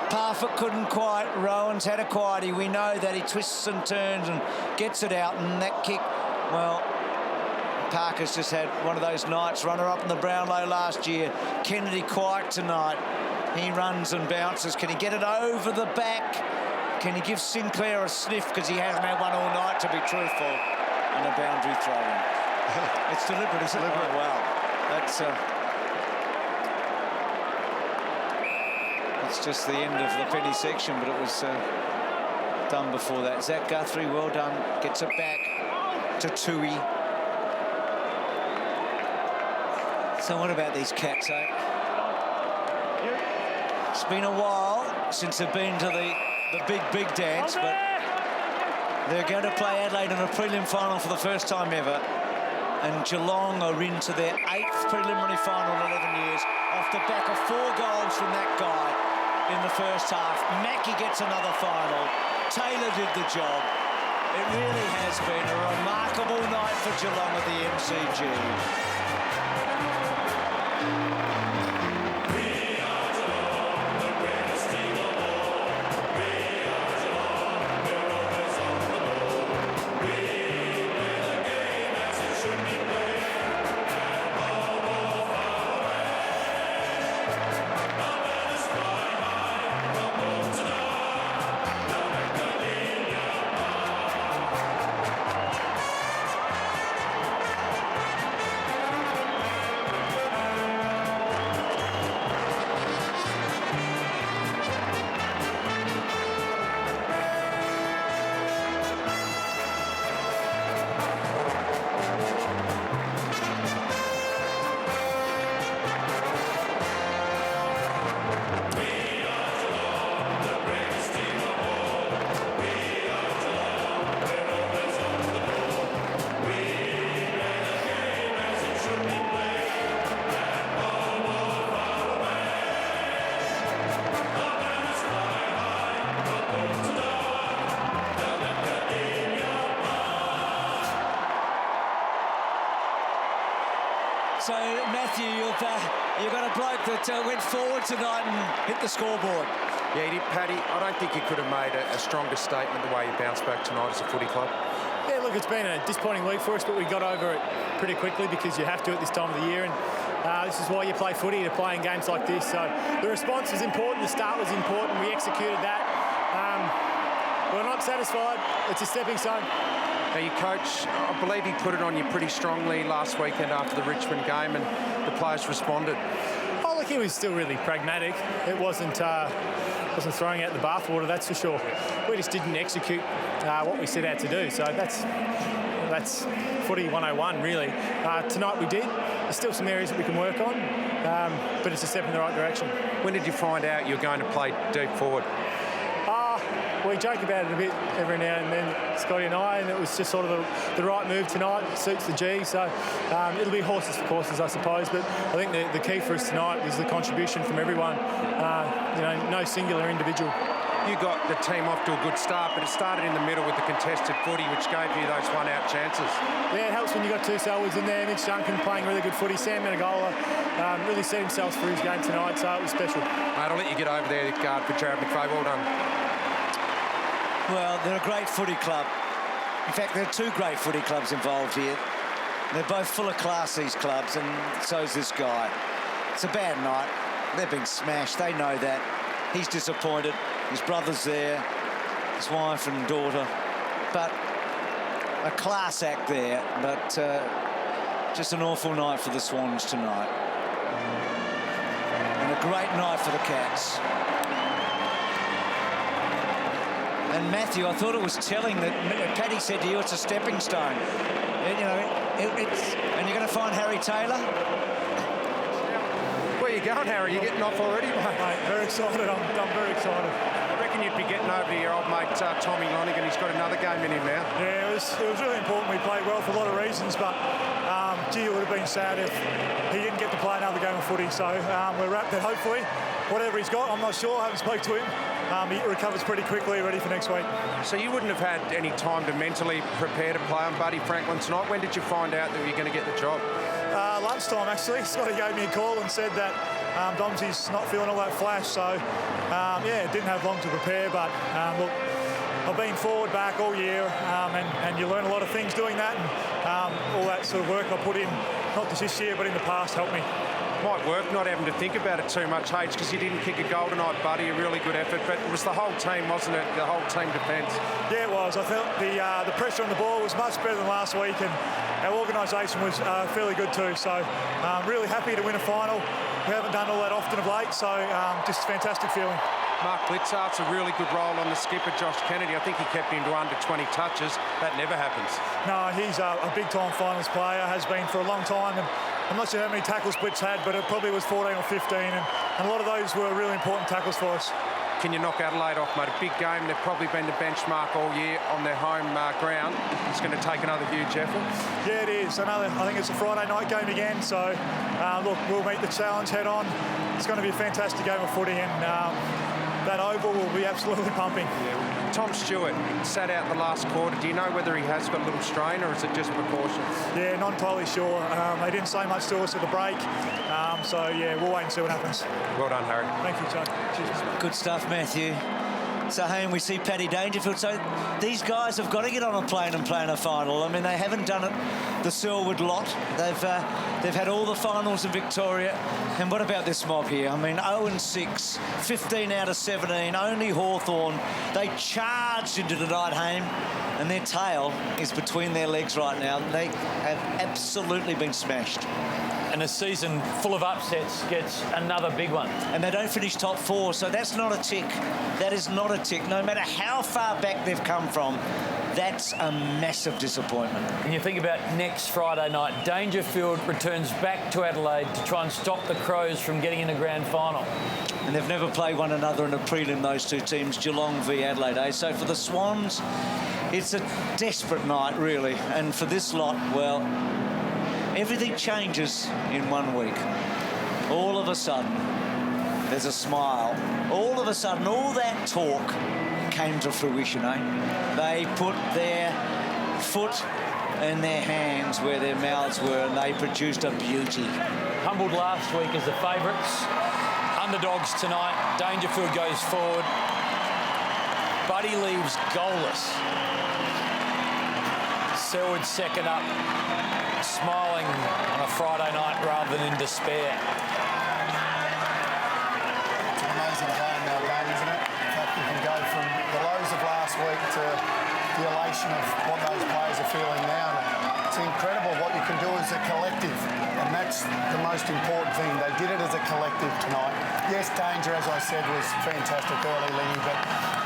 Parfitt couldn't quite. Rowan's had a quietie. We know that he twists and turns and gets it out, and that kick, well, Parker's just had one of those nights. Runner-up in the Brownlow last year. Kennedy quiet tonight. He runs and bounces. Can he get it over the back? Can he give Sinclair a sniff, because he hasn't had one all night, to be truthful? And a boundary throw-in. It's deliberate, isn't it? Oh, wow. That's just the end of the penny section, but it was done before that. Zach Guthrie, well done. Gets it back to Tui. So what about these Cats, eh? It's been a while since they've been to the big dance, but they're going to play Adelaide in a prelim final for the first time ever. And Geelong are into their 8th preliminary final in 11 years, off the back of 4 goals from that guy in the first half. Mackie gets another final. Taylor did the job. It really has been a remarkable night for Geelong at the MCG. So, Matthew, you've got a bloke that went forward tonight and hit the scoreboard. Yeah, he did, Paddy. I don't think he could have made a stronger statement the way he bounced back tonight as a footy club. Yeah, look, it's been a disappointing week for us, but we got over it pretty quickly, because you have to at this time of the year, and this is why you play footy, to play in games like this. So the response was important, the start was important, we executed that. We're not satisfied. It's a stepping stone. Now, your coach, I believe he put it on you pretty strongly last weekend after the Richmond game, and the players responded. Oh, look, think he was still really pragmatic. It wasn't throwing out the bathwater, that's for sure. We just didn't execute what we set out to do. So that's footy 101, really. Tonight we did. There's still some areas that we can work on, but it's a step in the right direction. When did you find out you were going to play deep forward? We joke about it a bit every now and then, Scotty and I, and it was just sort of the right move tonight. It suits the G, so it'll be horses for courses, I suppose. But I think the key for us tonight was the contribution from everyone. No singular individual. You got the team off to a good start, but it started in the middle with the contested footy, which gave you those one-out chances. Yeah, it helps when you've got two selwards in there. Mitch Duncan playing really good footy. Sam Menegola really set himself for his game tonight, so it was special. Mate, I'll let you get over there, guard for Jared McVeigh. Well done. Well, they're a great footy club. In fact, there are two great footy clubs involved here. They're both full of class, these clubs, and so's this guy. It's a bad night. They've been smashed. They know that. He's disappointed. His brother's there, his wife and daughter. But a class act there, but just an awful night for the Swans tonight. And a great night for the Cats. And Matthew, I thought it was telling that Paddy said to you it's a stepping stone. You know, and you're going to find Harry Taylor? Where you going, Harry? You getting off already, mate? Very excited. I'm very excited. I reckon you'd be getting over to your old mate Tommy Lonigan. He's got another game in him now. Yeah, it was really important. We played well for a lot of reasons, but gee, it would have been sad if he didn't get to play another game of footy. So we're wrapped that hopefully, whatever he's got, I'm not sure. I haven't spoke to him. He recovers pretty quickly, ready for next week. So you wouldn't have had any time to mentally prepare to play on Buddy Franklin tonight. When did you find out that you were going to get the job? Lunchtime, actually. Scotty gave me a call and said that Domsy's not feeling all that flash. So, yeah, didn't have long to prepare. But, look, I've been forward, back all year, and you learn a lot of things doing that. And all that sort of work I put in, not just this year, but in the past, helped me. Might work not having to think about it too much, H, because you didn't kick a goal tonight, Buddy. A really good effort, but it was the whole team, wasn't it? The whole team defence. Yeah, it was. I felt the pressure on the ball was much better than last week, and our organisation was fairly good too. So really happy to win a final. We haven't done all that often of late, so just a fantastic feeling. Mark Blitzart's a really good role on the skipper, Josh Kennedy. I think he kept him to under 20 touches. That never happens. No, he's a big-time finals player, has been for a long time, and I'm not sure how many tackles Blitz had, but it probably was 14 or 15, and a lot of those were really important tackles for us. Can you knock Adelaide off, mate? A big game. They've probably been the benchmark all year on their home ground. It's going to take another huge effort. Yeah, it is. I think it's a Friday night game again, so look, we'll meet the challenge head on. It's going to be a fantastic game of footy, and that oval will be absolutely pumping. Yeah. Tom Stewart sat out the last quarter. Do you know whether he has got a little strain or is it just precaution? Yeah, not entirely sure. They didn't say much to us at the break. So, yeah, we'll wait and see what happens. Well done, Harry. Thank you, John. Cheers. Good stuff, Matthew. So, and we see Paddy Dangerfield. So these guys have got to get on a plane and play in a final. I mean, they haven't done it the Selwood lot. They've had all the finals in Victoria. And what about this mob here? I mean, 0-6, 15 out of 17, only Hawthorn. They charged into tonight, Haim, and their tail is between their legs right now. They have absolutely been smashed. And a season full of upsets gets another big one. And they don't finish top four, so that's not a tick. That is not a tick. No matter how far back they've come from, that's a massive disappointment. And you think about next Friday night, Dangerfield returns back to Adelaide to try and stop the Crows from getting in a grand final. And they've never played one another in a prelim, those two teams, Geelong v Adelaide, eh? So for the Swans, it's a desperate night, really. And for this lot, well, everything changes in 1 week. All of a sudden, there's a smile. All of a sudden, all that talk came to fruition, eh? They put their foot and their hands where their mouths were, and they produced a beauty. Humbled last week as the favourites. Underdogs tonight. Dangerfield goes forward. Buddy leaves goalless. Selwood second up, smiling on a Friday night rather than in despair. It's an amazing game now, game, isn't it? In fact, you can go from the lows of last week to the elation of what those players are feeling now. And it's incredible what you can do as a collective, and that's the most important thing. They did it as a collective tonight. Yes, Danger, as I said, was fantastic early, Lenny, but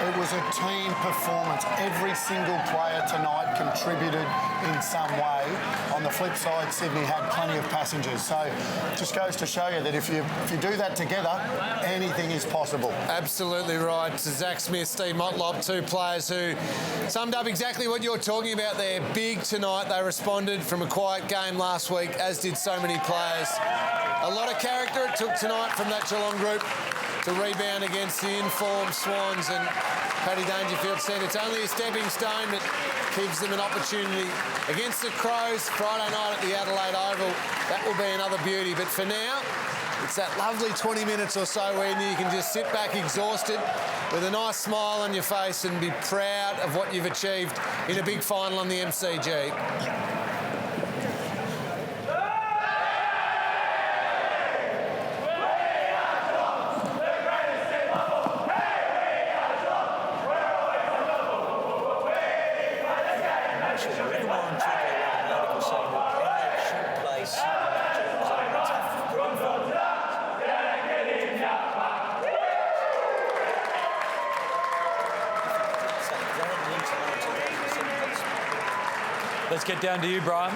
it was a team performance. Every single player tonight contributed in some way. On the flip side, Sydney had plenty of passengers. So it just goes to show you that if you do that together, anything is possible. Absolutely right. So Zach Smith, Steve Motlop, two players who summed up exactly what you're talking about there. Big tonight. They responded from a quiet game last week, as did so many players. A lot of character it took tonight from that Geelong group to rebound against the informed Swans, and Paddy Dangerfield said it's only a stepping stone that gives them an opportunity against the Crows Friday night at the Adelaide Oval. That will be another beauty, but for now, it's that lovely 20 minutes or so when you can just sit back exhausted with a nice smile on your face and be proud of what you've achieved in a big final on the MCG. Let's get down to you, Brian.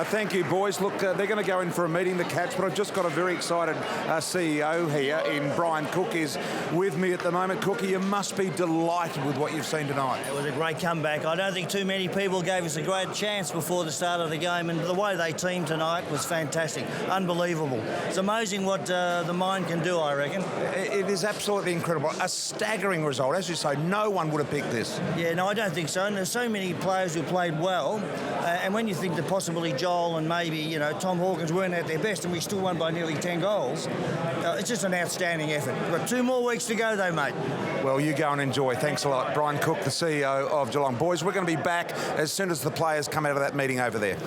Thank you, boys. Look, they're going to go in for a meeting, the Cats, but I've just got a very excited CEO here in Brian Cook is with me at the moment. Cookie, you must be delighted with what you've seen tonight. It was a great comeback. I don't think too many people gave us a great chance before the start of the game, and the way they teamed tonight was fantastic. Unbelievable. It's amazing what the mind can do, I reckon. It is absolutely incredible. A staggering result. As you say, no one would have picked this. Yeah, no, I don't think so. And there's so many players who played well, and when you think that possibly Joel and maybe, Tom Hawkins weren't at their best and we still won by nearly 10 goals, it's just an outstanding effort. We've got 2 more weeks to go though, mate. Well, you go and enjoy. Thanks a lot. Brian Cook, the CEO of Geelong. Boys, we're going to be back as soon as the players come out of that meeting over there.